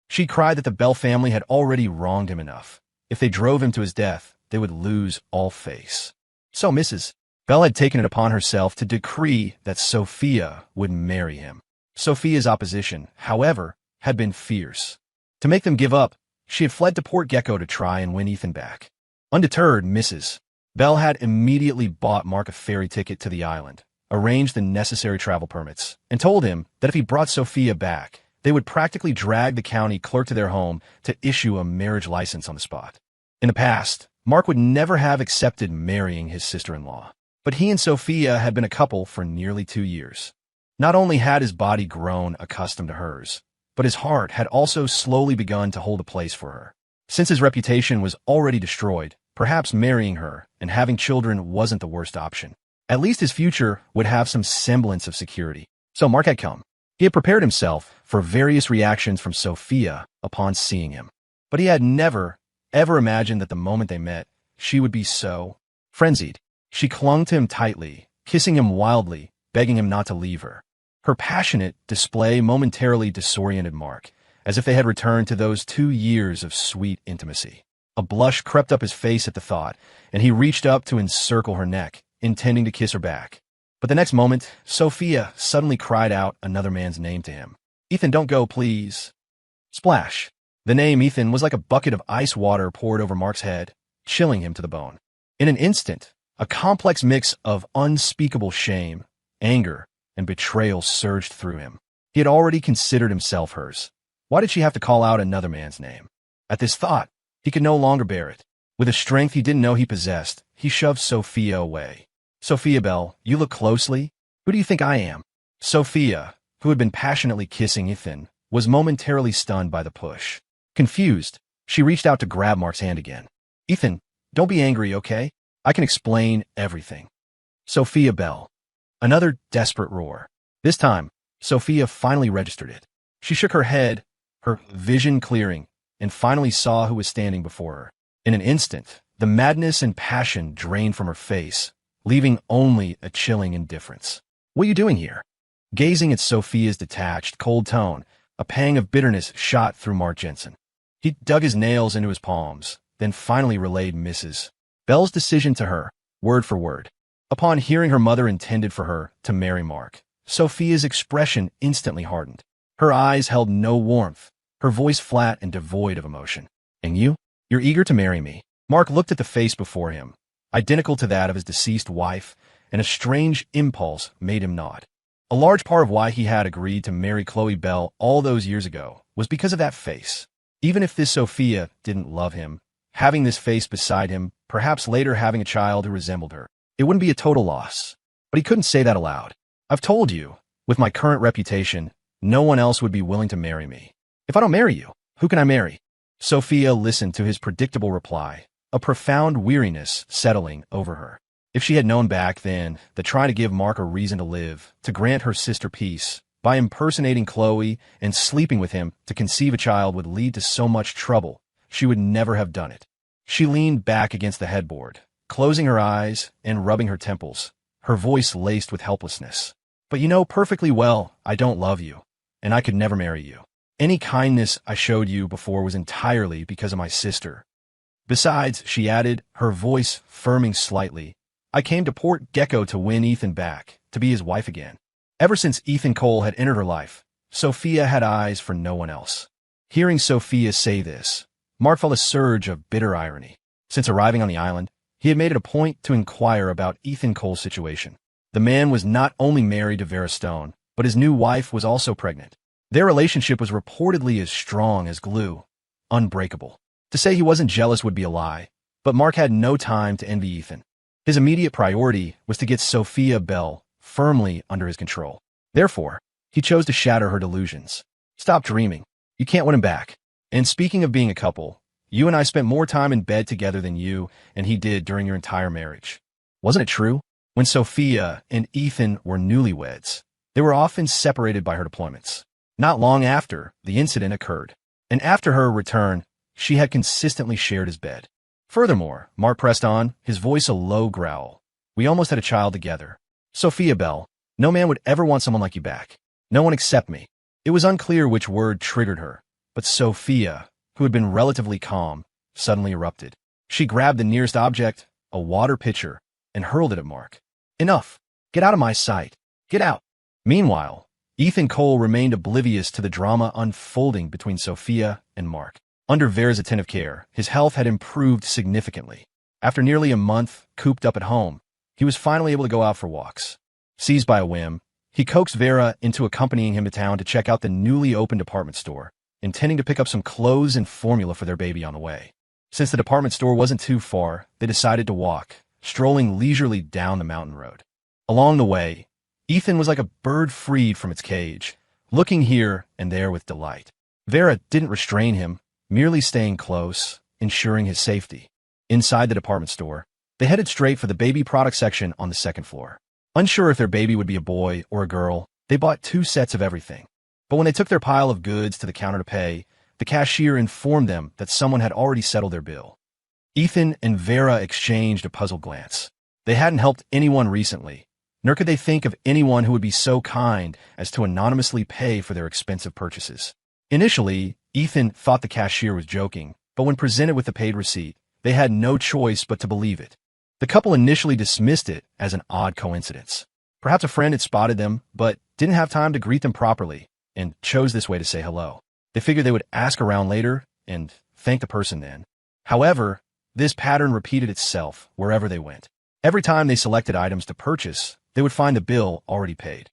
She cried that the Bell family had already wronged him enough. If they drove him to his death, they would lose all face. So Mrs. Bell had taken it upon herself to decree that Sophia would marry him. Sophia's opposition, however, had been fierce. To make them give up, she had fled to Port Gecko to try and win Ethan back. Undeterred, Mrs. Bell had immediately bought Mark a ferry ticket to the island, arranged the necessary travel permits, and told him that if he brought Sophia back, they would practically drag the county clerk to their home to issue a marriage license on the spot. In the past, Mark would never have accepted marrying his sister-in-law, but he and Sophia had been a couple for nearly 2 years. Not only had his body grown accustomed to hers, but his heart had also slowly begun to hold a place for her. Since his reputation was already destroyed, perhaps marrying her and having children wasn't the worst option. At least his future would have some semblance of security. So Mark had come. He had prepared himself for various reactions from Sophia upon seeing him. But he had never, ever imagined that the moment they met, she would be so frenzied. She clung to him tightly, kissing him wildly, begging him not to leave her. Her passionate display momentarily disoriented Mark, as if they had returned to those 2 years of sweet intimacy. A blush crept up his face at the thought, and he reached up to encircle her neck, intending to kiss her back. But the next moment, Sophia suddenly cried out another man's name to him. Ethan, don't go, please. Splash. The name Ethan was like a bucket of ice water poured over Mark's head, chilling him to the bone. In an instant, a complex mix of unspeakable shame, anger, and betrayal surged through him. He had already considered himself hers. Why did she have to call out another man's name? At this thought, he could no longer bear it. With a strength he didn't know he possessed, he shoved Sophia away. Sophia Bell, you look closely. Who do you think I am? Sophia, who had been passionately kissing Ethan, was momentarily stunned by the push. Confused, she reached out to grab Mark's hand again. Ethan, don't be angry, okay? I can explain everything. Sophia Bell. Another desperate roar. This time, Sophia finally registered it. She shook her head, her vision clearing, and finally saw who was standing before her. In an instant, the madness and passion drained from her face, leaving only a chilling indifference. What are you doing here? Gazing at Sophia's detached, cold tone, a pang of bitterness shot through Mark Jensen. He dug his nails into his palms, then finally relayed Mrs. Bell's decision to her, word for word. Upon hearing her mother intended for her to marry Mark, Sophia's expression instantly hardened. Her eyes held no warmth, her voice flat and devoid of emotion. And you? You're eager to marry me. Mark looked at the face before him, identical to that of his deceased wife, and a strange impulse made him nod. A large part of why he had agreed to marry Chloe Bell all those years ago was because of that face. Even if this Sophia didn't love him, having this face beside him, perhaps later having a child who resembled her, it wouldn't be a total loss. But he couldn't say that aloud. I've told you, with my current reputation, no one else would be willing to marry me. If I don't marry you, who can I marry? Sophia listened to his predictable reply, a profound weariness settling over her. If she had known back then that trying to give Mark a reason to live, to grant her sister peace, by impersonating Chloe and sleeping with him to conceive a child would lead to so much trouble, she would never have done it. She leaned back against the headboard, closing her eyes and rubbing her temples, her voice laced with helplessness. But you know perfectly well I don't love you, and I could never marry you. Any kindness I showed you before was entirely because of my sister. Besides, she added, her voice firming slightly, I came to Port Gecko to win Ethan back, to be his wife again. Ever since Ethan Cole had entered her life, Sophia had eyes for no one else. Hearing Sophia say this, Mark felt a surge of bitter irony. Since arriving on the island, he had made it a point to inquire about Ethan Cole's situation. The man was not only married to Vera Stone, but his new wife was also pregnant. Their relationship was reportedly as strong as glue, unbreakable. To say he wasn't jealous would be a lie, but Mark had no time to envy Ethan. His immediate priority was to get Sophia Bell firmly under his control. Therefore, he chose to shatter her delusions. Stop dreaming. You can't win him back. And speaking of being a couple, you and I spent more time in bed together than you and he did during your entire marriage. Wasn't it true? When Sophia and Ethan were newlyweds, they were often separated by her deployments. Not long after the incident occurred, and after her return, she had consistently shared his bed. Furthermore, Mark pressed on, his voice a low growl. We almost had a child together. Sophia Bell, no man would ever want someone like you back. No one except me. It was unclear which word triggered her, but Sophia, who had been relatively calm, suddenly erupted. She grabbed the nearest object, a water pitcher, and hurled it at Mark. Enough. Get out of my sight. Get out. Meanwhile, Ethan Cole remained oblivious to the drama unfolding between Sophia and Mark. Under Vera's attentive care, his health had improved significantly. After nearly a month cooped up at home, he was finally able to go out for walks. Seized by a whim, he coaxed Vera into accompanying him to town to check out the newly opened department store, intending to pick up some clothes and formula for their baby on the way. Since the department store wasn't too far, they decided to walk, strolling leisurely down the mountain road. Along the way, Ethan was like a bird freed from its cage, looking here and there with delight. Vera didn't restrain him, merely staying close, ensuring his safety. Inside the department store, they headed straight for the baby product section on the second floor. Unsure if their baby would be a boy or a girl, they bought 2 sets of everything. But when they took their pile of goods to the counter to pay, the cashier informed them that someone had already settled their bill. Ethan and Vera exchanged a puzzled glance. They hadn't helped anyone recently, nor could they think of anyone who would be so kind as to anonymously pay for their expensive purchases. Initially, Ethan thought the cashier was joking, but when presented with the paid receipt, they had no choice but to believe it. The couple initially dismissed it as an odd coincidence. Perhaps a friend had spotted them, but didn't have time to greet them properly, and chose this way to say hello. They figured they would ask around later and thank the person then. However, this pattern repeated itself wherever they went. Every time they selected items to purchase, they would find the bill already paid.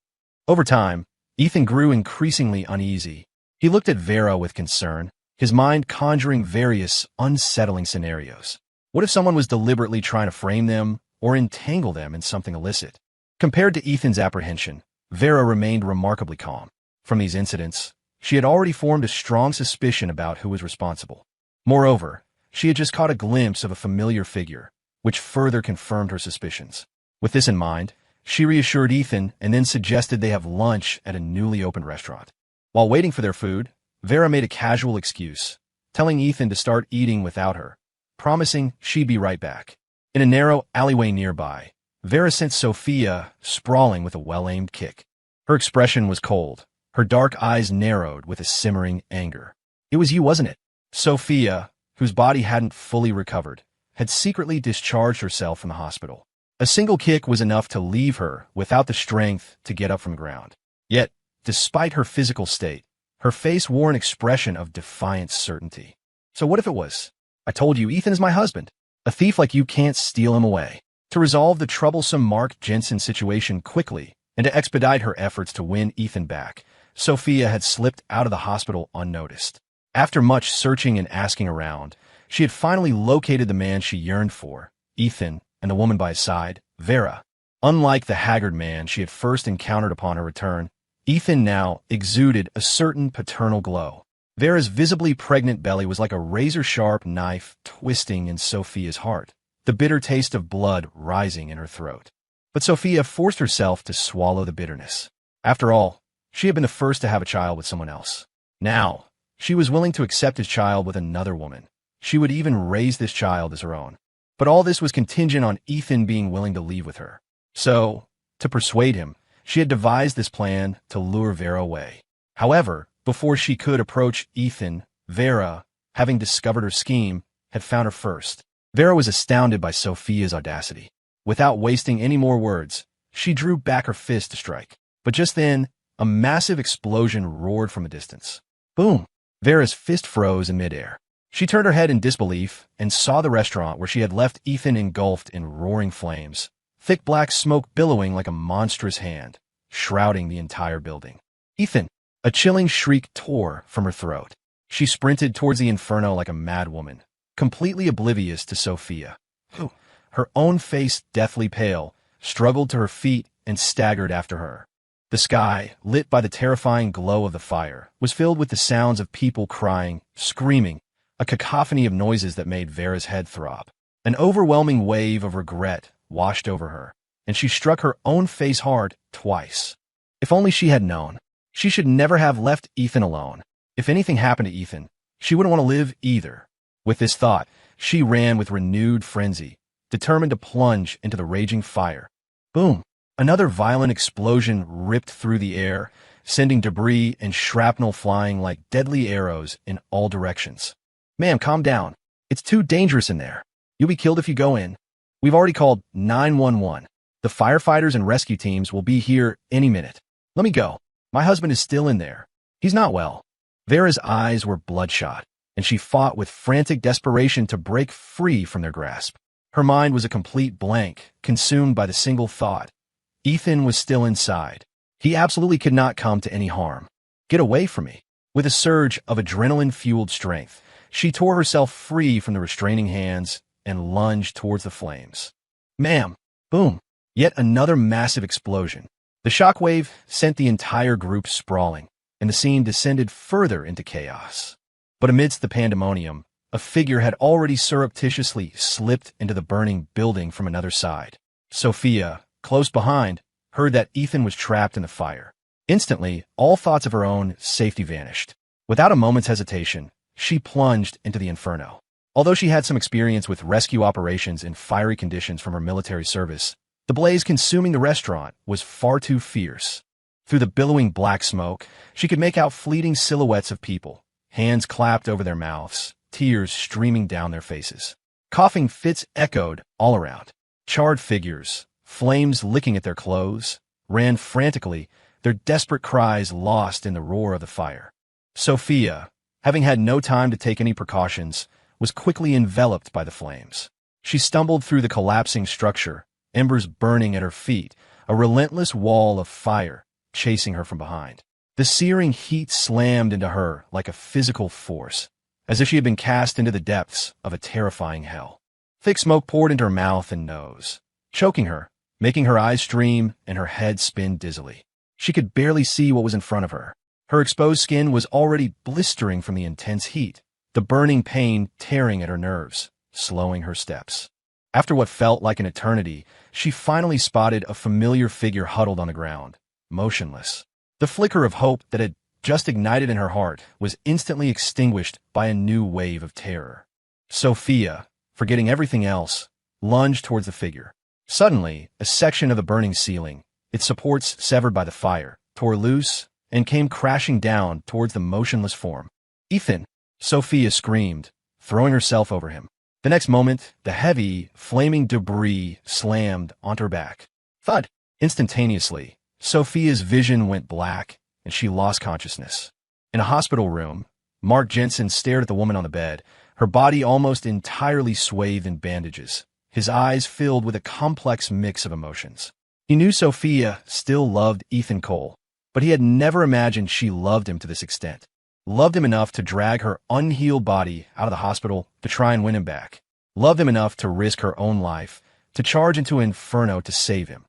Over time, Ethan grew increasingly uneasy. He looked at Vera with concern, his mind conjuring various unsettling scenarios. What if someone was deliberately trying to frame them or entangle them in something illicit? Compared to Ethan's apprehension, Vera remained remarkably calm. From these incidents, she had already formed a strong suspicion about who was responsible. Moreover, she had just caught a glimpse of a familiar figure, which further confirmed her suspicions. With this in mind, she reassured Ethan and then suggested they have lunch at a newly opened restaurant. While waiting for their food, Vera made a casual excuse, telling Ethan to start eating without her, promising she'd be right back. In a narrow alleyway nearby, Vera sent Sophia sprawling with a well-aimed kick. Her expression was cold, her dark eyes narrowed with a simmering anger. It was you, wasn't it? Sophia, whose body hadn't fully recovered, had secretly discharged herself from the hospital. A single kick was enough to leave her without the strength to get up from the ground. Yet, despite her physical state, her face wore an expression of defiant certainty. So what if it was? I told you, Ethan is my husband. A thief like you can't steal him away. To resolve the troublesome Mark Jensen situation quickly, and to expedite her efforts to win Ethan back, Sophia had slipped out of the hospital unnoticed. After much searching and asking around, she had finally located the man she yearned for, Ethan, and the woman by his side, Vera. Unlike the haggard man she had first encountered upon her return, Ethan now exuded a certain paternal glow. Vera's visibly pregnant belly was like a razor-sharp knife twisting in Sophia's heart, the bitter taste of blood rising in her throat. But Sophia forced herself to swallow the bitterness. After all, she had been the first to have a child with someone else. Now, she was willing to accept his child with another woman. She would even raise this child as her own. But all this was contingent on Ethan being willing to leave with her. So, to persuade him, she had devised this plan to lure Vera away. However, before she could approach Ethan, Vera, having discovered her scheme, had found her first. Vera was astounded by Sophia's audacity. Without wasting any more words, she drew back her fist to strike. But just then, a massive explosion roared from a distance. Boom! Vera's fist froze in midair. She turned her head in disbelief and saw the restaurant where she had left Ethan engulfed in roaring flames, thick black smoke billowing like a monstrous hand, shrouding the entire building. Ethan! A chilling shriek tore from her throat. She sprinted towards the inferno like a mad woman, completely oblivious to Sophia, who, her own face deathly pale, struggled to her feet and staggered after her. The sky, lit by the terrifying glow of the fire, was filled with the sounds of people crying, screaming, a cacophony of noises that made Vera's head throb. An overwhelming wave of regret washed over her, and she struck her own face hard twice. If only she had known. She should never have left Ethan alone. If anything happened to Ethan, she wouldn't want to live either. With this thought, she ran with renewed frenzy, determined to plunge into the raging fire. Boom! Another violent explosion ripped through the air, sending debris and shrapnel flying like deadly arrows in all directions. Ma'am, calm down. It's too dangerous in there. You'll be killed if you go in. We've already called 911. The firefighters and rescue teams will be here any minute. Let me go. My husband is still in there. He's not well. Vera's eyes were bloodshot, and she fought with frantic desperation to break free from their grasp. Her mind was a complete blank, consumed by the single thought. Ethan was still inside. He absolutely could not come to any harm. Get away from me. With a surge of adrenaline-fueled strength, she tore herself free from the restraining hands and lunged towards the flames. Ma'am! Boom! Yet another massive explosion. The shockwave sent the entire group sprawling, and the scene descended further into chaos. But amidst the pandemonium, a figure had already surreptitiously slipped into the burning building from another side. Sophia, close behind, heard that Ethan was trapped in the fire. Instantly, all thoughts of her own safety vanished. Without a moment's hesitation, she plunged into the inferno. Although she had some experience with rescue operations in fiery conditions from her military service, the blaze consuming the restaurant was far too fierce. Through the billowing black smoke, she could make out fleeting silhouettes of people, hands clapped over their mouths, tears streaming down their faces. Coughing fits echoed all around. Charred figures, flames licking at their clothes, ran frantically, their desperate cries lost in the roar of the fire. Sophia, having had no time to take any precautions, was quickly enveloped by the flames. She stumbled through the collapsing structure, embers burning at her feet, a relentless wall of fire chasing her from behind. The searing heat slammed into her like a physical force, as if she had been cast into the depths of a terrifying hell. Thick smoke poured into her mouth and nose, choking her, making her eyes stream and her head spin dizzily. She could barely see what was in front of her. Her exposed skin was already blistering from the intense heat, the burning pain tearing at her nerves, slowing her steps. After what felt like an eternity, she finally spotted a familiar figure huddled on the ground, motionless. The flicker of hope that had just ignited in her heart was instantly extinguished by a new wave of terror. Sophia, forgetting everything else, lunged towards the figure. Suddenly, a section of the burning ceiling, its supports severed by the fire, tore loose and came crashing down towards the motionless form. Ethan! Sophia screamed, throwing herself over him. The next moment, the heavy, flaming debris slammed onto her back. Thud! Instantaneously, Sophia's vision went black, and she lost consciousness. In a hospital room, Mark Jensen stared at the woman on the bed, her body almost entirely swathed in bandages, his eyes filled with a complex mix of emotions. He knew Sophia still loved Ethan Cole, but he had never imagined she loved him to this extent. Loved him enough to drag her unhealed body out of the hospital to try and win him back. Loved him enough to risk her own life, to charge into an inferno to save him,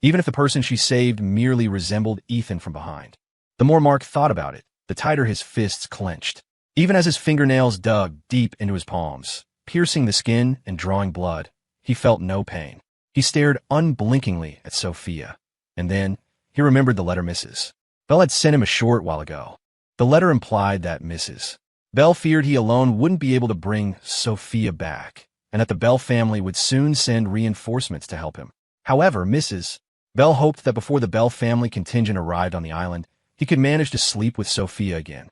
even if the person she saved merely resembled Ethan from behind. The more Mark thought about it, the tighter his fists clenched. Even as his fingernails dug deep into his palms, piercing the skin and drawing blood, he felt no pain. He stared unblinkingly at Sophia. And then, he remembered the letter Mrs. Bell had sent him a short while ago. The letter implied that Mrs. Bell feared he alone wouldn't be able to bring Sophia back, and that the Bell family would soon send reinforcements to help him. However, Mrs. Bell hoped that before the Bell family contingent arrived on the island, he could manage to sleep with Sophia again.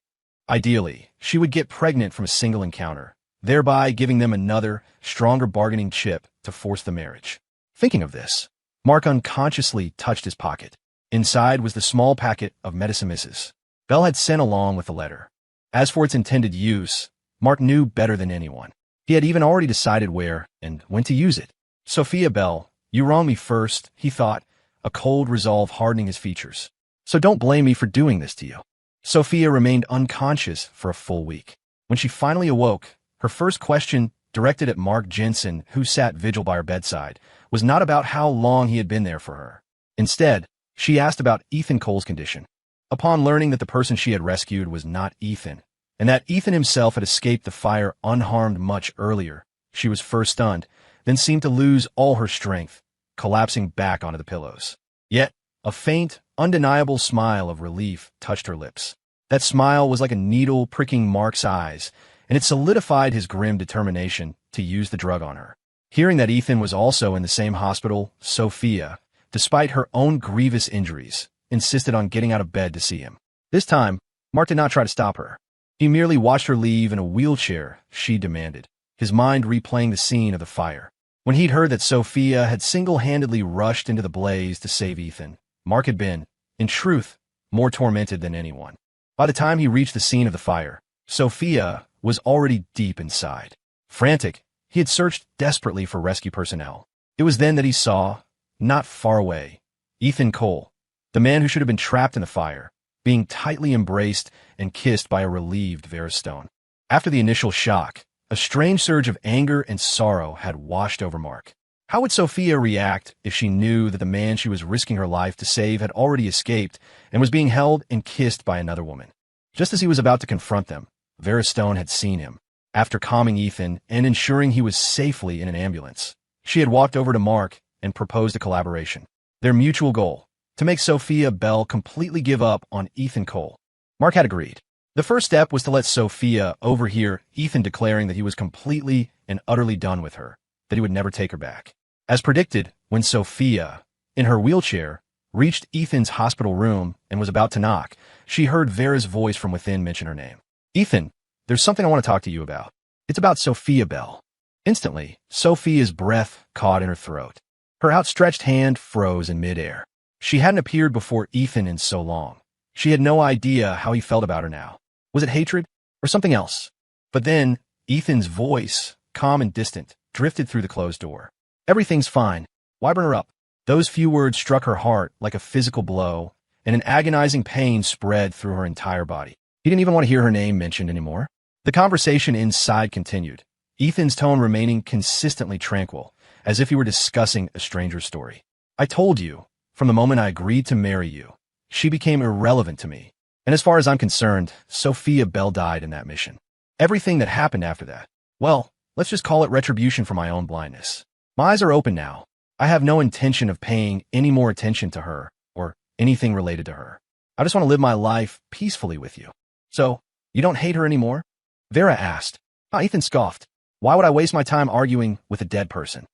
Ideally, she would get pregnant from a single encounter, thereby giving them another, stronger bargaining chip to force the marriage. Thinking of this, Mark unconsciously touched his pocket. Inside was the small packet of medicine Mrs. Bell had sent along with the letter. As for its intended use, Mark knew better than anyone. He had even already decided where and when to use it. Sophia Bell, you wronged me first, he thought, a cold resolve hardening his features. So don't blame me for doing this to you. Sophia remained unconscious for a full week. When she finally awoke, her first question, directed at Mark Jensen, who sat vigil by her bedside, was not about how long he had been there for her. Instead, she asked about Ethan Cole's condition. Upon learning that the person she had rescued was not Ethan, and that Ethan himself had escaped the fire unharmed much earlier, she was first stunned, then seemed to lose all her strength, collapsing back onto the pillows. Yet, a faint, undeniable smile of relief touched her lips. That smile was like a needle pricking Mark's eyes, and it solidified his grim determination to use the drug on her. Hearing that Ethan was also in the same hospital, Sophia, despite her own grievous injuries, insisted on getting out of bed to see him. This time, Mark did not try to stop her. He merely watched her leave in a wheelchair she demanded, his mind replaying the scene of the fire. When he'd heard that Sophia had single-handedly rushed into the blaze to save Ethan, Mark had been, in truth, more tormented than anyone. By the time he reached the scene of the fire, Sophia was already deep inside. Frantic, he had searched desperately for rescue personnel. It was then that he saw, not far away, Ethan Cole, the man who should have been trapped in the fire, being tightly embraced and kissed by a relieved Vera Stone. After the initial shock, a strange surge of anger and sorrow had washed over Mark. How would Sophia react if she knew that the man she was risking her life to save had already escaped and was being held and kissed by another woman? Just as he was about to confront them, Vera Stone had seen him. After calming Ethan and ensuring he was safely in an ambulance, she had walked over to Mark and proposed a collaboration. Their mutual goal, to make Sophia Bell completely give up on Ethan Cole. Mark had agreed. The first step was to let Sophia overhear Ethan declaring that he was completely and utterly done with her, that he would never take her back. As predicted, when Sophia, in her wheelchair, reached Ethan's hospital room and was about to knock, she heard Vera's voice from within mention her name. Ethan, there's something I want to talk to you about. It's about Sophia Bell. Instantly, Sophia's breath caught in her throat. Her outstretched hand froze in midair. She hadn't appeared before Ethan in so long. She had no idea how he felt about her now. Was it hatred or something else? But then, Ethan's voice, calm and distant, drifted through the closed door. Everything's fine. Why burn her up? Those few words struck her heart like a physical blow, and an agonizing pain spread through her entire body. He didn't even want to hear her name mentioned anymore. The conversation inside continued, Ethan's tone remaining consistently tranquil, as if he were discussing a stranger's story. I told you, from the moment I agreed to marry you, she became irrelevant to me. And as far as I'm concerned, Sophia Bell died in that mission. Everything that happened after that, well, let's just call it retribution for my own blindness. My eyes are open now. I have no intention of paying any more attention to her or anything related to her. I just want to live my life peacefully with you. So, you don't hate her anymore? Vera asked. Ethan scoffed. Why would I waste my time arguing with a dead person?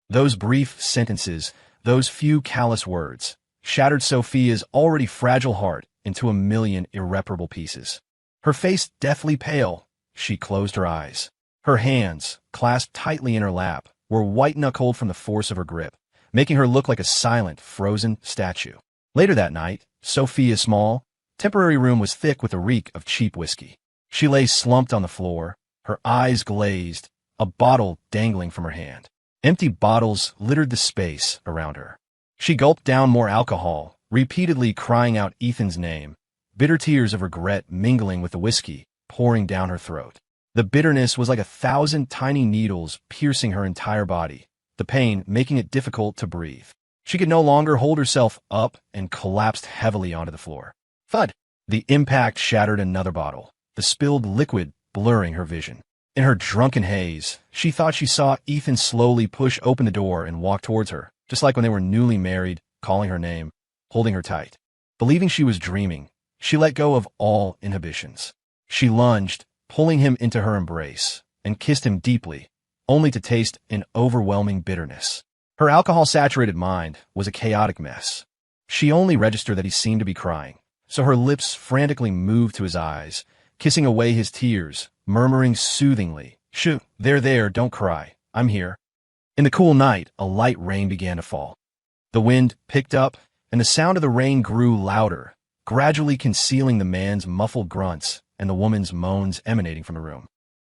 Those brief sentences, those few callous words, shattered Sophia's already fragile heart into a million irreparable pieces. Her face deathly pale, she closed her eyes. Her hands, clasped tightly in her lap, were white-knuckled from the force of her grip, making her look like a silent, frozen statue. Later that night, Sophia's small, temporary room was thick with a reek of cheap whiskey. She lay slumped on the floor, her eyes glazed, a bottle dangling from her hand. Empty bottles littered the space around her. She gulped down more alcohol, repeatedly crying out Ethan's name, bitter tears of regret mingling with the whiskey, pouring down her throat. The bitterness was like 1,000 tiny needles piercing her entire body, the pain making it difficult to breathe. She could no longer hold herself up and collapsed heavily onto the floor. Thud! The impact shattered another bottle, the spilled liquid blurring her vision. In her drunken haze, she thought she saw Ethan slowly push open the door and walk towards her, just like when they were newly married, calling her name, holding her tight. Believing she was dreaming, she let go of all inhibitions. She lunged, pulling him into her embrace, and kissed him deeply, only to taste an overwhelming bitterness. Her alcohol-saturated mind was a chaotic mess. She only registered that he seemed to be crying, so her lips frantically moved to his eyes, kissing away his tears, murmuring soothingly, "Shoo, there, don't cry, I'm here." In the cool night, a light rain began to fall. The wind picked up, and the sound of the rain grew louder, gradually concealing the man's muffled grunts and the woman's moans emanating from the room.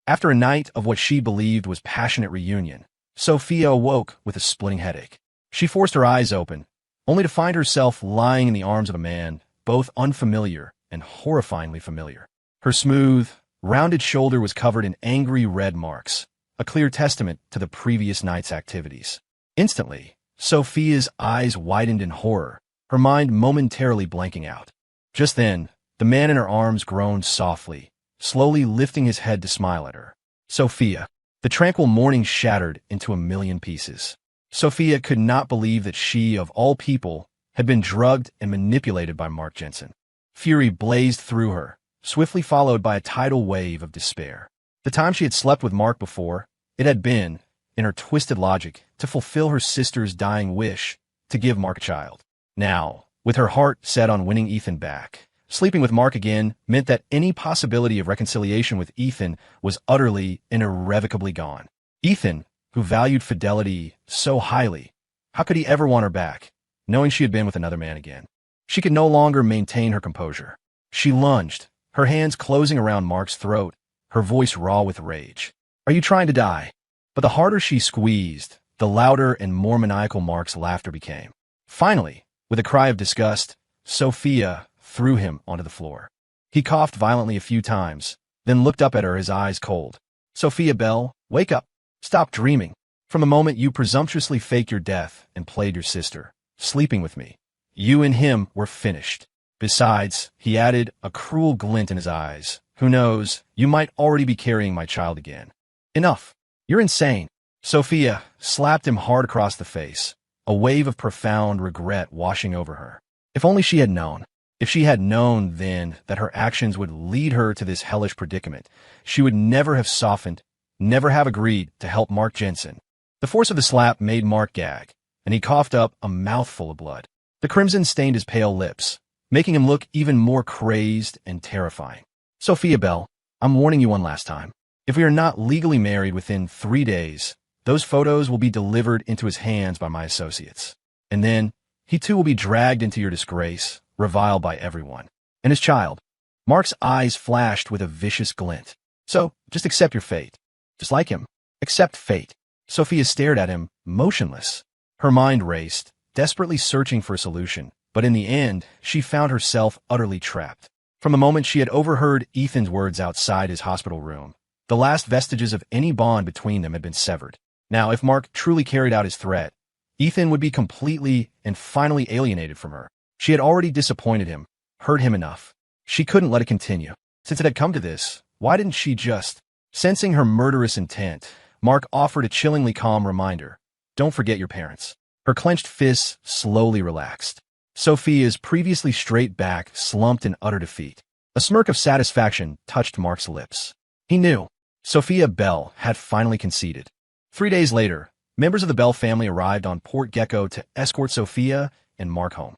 After a night of what she believed was passionate reunion, Sophia awoke with a splitting headache. She forced her eyes open, only to find herself lying in the arms of a man, both unfamiliar and horrifyingly familiar. Her smooth, rounded shoulder was covered in angry red marks, a clear testament to the previous night's activities. Instantly, Sophia's eyes widened in horror, her mind momentarily blanking out. Just then, the man in her arms groaned softly, slowly lifting his head to smile at her. Sophia. The tranquil morning shattered into a million pieces. Sophia could not believe that she, of all people, had been drugged and manipulated by Mark Jensen. Fury blazed through her, swiftly followed by a tidal wave of despair. The time she had slept with Mark before, it had been, in her twisted logic, to fulfill her sister's dying wish to give Mark a child. Now, with her heart set on winning Ethan back, sleeping with Mark again meant that any possibility of reconciliation with Ethan was utterly and irrevocably gone. Ethan, who valued fidelity so highly, how could he ever want her back, knowing she had been with another man again? She could no longer maintain her composure. She lunged, her hands closing around Mark's throat, her voice raw with rage. "Are you trying to die?" But the harder she squeezed, the louder and more maniacal Mark's laughter became. Finally, with a cry of disgust, Sophia threw him onto the floor. He coughed violently a few times, then looked up at her, his eyes cold. "Sophia Bell, wake up. Stop dreaming. From the moment you presumptuously faked your death and played your sister, sleeping with me, you and him were finished. Besides," he added, a cruel glint in his eyes, "who knows, you might already be carrying my child again. Enough. You're insane." Sophia slapped him hard across the face, a wave of profound regret washing over her. If only she had known. If she had known then that her actions would lead her to this hellish predicament, she would never have softened, never have agreed to help Mark Jensen. The force of the slap made Mark gag, and he coughed up a mouthful of blood. The crimson stained his pale lips, making him look even more crazed and terrifying. "Sophia Bell, I'm warning you one last time. If we are not legally married within 3 days, those photos will be delivered into his hands by my associates. And then, he too will be dragged into your disgrace, reviled by everyone. And his child." Mark's eyes flashed with a vicious glint. "So, just accept your fate. Just like him. Accept fate." Sophia stared at him, motionless. Her mind raced, desperately searching for a solution, but in the end, she found herself utterly trapped. From the moment she had overheard Ethan's words outside his hospital room, the last vestiges of any bond between them had been severed. Now, if Mark truly carried out his threat, Ethan would be completely and finally alienated from her. She had already disappointed him, hurt him enough. She couldn't let it continue. Since it had come to this, why didn't she just... Sensing her murderous intent, Mark offered a chillingly calm reminder. "Don't forget your parents." Her clenched fists slowly relaxed. Sophia's previously straight back slumped in utter defeat. A smirk of satisfaction touched Mark's lips. He knew. Sophia Bell had finally conceded. 3 days later, members of the Bell family arrived on Port Gecko to escort Sophia and Mark home.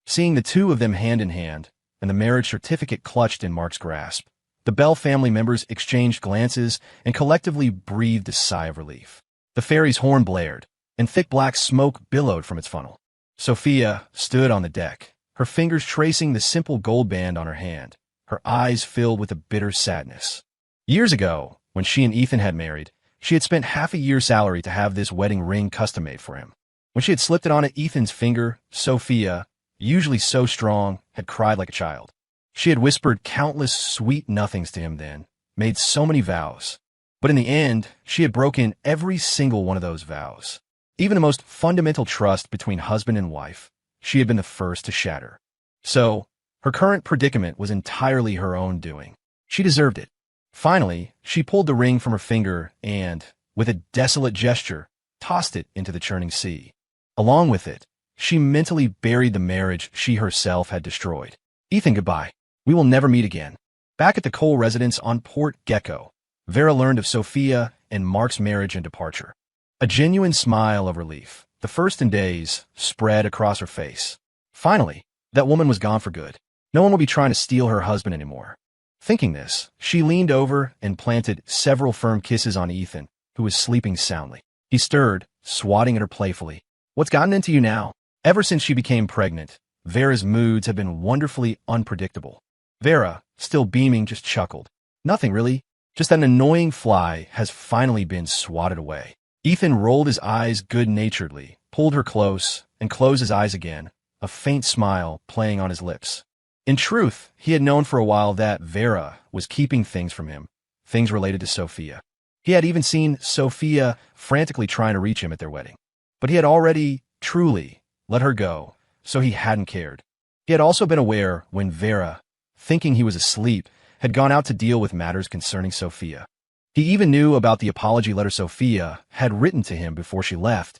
Seeing the two of them hand in hand, and the marriage certificate clutched in Mark's grasp, The Bell family members exchanged glances and collectively breathed a sigh of relief. The ferry's horn blared, and thick black smoke billowed from its funnel. Sophia stood on the deck, her fingers tracing the simple gold band on her hand, her eyes filled with a bitter sadness. Years ago, when she and Ethan had married, she had spent half a year's salary to have this wedding ring custom-made for him. When she had slipped it on Ethan's finger, Sophia, usually so strong, had cried like a child. She had whispered countless sweet nothings to him then, made so many vows. But in the end, she had broken every single one of those vows. Even the most fundamental trust between husband and wife, she had been the first to shatter. So, her current predicament was entirely her own doing. She deserved it. Finally, she pulled the ring from her finger and, with a desolate gesture, tossed it into the churning sea. Along with it, she mentally buried the marriage she herself had destroyed. Ethan, goodbye. We will never meet again. Back at the Cole residence on Port Gecko, Vera learned of Sophia and Mark's marriage and departure. A genuine smile of relief, the first in days, spread across her face. Finally, that woman was gone for good. No one would be trying to steal her husband anymore. Thinking this, she leaned over and planted several firm kisses on Ethan, who was sleeping soundly. He stirred, swatting at her playfully. What's gotten into you now? Ever since she became pregnant, Vera's moods have been wonderfully unpredictable. Vera, still beaming, just chuckled. Nothing really. Just that an annoying fly has finally been swatted away. Ethan rolled his eyes good-naturedly, pulled her close, and closed his eyes again, a faint smile playing on his lips. In truth, he had known for a while that Vera was keeping things from him, things related to Sophia. He had even seen Sophia frantically trying to reach him at their wedding. But he had already, truly, let her go, so he hadn't cared. He had also been aware when Vera, thinking he was asleep, had gone out to deal with matters concerning Sophia. He even knew about the apology letter Sophia had written to him before she left,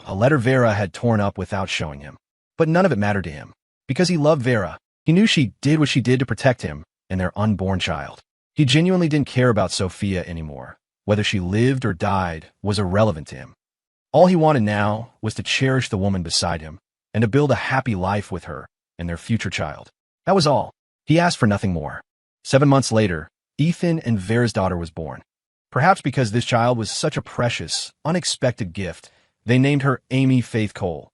a letter Vera had torn up without showing him. But none of it mattered to him, because he loved Vera. He knew she did what she did to protect him and their unborn child. He genuinely didn't care about Sophia anymore. Whether she lived or died was irrelevant to him. All he wanted now was to cherish the woman beside him and to build a happy life with her and their future child. That was all. He asked for nothing more. 7 months later, Ethan and Vera's daughter was born. Perhaps because this child was such a precious, unexpected gift, they named her Amy Faith Cole.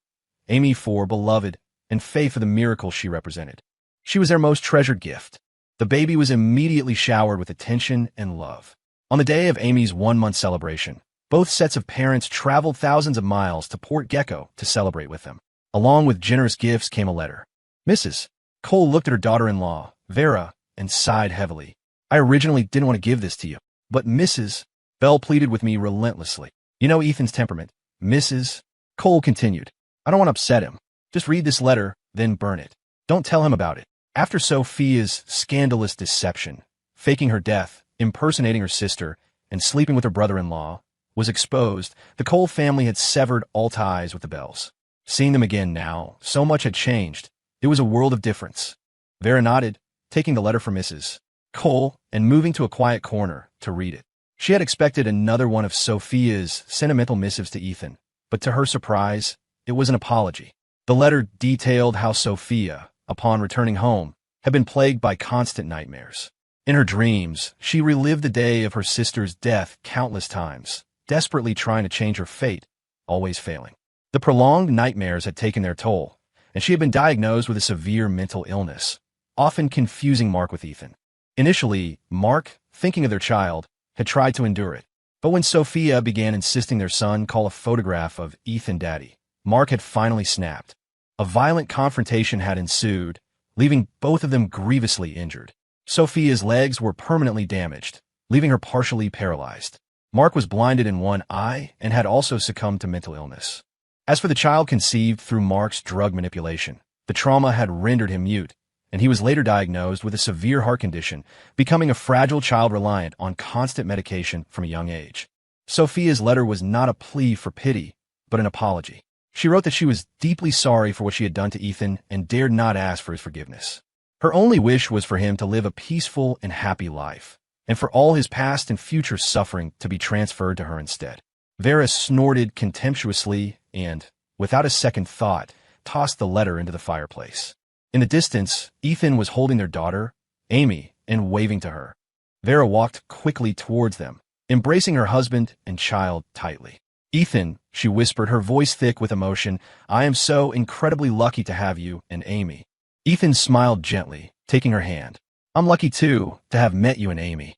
Amy for beloved, and Faith for the miracle she represented. She was their most treasured gift. The baby was immediately showered with attention and love. On the day of Amy's 1-month celebration, both sets of parents traveled thousands of miles to Port Gecko to celebrate with them. Along with generous gifts came a letter. Mrs. Cole looked at her daughter-in-law, Vera, and sighed heavily. I originally didn't want to give this to you, but Mrs. Bell pleaded with me relentlessly. You know Ethan's temperament. Mrs. Cole continued. I don't want to upset him. Just read this letter, then burn it. Don't tell him about it. After Sophia's scandalous deception, faking her death, impersonating her sister, and sleeping with her brother-in-law, was exposed, the Cole family had severed all ties with the Bells. Seeing them again now, so much had changed. It was a world of difference. Vera nodded, taking the letter from Mrs. Cole and moving to a quiet corner to read it. She had expected another one of Sophia's sentimental missives to Ethan, but to her surprise, it was an apology. The letter detailed how Sophia, upon returning home, had been plagued by constant nightmares. In her dreams, she relived the day of her sister's death countless times, desperately trying to change her fate, always failing. The prolonged nightmares had taken their toll, and she had been diagnosed with a severe mental illness, often confusing Mark with Ethan. Initially, Mark, thinking of their child, had tried to endure it. But when Sophia began insisting their son call a photograph of Ethan Daddy, Mark had finally snapped. A violent confrontation had ensued, leaving both of them grievously injured. Sophia's legs were permanently damaged, leaving her partially paralyzed. Mark was blinded in one eye and had also succumbed to mental illness. As for the child conceived through Mark's drug manipulation, the trauma had rendered him mute, and he was later diagnosed with a severe heart condition, becoming a fragile child reliant on constant medication from a young age. Sophia's letter was not a plea for pity, but an apology. She wrote that she was deeply sorry for what she had done to Ethan and dared not ask for his forgiveness. Her only wish was for him to live a peaceful and happy life, and for all his past and future suffering to be transferred to her instead. Vera snorted contemptuously and, without a second thought, tossed the letter into the fireplace. In the distance, Ethan was holding their daughter, Amy, and waving to her. Vera walked quickly towards them, embracing her husband and child tightly. Ethan, she whispered, her voice thick with emotion, I am so incredibly lucky to have you and Amy. Ethan smiled gently, taking her hand. I'm lucky too, to have met you and Amy.